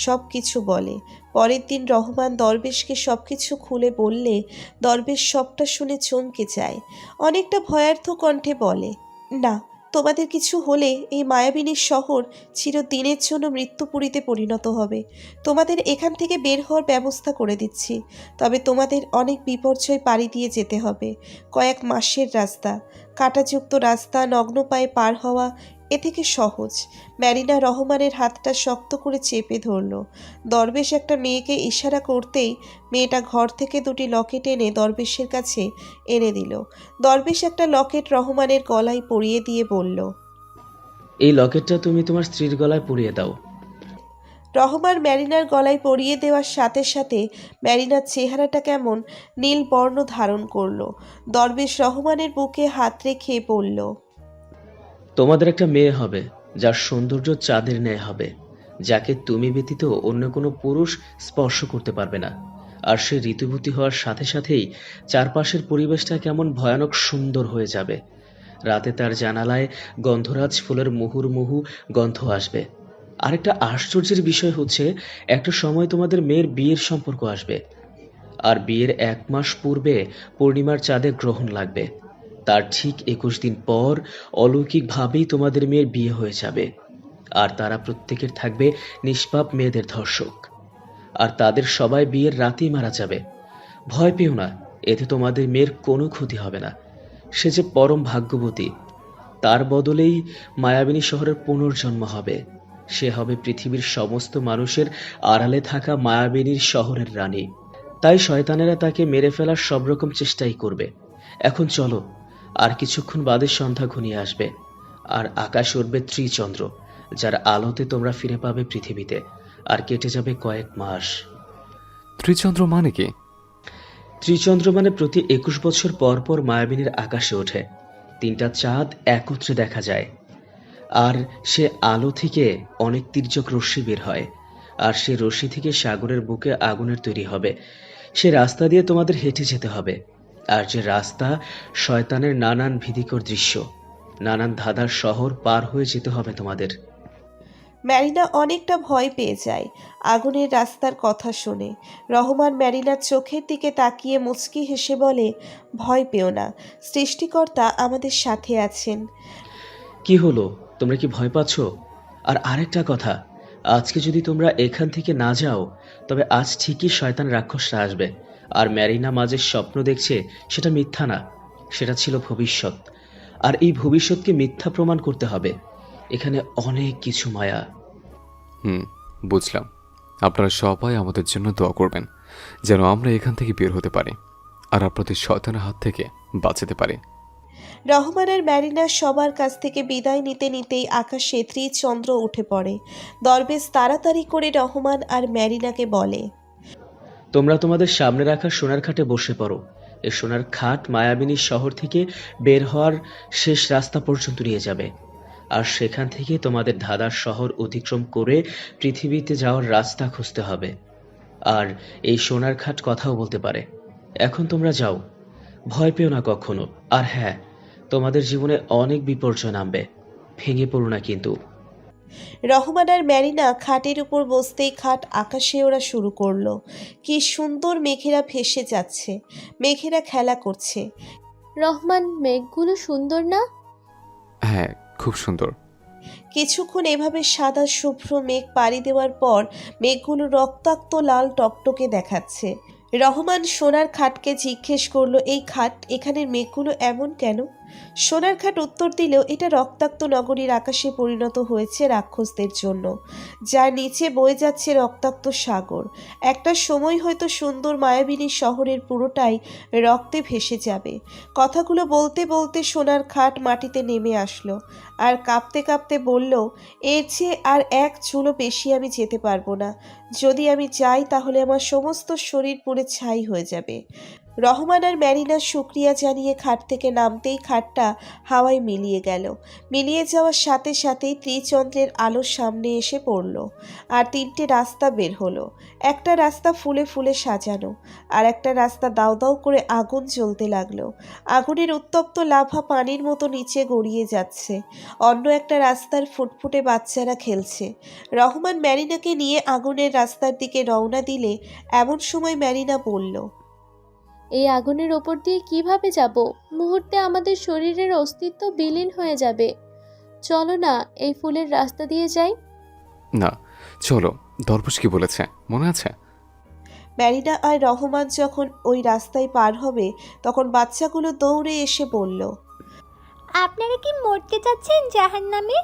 সব কিছু বলে। পরের দিন রহমান দরবেশকে সব কিছু খুলে বললে দরবেশ সবটা শুনে চমকে যায়। অনেকটা ভয়ার্থ কণ্ঠে বলে, না, তোমাদের কিছু হলে এই মায়াবিনীর শহর চিরদিনের জন্য মৃত্যুপুরীতে পরিণত হবে। তোমাদের এখান থেকে বের হওয়ার ব্যবস্থা করে দিচ্ছি, তবে তোমাদের অনেক বিপর্যয় পাড়ি দিয়ে যেতে হবে। কয়েক মাসের রাস্তা, কাঁটাযুক্ত রাস্তা, নগ্ন পায়ে পার হওয়া এ থেকে সহজ। ম্যারিনা রহমানের হাতটা শক্ত করে চেপে ধরল। দরবেশ একটা মেয়েকে ইশারা করতেই মেয়েটা ঘর থেকে দুটি লকেট এনে দরবেশের কাছে এনে দিল। দরবেশ একটা লকেট রহমানের গলায় পরিয়ে দিয়ে বলল, এই লকেটটা তুমি তোমার স্ত্রীর গলায় পরিয়ে দাও। রহমান ম্যারিনার গলায় পরিয়ে দেওয়ার সাথে সাথে ম্যারিনার চেহারাটা কেমন নীল বর্ণ ধারণ করলো। দরবেশ রহমানের বুকে হাত রেখে বলল, তোমাদের একটা মেয়ে হবে, যার সৌন্দর্য চাঁদের ন্যায় হবে, যাকে তুমি ব্যতীত অন্য কোনো পুরুষ স্পর্শ করতে পারবে না। আর সে ঋতুবতী হওয়ার সাথে সাথেই চারপাশের পরিবেশটা কেমন ভয়ানক সুন্দর হয়ে যাবে। রাতে তার জানালায় গন্ধরাজ ফুলের মুহুর্মুহু গন্ধ আসবে। আরেকটা আশ্চর্যের বিষয় হচ্ছে, একটা সময় তোমাদের মেয়ের বিয়ের সম্পর্ক আসবে। আর বিয়ের 1 মাস পূর্বে পূর্ণিমার চাঁদে গ্রহণ লাগবে। তার ঠিক 21 দিন পর অলৌকিকভাবেই তোমাদের মেয়ের বিয়ে হয়ে যাবে। আর তারা প্রত্যেকের থাকবে নিষ্পাপ মেয়েদের ধর্ষক। আর তাদের সবাই বিয়ের রাতেই মারা যাবে। ভয় পেও না, এতে তোমাদের মেয়ের কোনো ক্ষতি হবে না। সে যে পরম ভাগ্যবতী, তার বদলেই মায়াবিনী শহরের পুনর্জন্ম হবে। সে হবে পৃথিবীর সমস্ত মানুষের আড়ালে থাকা মায়াবিনীর শহরের রানী। তাই শয়তানেরা তাকে মেরে ফেলার সব রকম চেষ্টাই করবে। এখন চলো, আর কিছুক্ষণ বাদে সন্ধ্যা ঘনিয়ে আসবে, আর আকাশ উঠবে ত্রিচন্দ্র, যার আলোতে তোমরা ফিরে পাবে পৃথিবীতে। আর কেটে যাবে কয়েক মাস। ত্রিচন্দ্র মানে কি? ত্রিচন্দ্র মানে প্রতি 21 বছর পর পর মায়াবিনীর আকাশে ওঠে। 3টা চাঁদ একত্রে দেখা যায়। আর সে আলো থেকে অনেক তির্যক রশ্মি বের হয়। আর সে রশ্মি থেকে সাগরের বুকে আগুনের তৈরি হবে। সে রাস্তা দিয়ে তোমাদের হেঁটে যেতে হবে। আর যে রাস্তা, শয়তানের নানান ভীতিকর দৃশ্য, নানান ধাঁধার শহর পার হয়ে যেতে হবে তোমাদের। ম্যারিনা অনেকটা ভয় পেয়ে যায় আগুনের রাস্তার কথা শুনে। রহমান ম্যারিনার চোখের দিকে তাকিয়ে মুচকি হেসে বলে, ভয় পেও না, সৃষ্টিকর্তা আমাদের সাথে আছেন। কি হলো, তোমরা কি ভয় পাচ্ছ? আর আরেকটা কথা, আজকে যদি তোমরা এখান থেকে না যাও, তবে আজ ঠিকই শয়তান রাক্ষসরা আসবে। আর ম্যারিনা মাঝে স্বপ্ন দেখছে, সেটা মিথ্যা না, সেটা ছিল ভবিষ্যৎ। আর এই ভবিষ্যৎকে মিথ্যা প্রমাণ করতে হবে। এখানে অনেক কিছু মায়া। বুঝলাম। আপনারা সবাই আমাদের জন্য দোয়া করবেন, যেন আমরা এখান থেকে বের হতে পারি আর আপনাদের শয়তানের হাত থেকে বাঁচাতে পারি। রহমান আর ম্যারিনা সবার কাছ থেকে বিদায় নিতে নিতেই আকাশে ত্রিচন্দ্র উঠে পড়ে। দরবেশ তাড়াতাড়ি করে রহমান আর ম্যারিনাকে বলে, তোমরা তোমাদের সামনে রাখা সোনার খাটে বসে পড়ো। এই সোনার খাট মায়াবিনীর শহর থেকে বের হওয়ার শেষ রাস্তা পর্যন্ত নিয়ে যাবে। আর সেখান থেকে তোমাদের ধাঁধার শহর অতিক্রম করে পৃথিবীতে যাওয়ার রাস্তা খুঁজতে হবে। আর এই সোনার খাট কথাও বলতে পারে। এখন তোমরা যাও, ভয় পেও না কখনো। আর হ্যাঁ, তোমাদের জীবনে অনেক বিপর্যয় নামবে, ভেঙে পড়ো না কিন্তু। রহমান আর ম্যারিনা খাটের উপর বসতেই খাট আকাশে ওরা শুরু করলো। কি সুন্দর মেঘেরা ভেসে যাচ্ছে, মেঘেরা খেলা করছে। রহমান, মেঘগুলো সুন্দর না? হ্যাঁ, খুব সুন্দর। কিছুক্ষণ এভাবে সাদা শুভ্র মেঘ পাড়ি দেওয়ার পর মেঘগুলো রক্তাক্ত লাল টকটকে দেখাচ্ছে। রহমান সোনার খাটকে জিজ্ঞেস করলো, এই খাট, এখানের মেঘগুলো এমন কেন? সোনার খাট উত্তর দিলেও এটা রক্তাক্ত নগরীর আকাশে পরিণত হয়েছে রাক্ষসদের জন্য, যার নিচে বয়ে যাচ্ছে রক্তাক্ত সাগর। একটা সময় হয়তো সুন্দর মায়াবিনী শহরের পুরোটাই রক্তে ভেসে যাবে। কথাগুলো বলতে বলতে সোনার খাট মাটিতে নেমে আসলো আর কাঁপতে কাঁপতে বলল, এর চেয়ে আর এক চুলও বেশি আমি যেতে পারবো না। যদি আমি যাই তাহলে আমার সমস্ত শরীর পুড়ে ছাই হয়ে যাবে। রহমান আর ম্যারিনা শুক্রিয়া জানিয়ে খাট থেকে নামতেই খাটটা হাওয়ায় মিলিয়ে গেল। মিলিয়ে যাওয়ার সাথে সাথেই ত্রিচন্দ্রের আলোর সামনে এসে পড়ল। আর 3টে রাস্তা বের হলো। একটা রাস্তা ফুলে ফুলে সাজানো, আর একটা রাস্তা দাউ দাউ করে আগুন জ্বলতে লাগলো। আগুনের উত্তপ্ত লাভা পানির মতো নিচে গড়িয়ে যাচ্ছে। অন্য একটা রাস্তার ফুটফুটে বাচ্চারা খেলছে। রহমান ম্যারিনাকে নিয়ে আগুনের রাস্তার দিকে রওনা দিলে এমন সময় ম্যারিনা বলল, এই আগুনের ওপর দিয়ে কিভাবে যাব? মুহূর্তে আমাদের শরীরের অস্তিত্ব বিলীন হয়ে যাবে। চলো না, এই ফুলের রাস্তা দিয়ে যাই। না, চলো। দরবেশ কি বলেছে মনে আছে? ম্যারিনা আর রহমান যখন ওই রাস্তায় পার হবে তখন বাচ্চাগুলো দৌড়ে এসে বলল, আপনারা কি মরতে যাচ্ছেন জাহান্নামে?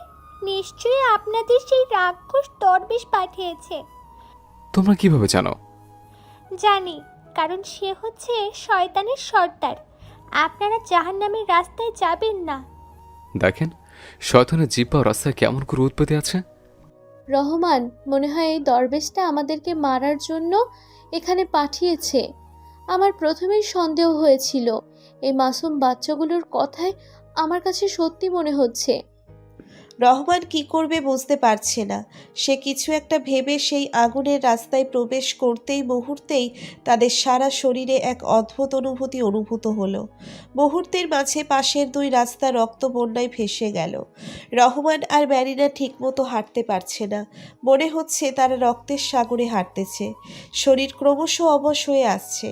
নিশ্চয়ই আপনাদের সেই রাক্ষস দরবেশ পাঠিয়েছে। তোমরা কিভাবে জানো? জানি, কারণ সে হচ্ছে শয়তানের সর্দার। আপনারা জাহান্নামের রাস্তায় যাবেন না। দেখেন, শয়তানের জিব্বা রাস্তায় কেমন করে উৎপত্তি আছে। রহমান, মনে হয় এই দরবেশটা আমাদেরকে মারার জন্য এখানে পাঠিয়েছে। আমার প্রথমেই সন্দেহ হয়েছিল। এই মাসুম বাচ্চাগুলোর কথায় আমার কাছে সত্যি মনে হচ্ছে। রহমান কি করবে বুঝতে পারছে না। সে কিছু একটা ভেবে সেই আগুনের রাস্তায় প্রবেশ করতেই মুহূর্তেই তাদের সারা শরীরে এক অদ্ভুত অনুভূতি অনুভূত হলো। মুহূর্তের মাঝে পাশের দুই রাস্তা রক্ত বন্যায় ভেসে গেল। রহমান আর ম্যারিনা ঠিকমতো হাঁটতে পারছে না। মনে হচ্ছে তারা রক্তের সাগরে হাঁটতেছে। শরীর ক্রমশ অবশ হয়ে আসছে।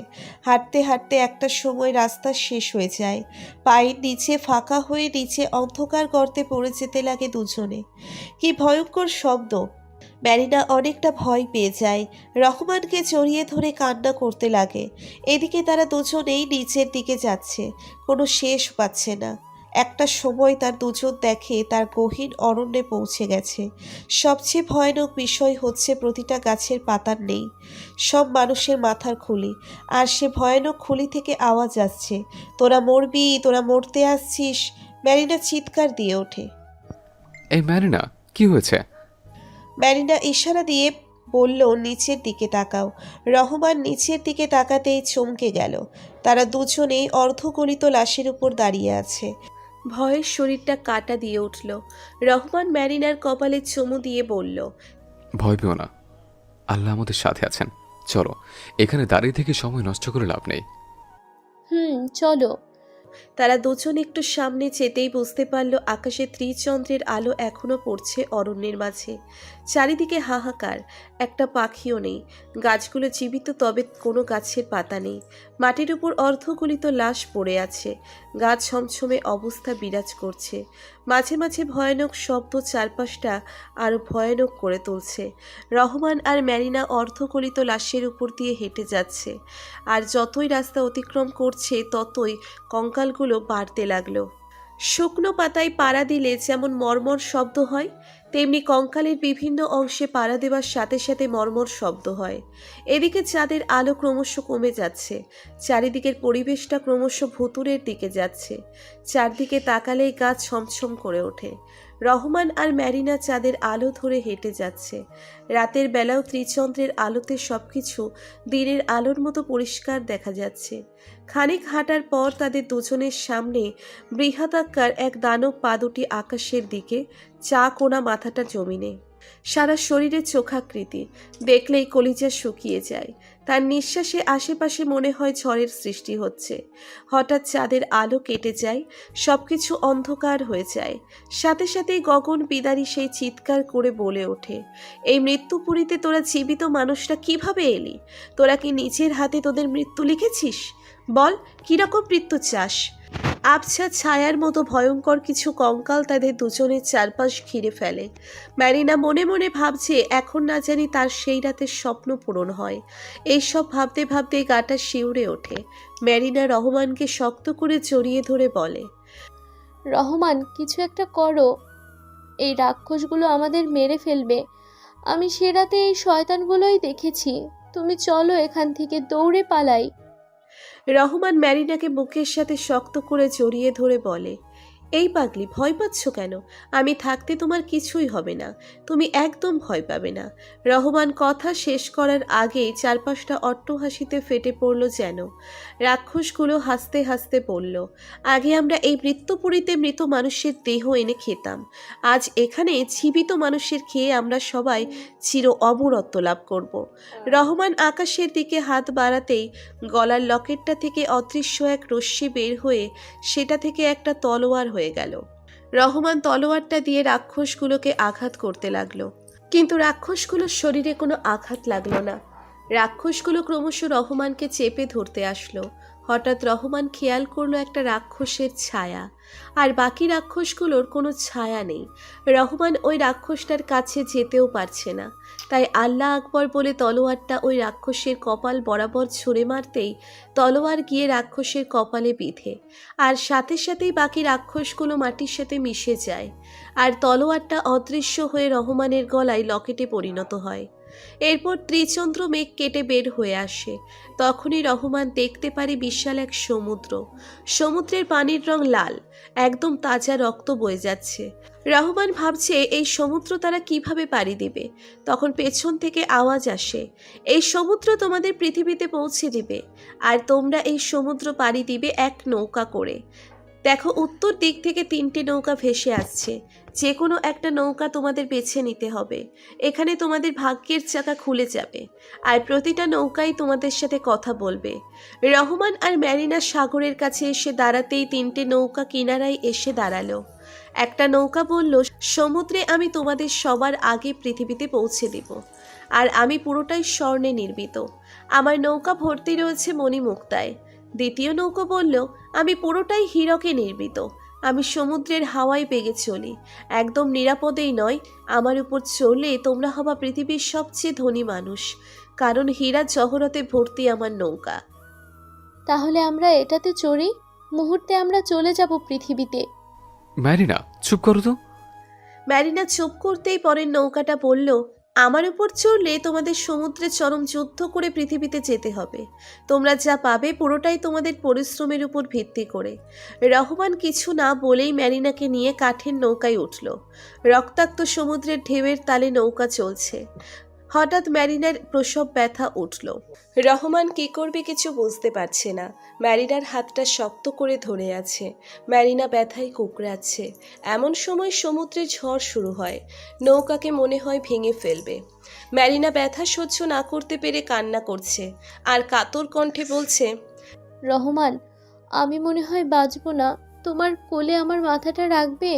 হাঁটতে হাঁটতে একটা সময় রাস্তা শেষ হয়ে যায়। পায়ের নিচে ফাঁকা হয়ে নিচে অন্ধকার গর্তে পড়ে যেতে লাগে দুজনে। কি ভয়ঙ্কর শব্দ! ম্যারিনা অনেকটা ভয় পেয়ে যায়। রহমানকে জড়িয়ে ধরে কান্না করতে লাগে। এদিকে তারা দুজনেই নিচের দিকে যাচ্ছে, কোনো শেষ পাচ্ছে না। একটা সময় তার দুজন দেখে তার গহীন অরণ্যে পৌঁছে গেছে। সবচেয়ে ভয়ানক বিষয় হচ্ছে প্রতিটা গাছের পাতার নেই, সব মানুষের মাথার খুলি। আর সে ভয়ানক খুলি থেকে আওয়াজ আসছে, তোরা মরবি, তোরা মরতে আসছিস। ম্যারিনা চিৎকার দিয়ে ওঠে। এই ম্যারিনা, কি হয়েছে? ম্যারিনা ইশারা দিয়ে বলল, নিচের দিকে তাকাও। রহমান নিচের দিকে তাকাতেই চমকে গেল। তারা দুজনেই অর্ধগলিত লাশের উপর দাঁড়িয়ে আছে। ভয়ের শরীরটা কাটা দিয়ে উঠল। রহমান ম্যারিনার কপালে চুমু দিয়ে বলল, ভয় পেও না, আল্লাহ আমাদের সাথে আছেন। চলো, এখানে দাঁড়িয়ে থেকে সময় নষ্ট করে লাভ নেই। চলো। তারা দুজন একটু সামনে যেতেই বুঝতে পারল আকাশে ত্রিচন্দ্রের আলো এখনো পড়ছে অরণ্যের মাঝে। চারিদিকে হাহাকার, একটা পাখিও নেই। গাছগুলো জীবিত, তবে কোনো গাছের পাতা নেই। মাটির উপর অর্ধগলিত লাশ পড়ে আছে। গা ছমছমে অবস্থা বিরাজ করছে। মাঝে মাঝে ভয়ানক শব্দ চারপাশটা আরো ভয়ানক করে তুলছে। রহমান আর ম্যারিনা অর্ধগলিত লাশের উপর দিয়ে হেঁটে যাচ্ছে। আর যতই রাস্তা অতিক্রম করছে ততই কঙ্কালগুলো বাড়তে লাগলো। শুকনো পাতায় পাড়া দিলে যেমন মর্মর শব্দ হয়, তেমনি কঙ্কালের বিভিন্ন অংশে পাড়া দেওয়ার সাথে সাথে মর্মর শব্দ হয়। এদিকে চাঁদের আলো ক্রমশ কমে যাচ্ছে। চারিদিকের পরিবেশটা ক্রমশ ভুতুরের দিকে যাচ্ছে। চারদিকে তাকালেই গা ছমছম করে ওঠে। রহমান আর ম্যারিনা চাঁদের আলো ধরে হেঁটে যাচ্ছে। রাতের বেলাও ত্রিচন্দ্রের আলোতে সবকিছু দিনের আলোর মতো পরিষ্কার দেখা যাচ্ছে। খানিক হাঁটার পর তাদের দুজনের সামনে বৃহদাকার এক দানব পা দুটি আকাশের দিকে, চা কোনা মাথাটা জমিনে, সারা শরীরে চোখাকৃতি, দেখলেই কলিজা শুকিয়ে যায়। তার নিঃশ্বাসে আশেপাশে মনে হয় ঝড়ের সৃষ্টি হচ্ছে। হঠাৎ চাঁদের আলো কেটে যায়, সবকিছু অন্ধকার হয়ে যায়। সাথে সাথেই গগন বিদারী সেই চিৎকার করে বলে ওঠে, এই মৃত্যুপুরীতে তোরা জীবিত মানুষরা কিভাবে এলি? তোরা কি নিজের হাতে তোদের মৃত্যু লিখেছিস? বল, কিরকম মৃত্যু চাস? আবছা ছায়ার মতো ভয়ঙ্কর কিছু কঙ্কাল তাদের দুজনের চারপাশ ঘিরে ফেলে। ম্যারিনা মনে মনে ভাবছে, এখন না জানি তার সেই রাতের স্বপ্ন পূরণ হয়। এইসব ভাবতে ভাবতে গাটা শিউরে ওঠে। ম্যারিনা রহমানকে শক্ত করে জড়িয়ে ধরে বলে, রহমান, কিছু একটা করো। এই রাক্ষসগুলো আমাদের মেরে ফেলবে। আমি সে রাতে এই শয়তানগুলোই দেখেছি। তুমি চলো এখান থেকে, দৌড়ে পালাই। রহমান ম্যারিনাকে বুকের সাথে শক্ত করে জড়িয়ে ধরে বলে, এই পাগলি, ভয় পাচ্ছ কেন? আমি থাকতে তোমার কিছুই হবে না, তুমি একদম ভয় পাবে না। রহমান কথা শেষ করার আগেই চারপাশটা অট্টহাসিতে ফেটে পড়ল যেন। রাক্ষসগুলো হাসতে হাসতে বলল, আগে আমরা এই মৃত্যুপুরীতে মৃত মানুষের দেহ এনে খেতাম। আজ এখানে জীবিত মানুষের খেয়ে আমরা সবাই চির অমরত্ব লাভ করব। রহমান আকাশের দিকে হাত বাড়াতেই গলার লকেটটা থেকে অদৃশ্য এক রশ্মি বের হয়ে সেটা থেকে একটা তলোয়ার হয়ে গেল। রহমান তলোয়ারটা দিয়ে রাক্ষসগুলোকে আঘাত করতে লাগলো, কিন্তু রাক্ষসগুলোর শরীরে কোনো আঘাত লাগলো না। রাক্ষসগুলো ক্রমশ রহমানকে চেপে ধরতে আসলো। হঠাৎ রহমান খেয়াল করলো একটা রাক্ষসের ছায়া, আর বাকি রাক্ষসগুলোর কোনো ছায়া নেই। রহমান ওই রাক্ষসটার কাছে যেতেও পারছে না। তাই আল্লাহ আকবর বলে তলোয়ারটা ওই রাক্ষসের কপাল বরাবর ছুঁড়ে মারতেই তলোয়ার গিয়ে রাক্ষসের কপালে বিঁধে, আর সাথে সাথেই বাকি রাক্ষসগুলো মাটির সাথে মিশে যায়, আর তলোয়ারটা অদৃশ্য হয়ে রহমানের গলায় লকেটে পরিণত হয়। এরপর ত্রিচন্দ্র মেঘ কেটে বের হয়ে আসে। তখনই রহমান দেখতে পারে বিশাল এক সমুদ্র। সমুদ্রের পানির রং লাল, একদম তাজা রক্ত বয়ে যাচ্ছে। রহমান ভাবছে এই সমুদ্র তারা কিভাবে পাড়ি দিবে। তখন পেছন থেকে আওয়াজ আসে, এই সমুদ্র তোমাদের পৃথিবীতে পৌঁছে দিবে, আর তোমরা এই সমুদ্র পাড়ি দিবে এক নৌকা করে। দেখো উত্তর দিক থেকে 3টে নৌকা ভেসে আসছে। যে কোনো একটা নৌকা তোমাদের বেছে নিতে হবে। এখানে তোমাদের ভাগ্যের চাকা খুলে যাবে, আর প্রতিটা নৌকাই তোমাদের সাথে কথা বলবে। রহমান আর ম্যারিনা সাগরের কাছে এসে দাঁড়াতেই 3টে নৌকা কিনারায় এসে দাঁড়ালো। একটা নৌকা বলল, সমুদ্রে আমি তোমাদের সবার আগে পৃথিবীতে পৌঁছে দিব, আর আমি পুরোটাই স্বর্ণে নির্মিত। আমার নৌকা ভর্তি রয়েছে মণিমুক্তায়। দ্বিতীয় নৌকা বলল, আমি পুরোটাই হীরকে নির্মিত। আমি সমুদ্রের হাওয়ায় বেগে চলি, একদম নিরাপদেই নয়। আমার উপর চললে তোমরা হবা পৃথিবীর সবচেয়ে ধনী মানুষ, কারণ হীরা জহরতে ভর্তি আমার নৌকা। তাহলে আমরা এটাতে চড়ি, মুহূর্তে আমরা চলে যাব পৃথিবীতে। ম্যারিনা চুপ করো তো। ম্যারিনা চুপ করতেই পরের নৌকাটা বলল, আমার উপর চড়লে তোমাদের সমুদ্রে চরম যুদ্ধ করে পৃথিবীতে যেতে হবে। তোমরা যা পাবে পুরোটাই তোমাদের পরিশ্রমের উপর ভিত্তি করে। রহমান কিছু না বলেই ম্যারিনাকে নিয়ে কাঠের নৌকায় উঠল। রক্তাক্ত সমুদ্রের ঢেউয়ের তালে নৌকা চলছে। হঠাৎ ম্যারিনার প্রসব ব্যথা উঠল। রহমান কি করবে কিছু বুঝতে পারছে না। ম্যারিনার হাতটা শক্ত করে ধরে আছে। ম্যারিনা ব্যথায় কুকড়াচ্ছে। এমন সময় সমুদ্রে ঝড় শুরু হয়। নৌকাকে মনে হয় ভেঙে ফেলবে। ম্যারিনা ব্যথা সহ্য না করতে পেরে কান্না করছে, আর কাতর কণ্ঠে বলছে, রহমান, আমি মনে হয় বাঁচব না। তোমার কোলে আমার মাথাটা রাখবে?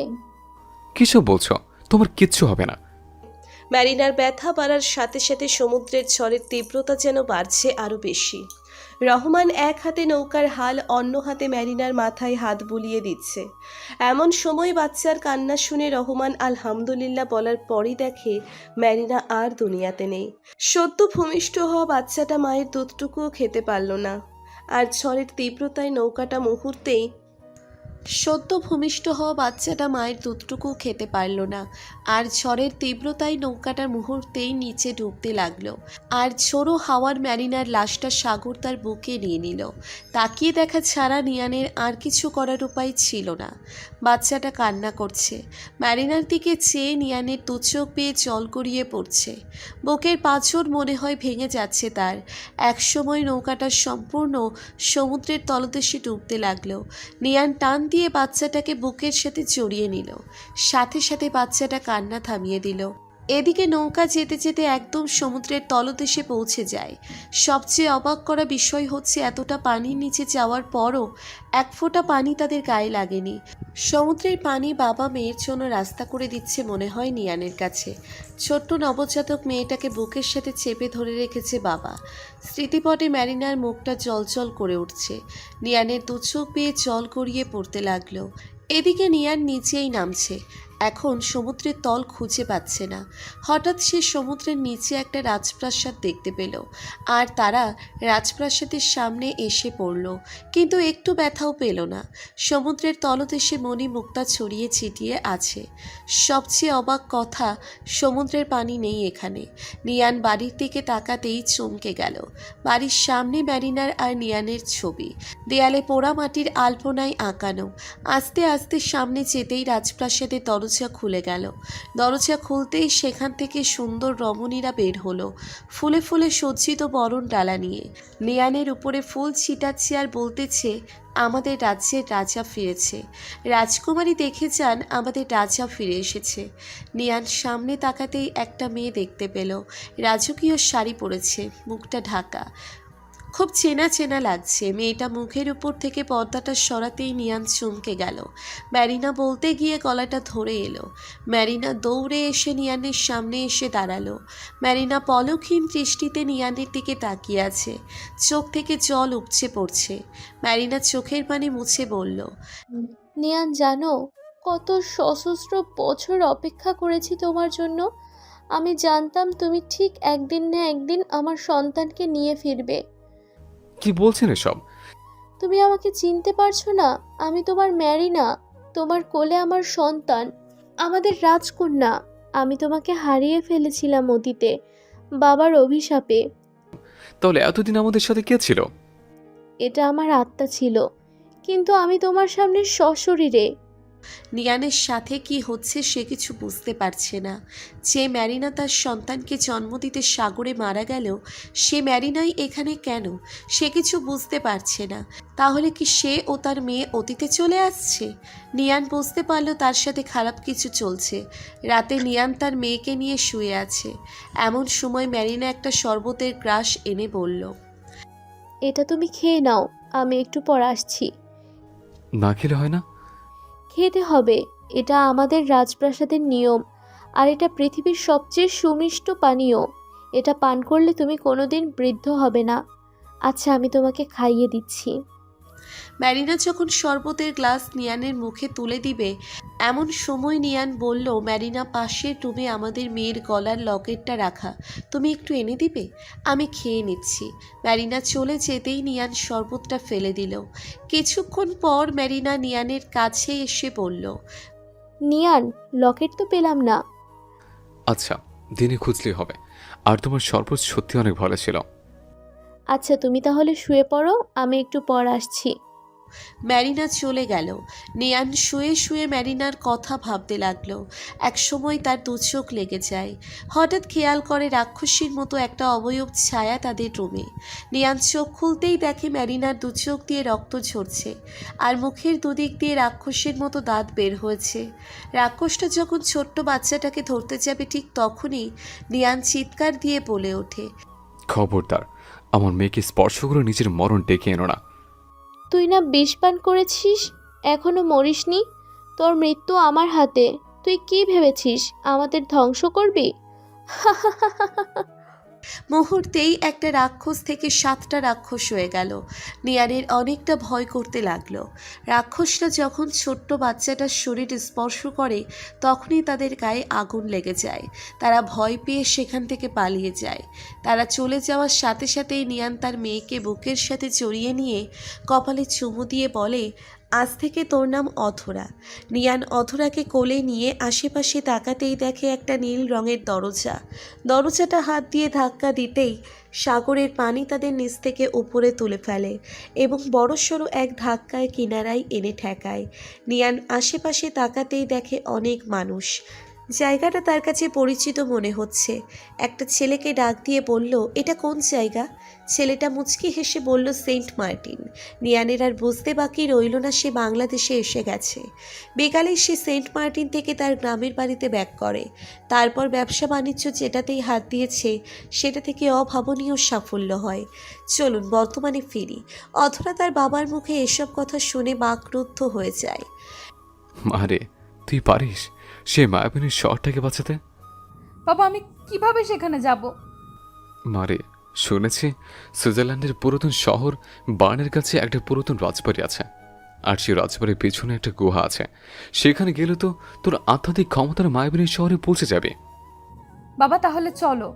কিসব বলছো? তোমার কিচ্ছু হবে না। ম্যারিনার ব্যথা বাড়ার সাথে সাথে সমুদ্রের ঝড়ের তীব্রতা যেন বাড়ছে আরও বেশি। রহমান এক হাতে নৌকার হাল, অন্য হাতে ম্যারিনার মাথায় হাত বুলিয়ে দিচ্ছে। এমন সময় বাচ্চার কান্না শুনে রহমান আলহামদুলিল্লাহ বলার পরই দেখে ম্যারিনা আর দুনিয়াতে নেই। সদ্য ভূমিষ্ঠ হওয়া বাচ্চাটা মায়ের দুধটুকুও খেতে পারল না, আর ঝড়ের তীব্রতায় নৌকাটা মুহূর্তেই সদ্য ভূমিষ্ঠ হওয়া বাচ্চাটা মায়ের দুধটুকুও খেতে পারল না, আর ঝড়ের তীব্রতায় নৌকাটার মুহূর্তেই নিচে ডুবতে লাগলো। আর ঝোড়ো হাওয়ার ম্যারিনার লাশটা সাগর তার বুকে নিয়ে নিল। তাকিয়ে দেখা ছাড়া নিয়ানের আর কিছু করার উপায় ছিল না। বাচ্চাটা কান্না করছে। ম্যারিনার দিকে চেয়ে নিয়ানের দুচোখ বেয়ে জল গড়িয়ে পড়ছে। বুকের পাঁজর মনে হয় ভেঙে যাচ্ছে তার। একসময় নৌকাটা সম্পূর্ণ সমুদ্রের তলদেশে ডুবতে লাগলো। নিয়ান টান দিয়ে বাচ্চাটাকে বুকের সাথে জড়িয়ে নিল, সাথে সাথে বাচ্চাটা কান্না থামিয়ে দিল। এদিকে নৌকা যেতে যেতে একদম সমুদ্রের তলদেশে পৌঁছে যায়। সবচেয়ে অবাক করা বিষয় হচ্ছে এতটা পানির নিচে যাওয়ার পরও এক ফোঁটা পানি তাদের গায়ে লাগেনি। সমুদ্রের পানি বাবা মেয়ের জন্য রাস্তা করে দিচ্ছে মনে হয় নিয়ানের কাছে। ছোট্ট নবজাতক মেয়েটাকে বুকের সাথে চেপে ধরে রেখেছে বাবা। স্মৃতিপটে ম্যারিনার মুখটা জলজল করে উঠছে। নিয়ানের দুচোখ বেয়ে জল গড়িয়ে পড়তে লাগলো। এদিকে নিয়ান নিচেই নামছে। এখন সমুদ্রের তল খুঁজে পাচ্ছে না। হঠাৎ সে সমুদ্রের নিচে একটা রাজপ্রাসাদ দেখতে পেল, আর তারা রাজপ্রাসাদের সামনে এসে পড়ল, কিন্তু একটু ব্যথাও পেল না। সমুদ্রের তলদেশে মণিমুক্তা ছড়িয়ে ছিটিয়ে আছে। সবচেয়ে অবাক কথা, সমুদ্রের পানি নেই এখানে। নিয়ান বাড়ির দিকে তাকাতেই চমকে গেল। বাড়ির সামনে ম্যারিনার আর নিয়ানের ছবি, দেয়ালে পোড়া মাটির আলপনায় আঁকানো। আস্তে আস্তে সামনে যেতেই রাজপ্রাসাদের দরজা খুলে গেল। দরজা খুলতেই সেখান থেকে সুন্দর রমণীরা বের হলো, ফুলে ফুলে সজ্জিত বরণ ডালা নিয়ে। নিয়ানের উপরে ফুল ছিটাচ্ছে আর বলতেছে, আমাদের রাজ্যের রাজা ফিরেছে। রাজকুমারী দেখে যান, আমাদের রাজা ফিরে এসেছে। নিয়ান সামনে তাকাতেই একটা মেয়ে দেখতে পেল। রাজকীয় শাড়ি পরেছে, মুখটা ঢাকা। খুব চেনা চেনা লাগছে। মেয়েটা মুখের উপর থেকে পর্দাটা সরাতেই নিয়ান চমকে গেল। ম্যারিনা বলতে গিয়ে গলাটা ধরে এলো। ম্যারিনা দৌড়ে এসে নিয়ানের সামনে এসে দাঁড়ালো। ম্যারিনা পলকহীন দৃষ্টিতে নিয়ানের দিকে তাকিয়ে আছে। চোখ থেকে জল উপচে পড়ছে। ম্যারিনা চোখের পানি মুছে বলল, নিয়ান, জানো কত সশস্ত্র বছর অপেক্ষা করেছি তোমার জন্য। আমি জানতাম তুমি ঠিক একদিন না একদিন আমার সন্তানকে নিয়ে ফিরবে। কি বলছেন এসব? তুমি আমাকে চিনতে পারছো না? আমি তোমার ম্যারিনা, তোমার কোলে আমার সন্তান, আমাদের রাজকন্যা। আমি তোমাকে হারিয়ে ফেলেছিলাম অতীতে, বাবার অভিশাপে। তাহলে এতদিন আমাদের সাথে কে ছিল? এটা আমার আত্মা ছিল, কিন্তু আমি তোমার সামনে সশরীরে। নিয়ানের সাথে কি হচ্ছে সে কিছু বুঝতে পারছে না। যে ম্যারিনা তার সন্তানকে জন্ম দিতে সাগরে মারা গেল, সে ম্যারিনাই এখানে কেন সে কিছু বুঝতে পারছে না। তাহলে কি সে ও তার মেয়ে অতীতে চলে আসছে? নিয়ান বুঝতে পারল তার সাথে খারাপ কিছু চলছে। রাতে নিয়ান তার মেয়েকে নিয়ে শুয়ে আছে। এমন সময় ম্যারিনা একটা শরবতের গ্লাস এনে বলল, এটা তুমি খেয়ে নাও, আমি একটু পর আসছি। না খেলে হয় না? খেতে হবে, এটা আমাদের রাজপ্রাসাদের নিয়ম, আর এটা পৃথিবীর সবচেয়ে সুমিষ্ট পানীয়। এটা পান করলে তুমি কোনোদিন বৃদ্ধ হবে না। আচ্ছা, আমি তোমাকে খাইয়ে দিচ্ছি। ম্যারিনা যখন শরবতের গ্লাস নিয়ানের মুখে তুলে দিবে, এমন সময় নিয়ান বলল, ম্যারিনা, পাশের রুমে আমাদের মেয়ের গলার লকেটটা রাখা, তুমি একটু এনে দিবে? আমি খেয়ে নিচ্ছি। ম্যারিনা চলে যেতেই নিয়ান শরবতটা ফেলে দিল। কিছুক্ষণ পর ম্যারিনা নিয়ানের কাছে এসে বলল, নিয়ান, লকেট তো পেলাম না। আচ্ছা, দিনে খুঁজলেই হবে। আর তোমার শরবত সত্যি অনেক ভালো ছিল। আচ্ছা, তুমি তাহলে শুয়ে পড়ো, আমি একটু পর আসছি। ম্যারিনা চলে গেল। নিয়ান শুয়ে শুয়ে ম্যারিনার কথা ভাবতে লাগলো। এক সময় তার দু চোখ লেগে যায়। হঠাৎ খেয়াল করে রাক্ষসীর মতো একটা অবয়ব ছায়া তাদের রুমে। নিয়ান চোখ খুলতেই দেখে ম্যারিনার দু চোখ দিয়ে রক্ত ঝরছে, আর মুখের দুদিক দিয়ে রাক্ষসের মতো দাঁত বের হয়েছে। রাক্ষসটা যখন ছোট্ট বাচ্চাটাকে ধরতে যাবে ঠিক তখনই নিয়ান চিৎকার দিয়ে বলে ওঠে, খবরদার, আমার মেয়েকে স্পর্শ করে নিজের মরণ ডেকে এনো না। তুই না বিষ পান করেছিস, এখনো মরিসনি। তোর মৃত্যু আমার হাতে। তুই কি ভেবেছিস আমাদের ধ্বংস করবি? মুহূর্তেই একটা রাক্ষস থেকে 7টা রাক্ষস হয়ে গেল। নিয়ানের অনেকটা ভয় করতে লাগলো। রাক্ষসরা যখন ছোট্ট বাচ্চাটার শরীর স্পর্শ করে তখনই তাদের গায়ে আগুন লেগে যায়। তারা ভয় পেয়ে সেখান থেকে পালিয়ে যায়। তারা চলে যাওয়ার সাথে সাথেই নিয়ান তার মেয়েকে বুকের সাথে জড়িয়ে নিয়ে কপালে চুমু দিয়ে বলে, আজ থেকে তোর নাম অধরা। নিয়ান অধরাকে কোলে নিয়ে আশেপাশে তাকাতেই দেখে একটা নীল রঙের দরজা। দরজাটা হাত দিয়ে ধাক্কা দিতেই সাগরের পানি তাদের নিচ থেকে উপরে তুলে ফেলে এবং বড়সড় এক ধাক্কায় কিনারায় এনে ঠেকায়। নিয়ান আশেপাশে তাকাতেই দেখে অনেক মানুষ। জায়গাটা তার কাছে পরিচিত মনে হচ্ছে। একটা ছেলেকে ডাক দিয়ে বলল, এটা কোন জায়গা? ছেলেটা মুচকি হেসে বলল, সেন্ট মার্টিন। নিয়ানের আর বুঝতে বাকি রইল না সে বাংলাদেশে এসে গেছে। বিকালে সে সেন্ট মার্টিন থেকে তার গ্রামের বাড়িতে ব্যাক করে। তারপর ব্যবসা বাণিজ্য যেটাতেই হাত দিয়েছে সেটা থেকে অভাবনীয় সাফল্য হয়। চলুন বর্তমানে ফিরি। অথরা তার বাবার মুখে এসব কথা শুনে বাকরুদ্ধ হয়ে যায়। মারে, তুই পারিস সে মায়াবিনীর শহরটাকে বাঁচাতে? বাবা, আমি কিভাবে সেখানে যাব? মারে, শুনেছি সুইজারল্যান্ডের পুরাতন শহর বার্নের কাছে একটা পুরাতন রাজবাড়ি আছে, আর সেই রাজবাড়ির পেছনে একটা গুহা আছে। সেখানে গেলে তো তোর আধ্যাত্মিক ক্ষমতার মায়াবিনীর শহরে পৌঁছে যাবে। বাবা, তাহলে চলো।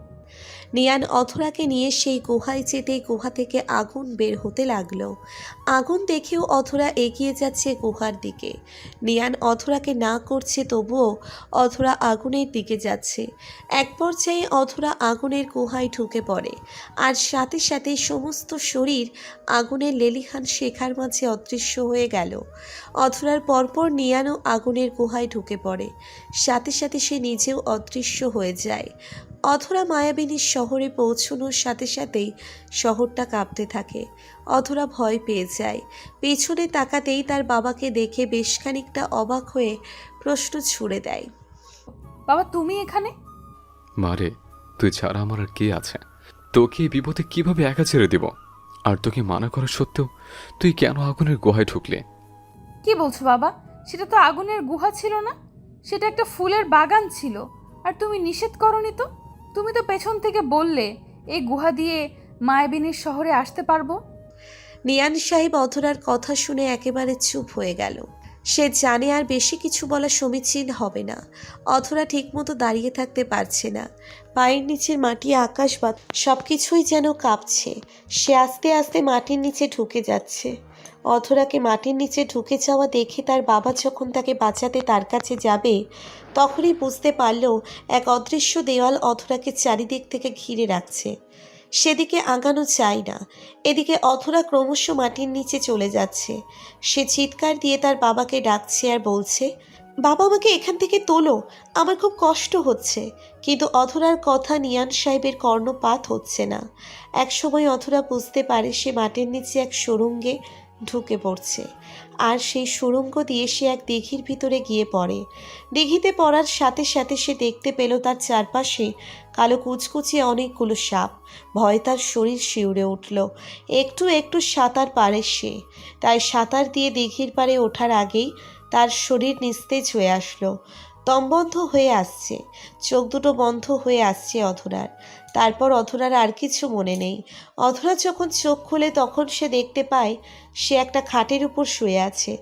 নিয়ান অধরাকে নিয়ে সেই গুহায় যেতেই গুহা থেকে আগুন বের হতে লাগলো। আগুন দেখেও অধরা এগিয়ে যাচ্ছে গুহার দিকে। নিয়ান অধরাকে না করছে, তবুও অধরা আগুনের দিকে যাচ্ছে। এক পর্যায়ে অধরা আগুনের গুহায় ঢুকে পড়ে, আর সাথে সাথে সমস্ত শরীর আগুনের লেলিহান শেখার মাঝে অদৃশ্য হয়ে গেল। অধরার পরপর নিয়ানও আগুনের গুহায় ঢুকে পড়ে, সাথে সাথে সে নিজেও অদৃশ্য হয়ে যায়। অধরা মায়াবিনীর শহরে পৌঁছানোর সাথে সাথেই শহরটা কাঁপতে থাকে। অধরা ভয় পেয়ে যায়। পেছনে তাকাতেই তার বাবাকে দেখে বেশ খানিকটা অবাক হয়ে প্রশ্ন ছুড়ে দেয়, বাবা, তুমি এখানে? মারে, তুই ছাড়া আমার আর কে আছে? তোকে এই বিপদে কিভাবে একা ছেড়ে দিব? আর তোকে মানা করা সত্ত্বেও তুই কেন আগুনের গুহায় ঢুকলে? কি বলছো বাবা? সেটা তো আগুনের গুহা ছিল না, সেটা একটা ফুলের বাগান ছিল। আর তুমি নিষেধ করনি তো? তুমি তো পেছন থেকে বললে এই গুহা দিয়ে মায়াবিনীর শহরে আসতে পারবো। নিয়ান সাহেব অধরার কথা শুনে একেবারে চুপ হয়ে গেল। সে জানে আর বেশি কিছু বলা সমীচীন হবে না। অধরা ঠিকমতো দাঁড়িয়ে থাকতে পারছে না। পায়ের নিচের মাটি, আকাশ বা সব কিছুই যেন কাঁপছে। সে আস্তে আস্তে মাটির নিচে ঢুকে যাচ্ছে। অধরাকে মাটির নিচে ঢুকে যাওয়া দেখে তার বাবা যখন তাকে বাঁচাতে তার কাছে যাবে তখনই বুঝতে পারল এক অদৃশ্য দেওয়াল অধরাকে চারিদিক থেকে ঘিরে রাখছে। সেদিকে আগানো যায় না। এদিকে অধরা ক্রমশ মাটির নিচে চলে যাচ্ছে। সে চিৎকার দিয়ে তার বাবাকে ডাকছে আর বলছে, বাবা আমাকে এখান থেকে তোলো, আমার খুব কষ্ট হচ্ছে। কিন্তু অধরার কথা নিয়ান সাহেবের কর্ণপাত হচ্ছে না। একসময় অধরা বুঝতে পারে সে মাটির নিচে এক সুড়ঙ্গে ঢুকে পড়ছে, আর সেই সুড়ঙ্গ দিয়ে সে এক দিঘির ভিতরে গিয়ে পড়ে। দিঘিতে পড়ার সাথে সাথে সে দেখতে পেল তার চারপাশে কালো কুচকুচে অনেকগুলো সাপ। ভয়ে তার শরীর শিউরে উঠল। একটু একটু সাঁতার পারে সে, তাই সাঁতার দিয়ে দিঘির পাড়ে ওঠার আগেই তার শরীর নিস্তেজ হয়ে আসলো। দমবন্ধ হয়ে আসছে, চোখ দুটো বন্ধ হয়ে আসছে অধরার। তারপর অধরার আর কিছু মনে নেই। অধরা যখন চোখ খুলে তখন সে দেখতে পায় সে একটা খাটের উপর শুয়ে আছে।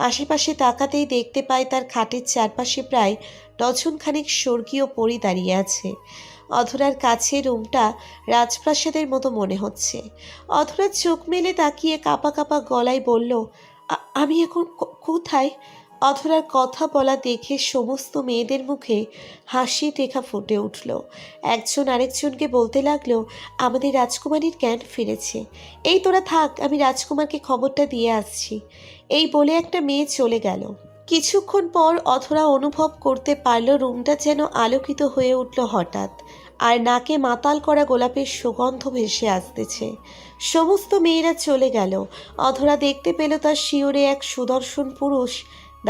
আশেপাশে তাকাতেই দেখতে পায় তার খাটের চারপাশে প্রায় ডজনখানিক স্বর্গীয় পরী দাঁড়িয়ে আছে। অধরার কাছে রুমটা রাজপ্রাসাদের মতো মনে হচ্ছে। অধরা চোখ মেলে তাকিয়ে কাঁপা কাঁপা গলায় বলল, আমি এখন কোথায়? অধরার কথা বলা দেখে সমস্ত মেয়েদের মুখে হাসির রেখা ফুটে উঠল। একজন আরেকজনকে বলতে লাগলো, আমাদের রাজকুমারীর জ্ঞান ফিরেছে। এই তোরা থাক, আমি রাজকুমারকে খবরটা দিয়ে আসছি। এই বলে একটা মেয়ে চলে গেল। কিছুক্ষণ পর অধরা অনুভব করতে পারল রুমটা যেন আলোকিত হয়ে উঠল হঠাৎ, আর নাকে মাতাল করা গোলাপের সুগন্ধ ভেসে আসতেছে। সমস্ত মেয়েরা চলে গেল। অধরা দেখতে পেল তার শিওরে এক সুদর্শন পুরুষ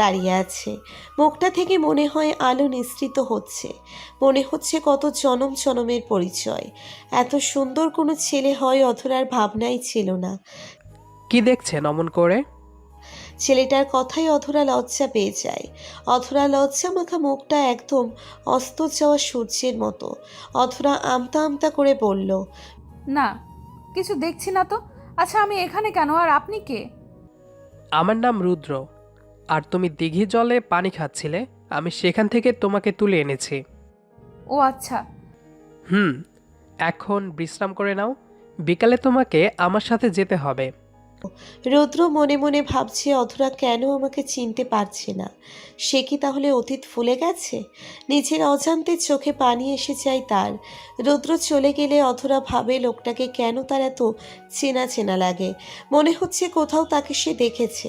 দাঁড়িয়ে আছে। মুখটা থেকে মনে হয় আলো নিঃসৃত হচ্ছে। মনে হচ্ছে কত জনম জনমের পরিচয়। এত সুন্দর কোনো ছেলে হয় অধরার ভাবনাই ছিল না। কি দেখছেন অমন করে? ছেলেটার কথাই অধরা লজ্জা পেয়ে যায়। অধরা লজ্জা মাখা মুখটা একদম অস্ত যাওয়া সূর্যের মতো। অধরা আমতা আমতা করে বলল, না, কিছু দেখছি না তো। আচ্ছা, আমি এখানে কেন, আর আপনি কে? আমার নাম রুদ্র। আর তুমি দিঘি জলে পানি খাচ্ছিলে, আমি সেখান থেকে তোমাকে তুলে এনেছি। ও আচ্ছা। এখন বিশ্রাম করে নাও, বিকালে তোমাকে আমার সাথে যেতে হবে। রুদ্র মনে মনে ভাবছে অধরা কেন আমাকে চিনতে পারছে না। সে কি তাহলে অতীত ভুলে গেছে? নিজের অজান্তে চোখে পানি এসে যায় তার। রুদ্র চলে গেলে অধরা ভাবে লোকটাকে কেন তার এত চেনা চেনা লাগে। মনে হচ্ছে কোথাও তাকে সে দেখেছে,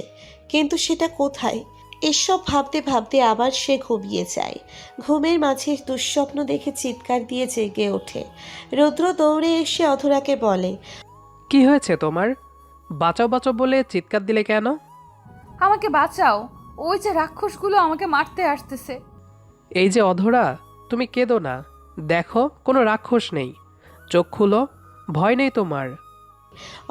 কিন্তু সেটা কোথায়? এসব ভাবতে ভাবতে আবার সে ঘুমিয়ে যায়। ঘুমের মাঝে দুঃস্বপ্ন দেখে চিৎকার দিয়ে জেগে ওঠে। রুদ্র দৌড়ে এসে অধরাকে বলে, কি হয়েছে তোমার? বাঁচাও বাঁচাও বলে চিৎকার দিলে কেন? আমাকে বাঁচাও, ওই যে রাক্ষসগুলো আমাকে মারতে আসতেছে। এই যে অধরা, তুমি কেঁদো না, দেখো কোনো রাক্ষস নেই, চোখ খুলো, ভয় নেই তোমার।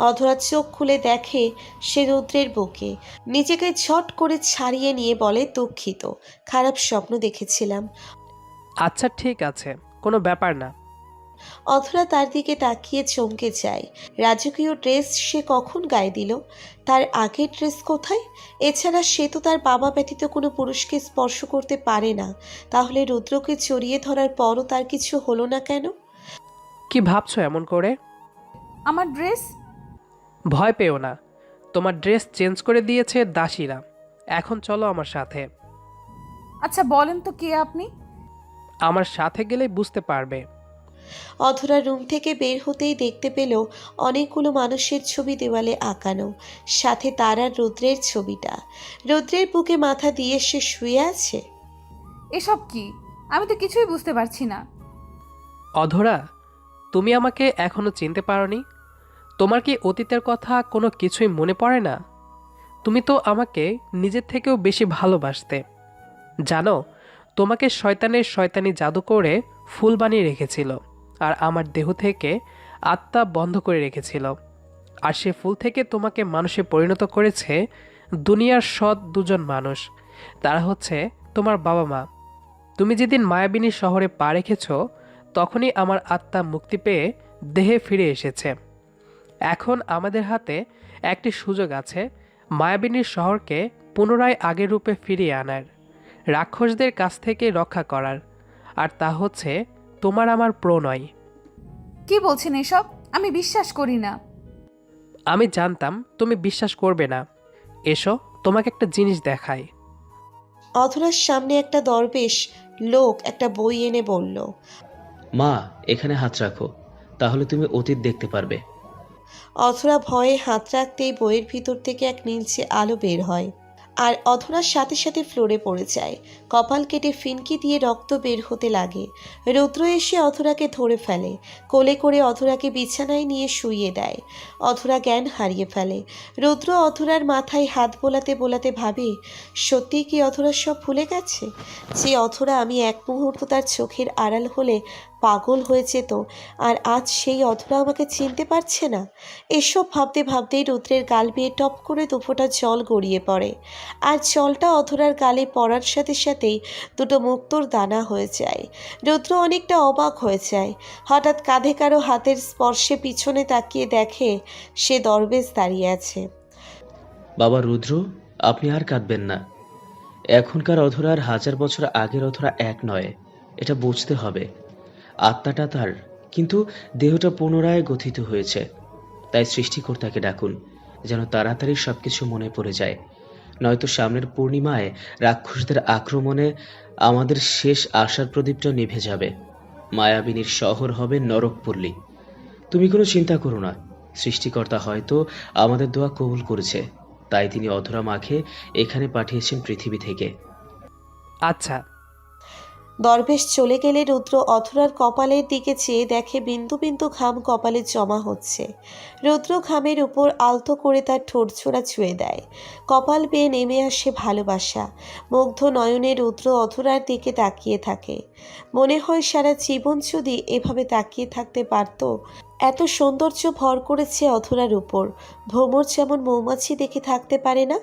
অধরা চোখ খুলে দেখে সে রুদ্রের বুকে। নিজেকে ঝট করে ছাড়িয়ে নিয়ে বলে, দুঃখিত, খারাপ স্বপ্ন দেখেছিলাম। আচ্ছা ঠিক আছে, কোনো ব্যাপার না। অধরা তার দিকে তাকিয়ে চমকে যায়। রাজকীয় ড্রেস সে কখন গায়ে দিল? তার আগের ড্রেস কোথায়? এছাড়া সে তো তার বাবা ব্যতীত কোনো পুরুষকে স্পর্শ করতে পারে না। তাহলে রুদ্রকে জড়িয়ে ধরার পরও তার কিছু হলো না কেন? কি ভাবছো এমন করে? আমার ড্রেস? ভয় পেও না, তোমার ড্রেস চেঞ্জ করে দিয়েছে দাসীরা। এখন চলো আমার সাথে। আচ্ছা বলেন তো কে আপনি? আমার সাথে গেলেই বুঝতে পারবে। অধরা রুম থেকে বের হতেই দেখতে পেল অনেকগুলো মানুষের ছবি দেওয়ালে আঁকানো, সাথে তার আর রুদ্রের ছবিটা। রুদ্রের বুকে মাথা দিয়ে সে শুয়ে আছে। এসব কি? আমি তো কিছুই বুঝতে পারছি না। অধরা, তুমি আমাকে এখনো চিনতে পারোনি? তোমার কি অতীতের কথা কোনো কিছুই মনে পড়ে না? তুমি তো আমাকে নিজের থেকেও বেশি ভালোবাসতে। জানো, তোমাকে শয়তানের শয়তানি জাদু করে ফুল বানিয়ে রেখেছিল, আর আমার দেহ থেকে আত্মা বন্ধ করে রেখেছিল। আর সে ফুল থেকে তোমাকে মানুষে পরিণত করেছে দুনিয়ার সৎ দুজন মানুষ। তারা হচ্ছে তোমার বাবা মা। তুমি যেদিন মায়াবিনী শহরে পা রেখেছ, তখনই আমার আত্মা মুক্তি পেয়ে দেহে ফিরে এসেছে। এখন আমাদের হাতে একটি সুযোগ আছে মায়াবিনীর শহরকে পুনরায় আগের রূপে ফিরিয়ে আনার, রাক্ষসদের কাছ থেকে রক্ষা করার। আর তা হচ্ছে তোমার আমার প্রণয়। কি বলছেন এসব? আমি বিশ্বাস করি না। আমি জানতাম তুমি বিশ্বাস করবে না। এসো, তোমাকে একটা জিনিস দেখাই। অধরার সামনে একটা দরবেশ লোক একটা বই এনে বলল, মা, এখানে হাত রাখো। তাহলে তুমি অতীত দেখতে পারবে। অধরা ভয়ে হাত রাখতেই বইয়ের ভিতর থেকে এক নীলচে আলো বের হয় আর অধরার সাথে সাথে ফ্লোরে পড়ে যায়। কপাল কেটে ফিনকি দিয়ে রক্ত বের হতে লাগে। রুদ্র এসে অধরাকে ধরে ফেলে, কোলে করে অধরাকে বিছানায় নিয়ে শুইয়ে দেয়। অধরা জ্ঞান হারিয়ে ফেলে। রুদ্র অধরার মাথায় হাত বোলাতে বোলাতে ভাবে, সত্যিই কি অধরা সব ভুলে গেছে? যে অধরা আমি এক মুহূর্ত তার চোখের আড়াল হলে পাগল হয়ে যেত, আর আজ সেই অধরা আমাকে চিনতে পারছে না। এসব ভাবতে ভাবতেই রুদ্রের গাল বেয়ে টপ করে দুফোঁটা জল গড়িয়ে পড়ে, আর জলটা অধরার গালে পড়ার সাথে সাথেই দুটো মুক্তোর দানা হয়ে যায়। রুদ্র অনেকটা অবাক হয়ে যায়। হঠাৎ কাঁধে কারো হাতের স্পর্শে পিছনে তাকিয়ে দেখে সে দরবেশ দাঁড়িয়ে আছে। বাবা রুদ্র, আপনি আর কাঁদবেন না। এখনকার অধরা আর 1000 বছর আগের অধরা এক নয়, এটা বুঝতে হবে। আত্মাটা তার, কিন্তু দেহটা পুনরায় গঠিত হয়েছে। তাই সৃষ্টিকর্তাকে ডাকুন, যেন তাড়াতাড়ি সবকিছু মনে পড়ে যায়। নয়তো সামনের পূর্ণিমায় রাক্ষসদের আক্রমণে আমাদের শেষ আশার প্রদীপটা নিভে যাবে। মায়াবিনীর শহর হবে নরকপল্লী। তুমি কোনো চিন্তা করো না, সৃষ্টিকর্তা হয়তো আমাদের দোয়া কবুল করেছে, তাই তিনি অধরা মাকে এখানে পাঠিয়েছেন পৃথিবী থেকে। আচ্ছা। দরবেশ চলে গেলে রুদ্র অধরার কপালের দিকে চেয়ে দেখে বিন্দু বিন্দু ঘাম কপালে জমা হচ্ছে। রুদ্র ঘামের উপর আলতো করে তার ঠোঁট ছোড়া ছুঁয়ে দেয়। কপাল বেয়ে নেমে আসে ভালোবাসা। মুগ্ধ নয়নে রুদ্র অধরার দিকে তাকিয়ে থাকে। মনে হয় সারা জীবন যদি এভাবে তাকিয়ে থাকতে পারত। এত সৌন্দর্য ভর করেছে অধরার উপর। ভ্রমর যেমন মৌমাছি দেখে থাকতে পারে না,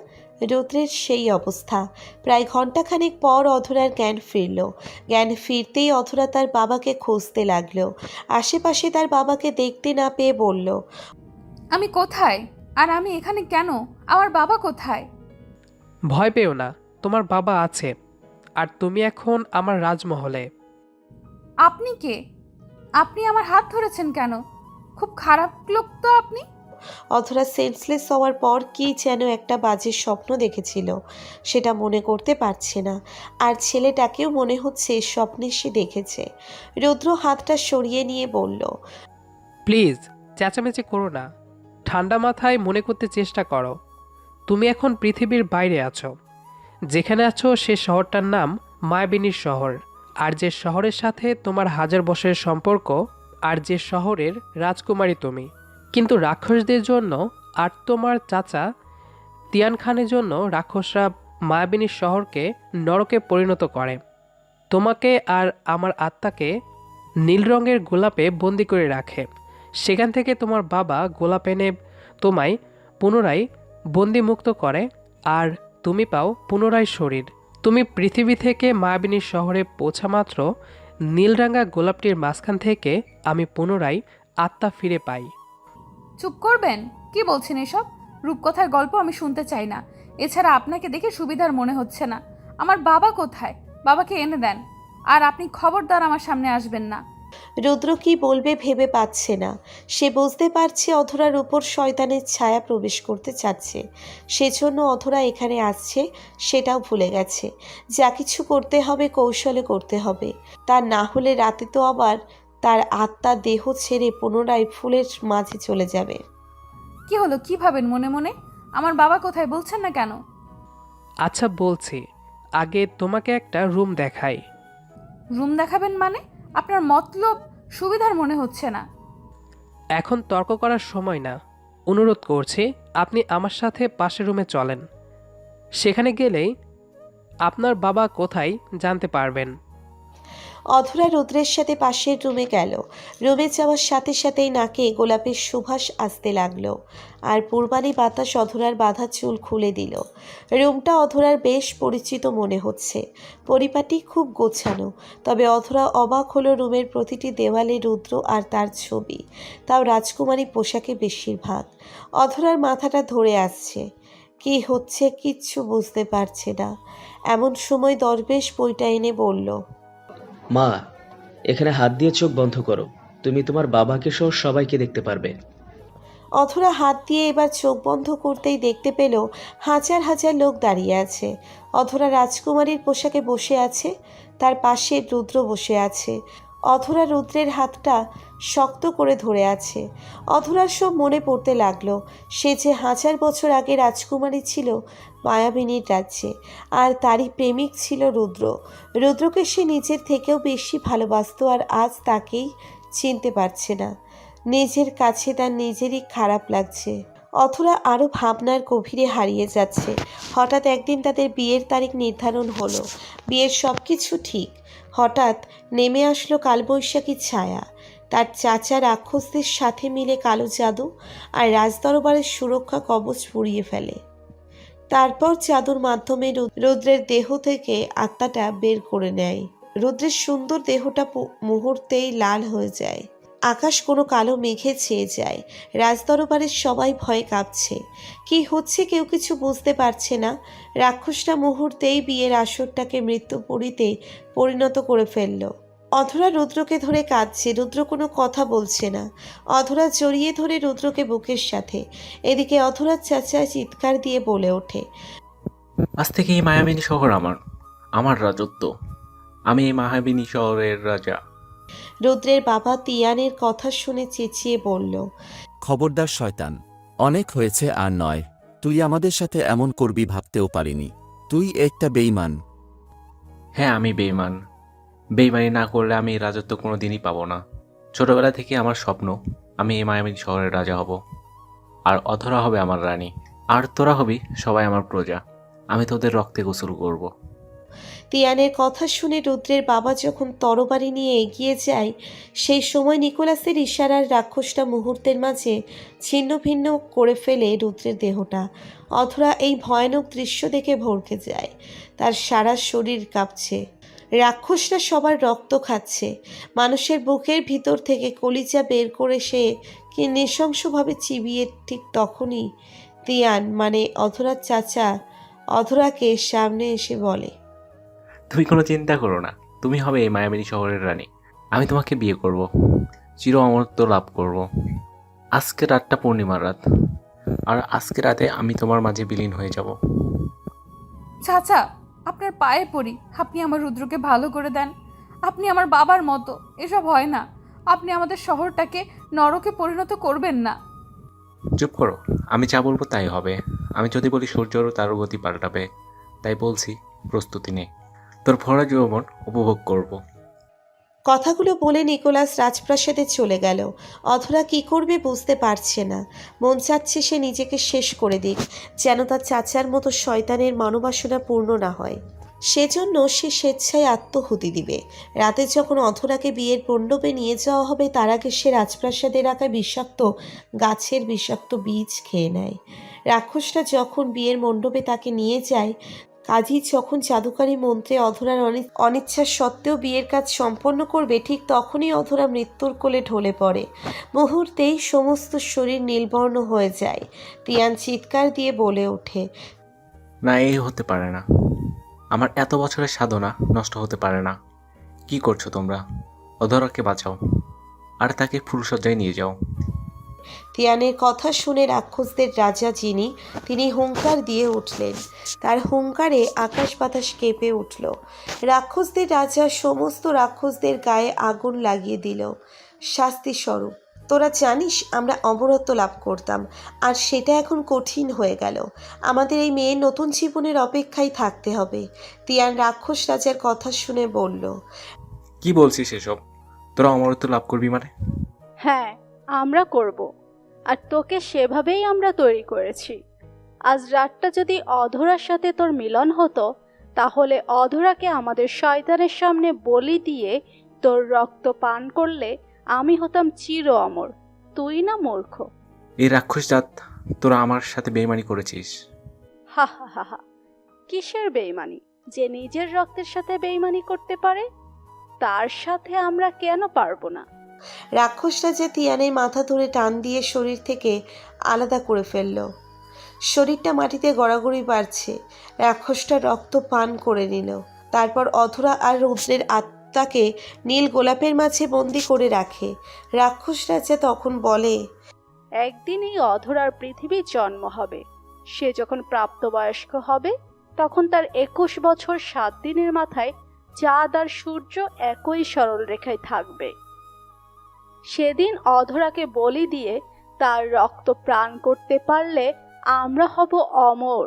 রুদ্রের সেই অবস্থা। প্রায় ঘণ্টাখানেক পর অধরার জ্ঞান ফিরল। জ্ঞান ফিরতেই অধরা তার বাবাকে খুঁজতে লাগলো। আশেপাশে তার বাবাকে দেখতে না পেয়ে বলল, আমি কোথায়? আর আমি এখানে কেন? আমার বাবা কোথায়? ভয় পেও না, তোমার বাবা আছে। আর তুমি এখন আমার রাজমহলে। আপনি কে? আপনি আমার হাত ধরেছেন কেন? খুব খারাপ লোক তো আপনি। অধরা সেন্সলেস হওয়ার পর কি যেন একটা বাজে স্বপ্ন দেখেছিল, সেটা মনে করতে পারছে না। আর ছেলেটাকেও মনে হচ্ছে স্বপ্নে সে দেখেছে। রুদ্র হাতটা সরিয়ে নিয়ে বলল, প্লিজ চেঁচামেচি করো না, ঠান্ডা মাথায় মনে করতে চেষ্টা করো। তুমি এখন পৃথিবীর বাইরে আছো। যেখানে আছো সে শহরটার নাম মায়াবিনীর শহর। আর যে শহরের সাথে তোমার 1000 বছরের সম্পর্ক, আর যে শহরের রাজকুমারী তুমি। কিন্তু রাক্ষসদের জন্য আর তোমার চাচা তিয়ান খানের জন্য রাক্ষসরা মায়াবিনীর শহরকে নরকে পরিণত করে। তোমাকে আর আমার আত্মাকে নীল রঙের গোলাপে বন্দি করে রাখে। সেখান থেকে তোমার বাবা গোলাপ এনে তোমায় পুনরায় বন্দিমুক্ত করে, আর তুমি পাও পুনরায় শরীর। তুমি পৃথিবী থেকে মায়াবিনীর শহরে পৌঁছা মাত্র নীলরাঙা গোলাপটির মাঝখান থেকে আমি পুনরায় আত্মা ফিরে পাই। চুপ করবেন? কি বলছেন এসব? রূপকথার গল্প আমি শুনতে চাই না। এছাড়া আপনাকে দেখে সুবিধার মনে হচ্ছে না। আমার বাবা কোথায়? বাবাকে এনে দেন। আর আপনি খবরদার আমার সামনে আসবেন না। রুদ্র কি বলবে ভেবে পাচ্ছে না। সে বুঝতে পারছে অধরার উপর শয়তানের ছায়া প্রবেশ করতে চাচ্ছে, সেজন্য অধরা এখানে আসছে সেটাও ভুলে গেছে। যা কিছু করতে হবে কৌশলে করতে হবে, তা না হলে রাতে তো আবার তার আত্মা দেহ ছেড়ে পুনরায় ফুলের মাঝে চলে যাবে। কি হলো? কি ভাবেন মনে মনে? আমার বাবা কোথায় বলছেন না কেন? আচ্ছা বলছি, আগে তোমাকে একটা রুম দেখাই। রুম দেখাবেন মানে? আপনার মতলব সুবিধার মনে হচ্ছে না। এখন তর্ক করার সময় না। অনুরোধ করছি আপনি আমার সাথে পাশের রুমে চলেন। সেখানে গেলেই আপনার বাবা কোথায় জানতে পারবেন। অধরা রুদ্রের সাথে পাশের রুমে গেল। রুমে যাওয়ার সাথে সাথেই নাকে গোলাপের সুবাস আসতে লাগলো, আর পূর্বানি বাতাস অধরার বাঁধা চুল খুলে দিল। রুমটা অধরার বেশ পরিচিত মনে হচ্ছে, পরিপাটি খুব গোছানো। তবে অধরা অবাক হলো রুমের প্রতিটি দেওয়ালে রুদ্র আর তার ছবি, তাও রাজকুমারী পোশাকে বেশিরভাগ। অধরার মাথাটা ধরে আসছে, কি হচ্ছে কিচ্ছু বুঝতে পারছে না। এমন সময় দরবেশ বইটা এনে বলল, মা, এখানে হাত দিয়ে চোখ বন্ধ করো, তুমি তোমার বাবাকে সহ সবাইকে দেখতে পারবে। অধরা হাত দিয়ে এবার চোখ বন্ধ করতেই দেখতে পেল হাজার হাজার লোক দাঁড়িয়ে আছে। অধরা রাজকুমারীর পোশাকে বসে আছে, তার পাশে রুদ্র বসে আছে। অধরা রুদ্রের হাতটা শক্ত করে ধরে আছে। অধরার সব মনে পড়তে লাগলো। সে যে 1000 বছর আগে রাজকুমারী ছিল মায়াবিনীর রাজ্যে, আর তারই প্রেমিক ছিল রুদ্র। রুদ্রকে সে নিজের থেকেও বেশি ভালোবাসতো, আর আজ তাকেই চিনতে পারছে না। নিজের কাছে তার নিজেরই খারাপ লাগছে। অথরা আরও ভাবনার গভীরে হারিয়ে যাচ্ছে। হঠাৎ একদিন তাদের বিয়ের তারিখ নির্ধারণ হলো। বিয়ের সব কিছু ঠিক। হঠাৎ নেমে আসলো কালবৈশাখী ছায়া। তার চাচা রাক্ষসদের সাথে মিলে কালো জাদু আর রাজদরবারের সুরক্ষা কবচ পুড়িয়ে ফেলে। তারপর জাদুর মাধ্যমে রুদ্রের দেহ থেকে আত্মাটা বের করে নেয়। রুদ্রের সুন্দর দেহটা মুহূর্তেই লাল হয়ে যায়। আকাশ কোনো কালো মেঘে ছেয়ে যায়। রাজদরবারের সবাই ভয়ে কাঁপছে। কি হচ্ছে কেউ কিছু বুঝতে পারছে না। রাক্ষসটা মুহূর্তেই বিয়ের আসরটাকে মৃত্যুপুরীতে পরিণত করে ফেলল। অধরা রুদ্রকে ধরে কাঁদছে। রুদ্র কোনো কথা বলছে না। অধরা জড়িয়ে ধরে রুদ্রকে বুকের সাথে। এদিকে অধরার চাচা চিৎকার দিয়ে বলে ওঠে, আজ থেকে এই মায়াবিনী শহর আমার, আমার রাজত্ব। আমি এই মায়াবিনী শহরের রাজা। রুদ্রের বাবা তিয়ানের কথা শুনে চেঁচিয়ে বলল, খবরদার শয়তান, অনেক হয়েছে আর নয়। তুই আমাদের সাথে এমন করবি ভাবতেও পারিনি। তুই একটা বেঈমান। হ্যাঁ, আমি বেঈমান। বেঈমানি না করলে আমি এই রাজত্ব কোনো দিনই পাবো না। ছোটবেলা থেকে আমার স্বপ্ন আমি এই মায়াবিনী শহরের রাজা হব, আর অধরা হবে আমার রানী, আর তোরা হবি সবাই আমার প্রজা। আমি তোদের রক্তে গোসল করব। তিয়ানের কথা শুনে রুদ্রের বাবা যখন তরবারি নিয়ে এগিয়ে যায়, সেই সময় নিকোলাসের ইশারার রাক্ষসটা মুহূর্তের মাঝে ছিন্ন ভিন্ন করে ফেলে রুদ্রের দেহটা। অধরা এই ভয়ানক দৃশ্য দেখে ভড়কে যায়। তার সারা শরীর কাঁপছে। রাক্ষসটা সবার রক্ত খাচ্ছে। মানুষের বুকের ভিতর থেকে কলিজা বের করে সে কি নৃশংসভাবে চিবিয়ে। ঠিক তখনই তিয়ান মানে অধরার চাচা অধরাকে সামনে এসে বলে, তুমি কোনো চিন্তা করো না, তুমি হবে এই মায়াবিনী শহরের রানী। আমি তোমাকে বিয়ে করব, চির অমরত্ব লাভ করব। আজকে রাতটা পূর্ণিমার রাত, আর আজকে রাতে আমি তোমার মাঝে বিলীন হয়ে যাব। চাচা, আপনার পায়ে পড়ি, আপনি আমার রুদ্রকে ভালো করে দেন। আপনি আমার বাবার মতো, এসব হয় না। আপনি আমাদের শহরটাকে নরকে পরিণত করবেন না। চুপ করো, আমি যা বলবো তাই হবে। আমি যদি বলি সূর্যরও তারও গতি পাল্টাবে, তাই বলছি প্রস্তুতি নে, তোর ভরা যৌবন উপভোগ করব। কথাগুলো বলে নিকোলাস রাজপ্রাসাদে চলে গেল। অধরা কি করবে বুঝতে পারছে না। মন চাচ্ছে সে নিজেকে শেষ করে দিক, যেন তার চাচার মতো শয়তানের মনোবাসনা পূর্ণ না হয়। সেজন্য সে স্বেচ্ছায় আত্মহুতি দিবে। রাতে যখন অধরাকে বিয়ের মণ্ডপে নিয়ে যাওয়া হবে, তার আগে সে রাজপ্রাসাদে রাখা বিষাক্ত গাছের বিষাক্ত বীজ খেয়ে নেয়। রাক্ষসটা যখন বিয়ের মণ্ডপে তাকে নিয়ে যায়, কাজী যখন জাদুকারী মন্ত্রে অধরার অনিচ্ছা সত্ত্বেও বিয়ের কাজ সম্পন্ন করবে, ঠিক তখনই অধরা মৃত্যুর কোলে ঢলে পড়ে। মুহূর্তেই সমস্ত শরীর নীলবর্ণ হয়ে যায়। তিয়ান চিৎকার দিয়ে বলে ওঠে, না, এই হতে পারে না। আমার এত বছরের সাধনা নষ্ট হতে পারে না। কি করছো তোমরা? অধরাকে বাঁচাও, আর তাকে ফুলসজ্জায় নিয়ে যাও। তিয়ানের কথা শুনে রাক্ষসদের রাজা যিনি, তিনি হুঙ্কার দিয়ে উঠলেন। তার হুঙ্কারে আকাশ বাতাস কেঁপে উঠল। রাক্ষসদের রাজা সমস্ত রাক্ষসদের গায়ে আগুন লাগিয়ে দিল শাস্তি স্বরূপ। তোরা জানিস আমরা অমরত্ব লাভ করতাম, আর সেটা এখন কঠিন হয়ে গেল। আমাদের এই মেয়ের নতুন জীবনের অপেক্ষায় থাকতে হবে। তিয়ান রাক্ষস রাজার কথা শুনে বলল, কি বলছিস এসব? তোরা অমরত্ব লাভ করবি মানে? হ্যাঁ, আমরা করব, আর তোকে সেভাবেই আমরা তৈরি করেছি। আজ রাতটা যদি অধরার সাথে তোর মিলন হতো, তাহলে অধরাকে আমাদের শয়তানের সামনে বলি দিয়ে তোর রক্ত পান করলে আমি হতাম চির অমর। তুই না মূর্খ? এই রাক্ষস জাত, তোরা আমার সাথে বেইমানি করেছিস। হা হা হা হা। কিসের বেইমানি? যে নিজের রক্তের সাথে বেইমানি করতে পারে, তার সাথে আমরা কেন পারবো না? রাক্ষসটা যে তিয়ানের মাথা ধরে টান দিয়ে শরীর থেকে আলাদা করে ফেলল। শরীরটা মাটিতে গড়াগড়ি বাড়ছে। রাক্ষসটা রক্ত পান করে নিল। তারপর অধরা আর রুদ্রের আত্মাকে নীল গোলাপের মাঝে বন্দি করে রাখে। রাক্ষস রাজা তখন বলে, একদিন এই অধরার পৃথিবীর জন্ম হবে। সে যখন প্রাপ্তবয়স্ক হবে, তখন তার 21 বছর 7 দিনের মাথায় চাঁদ আর সূর্য একই সরল রেখায় থাকবে। সেদিন অধরাকে বলি দিয়ে তার রক্ত প্রাণ করতে পারলে আমরা হব অমর,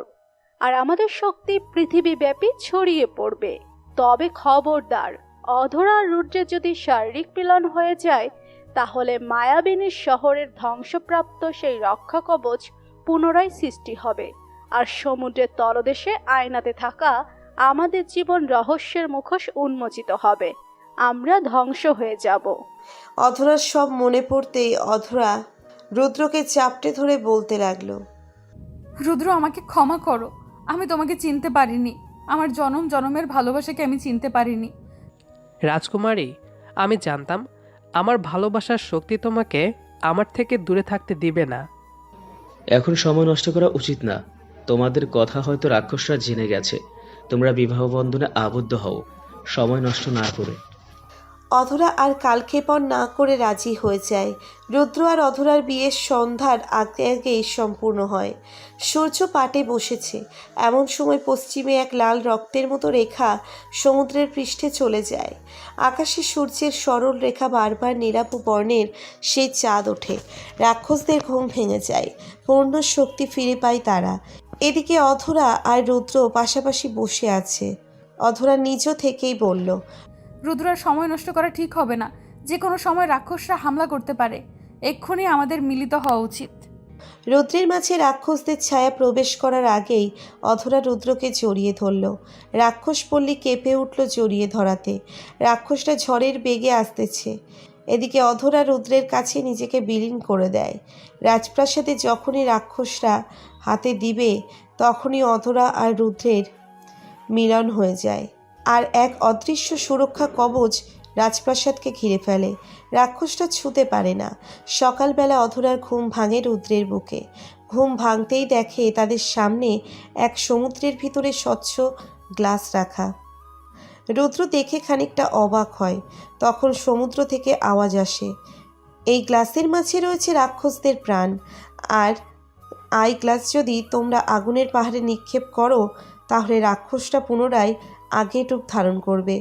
আর আমাদের শক্তি পৃথিবীব্যাপী ছড়িয়ে পড়বে। তবে খবরদার, অধরা আর রুদ্রের যদি শারীরিক মিলন হয়ে যায়, তাহলে মায়াবিনীর শহরের ধ্বংসপ্রাপ্ত সেই রক্ষা কবচ পুনরায় সৃষ্টি হবে, আর সমুদ্রের তলদেশে আয়নাতে থাকা আমাদের জীবন রহস্যের মুখোশ উন্মোচিত হবে। আমরা ধ্বংস হয়ে যাব। অধরার সব মনে পড়তেই অধরা রুদ্রকে চাপটে ধরে বলতে লাগলো, রুদ্র, আমাকে ক্ষমা করো। আমি তোমাকে চিনতে পারিনি। আমার জনম জনমের ভালোবাসাকে আমি চিনতে পারিনি। রাজকুমারী, আমি জানতাম আমার ভালোবাসার শক্তি তোমাকে আমার থেকে দূরে থাকতে দিবে না। এখন সময় নষ্ট করা উচিত না। তোমাদের কথা হয়তো রাক্ষসরা জেনে গেছে। তোমরা বিবাহ বন্ধনে আবদ্ধ হও, সময় নষ্ট না করে। অধরা আর কালক্ষেপণ না করে রাজি হয়ে যায়। রুদ্র আর অধরার বিয়ের সন্ধ্যার আগে আগেই সম্পূর্ণ হয়। সূর্য পাটে বসেছে, এমন সময় পশ্চিমে এক লাল রক্তের মতো রেখা সমুদ্রের পৃষ্ঠে চলে যায়। আকাশে সূর্যের সরল রেখা বারবার নীলাভ বর্ণের সেই চাঁদ ওঠে। রাক্ষসদের ঘুম ভেঙে যায়, পূর্ণ শক্তি ফিরে পায় তারা। এদিকে অধরা আর রুদ্র পাশাপাশি বসে আছে। অধরা নিজ থেকেই বলল, রুদ্রার সময় নষ্ট করা ঠিক হবে না। যে কোনো সময় রাক্ষসরা হামলা করতে পারে। এক্ষুনি আমাদের মিলিত হওয়া উচিত। রুদ্রের মাঝে রাক্ষসদের ছায়া প্রবেশ করার আগেই অধরা রুদ্রকে জড়িয়ে ধরল। রাক্ষস পল্লী কেঁপে উঠল জড়িয়ে ধরাতে। রাক্ষসটা ঝড়ের বেগে আসতেছে। এদিকে অধরা রুদ্রের কাছে নিজেকে বিলীন করে দেয়। রাজপ্রাসাদে যখনই রাক্ষসরা হাতে দিবে, তখনই অধরা আর রুদ্রের মিলন হয়ে যায়, আর এক অদৃশ্য সুরক্ষা কবচ রাজপ্রাসাদকে ঘিরে ফেলে। রাক্ষসটা ছুঁতে পারে না। সকালবেলা অধরার ঘুম ভাঙে রুদ্রের বুকে। ঘুম ভাঙতেই দেখে তাদের সামনে এক সমুদ্রের ভিতরে স্বচ্ছ গ্লাস রাখা। রুদ্র দেখে খানিকটা অবাক হয়। তখন সমুদ্র থেকে আওয়াজ আসে, এই গ্লাসের মাঝে রয়েছে রাক্ষসদের প্রাণ, আর এই গ্লাস যদি তোমরা আগুনের পাহাড়ে নিক্ষেপ করো, তাহলে রাক্ষসটা পুনরায় আগের রূপ ধারণ করবে।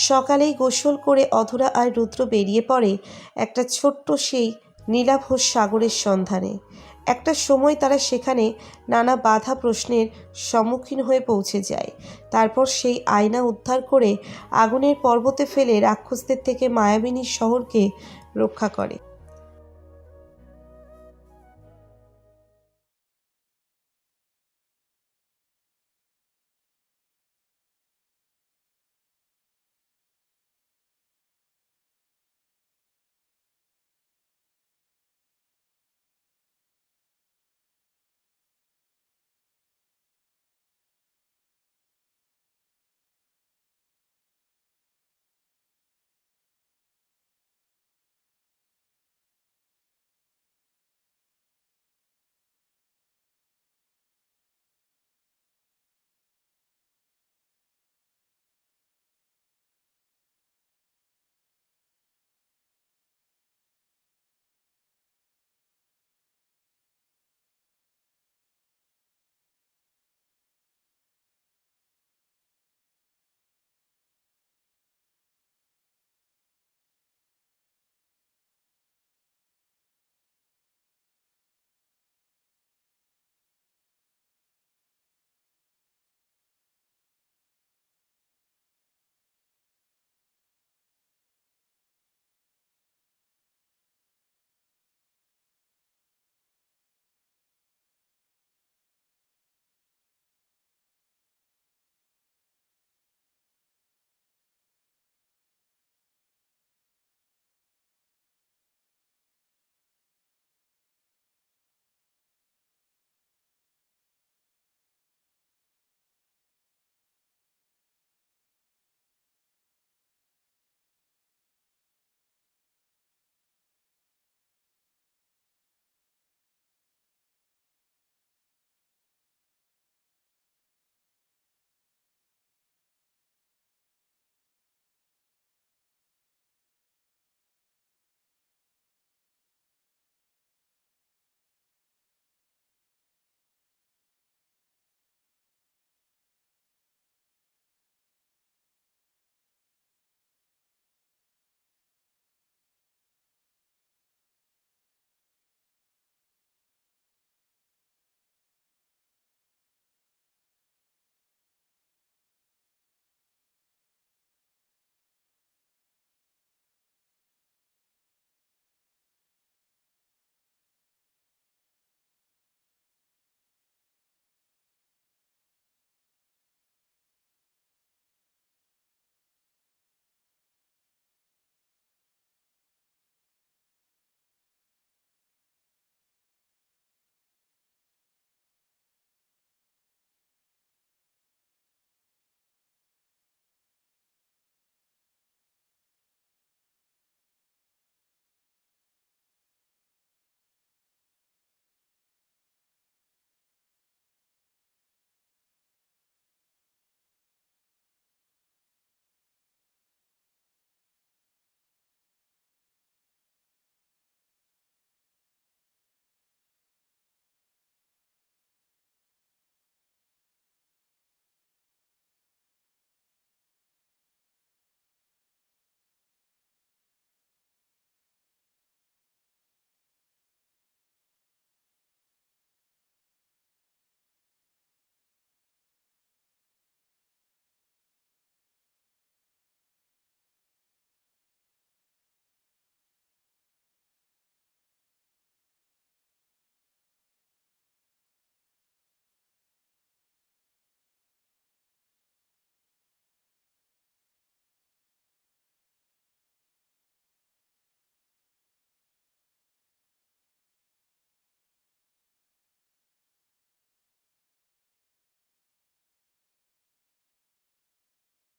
সকালেই গোসল করে অধরা আর রুদ্র বেরিয়ে পড়ে একটা ছোট্ট সেই নীলাভ সাগরের সন্ধানে। একটা সময় তারা সেখানে নানা বাধা প্রশ্নের সম্মুখীন হয়ে পৌঁছে যায়। তারপর সেই আয়না উদ্ধার করে আগুনের পর্বতে ফেলে রাক্ষসদের থেকে মায়াবিনী শহরকে রক্ষা করে।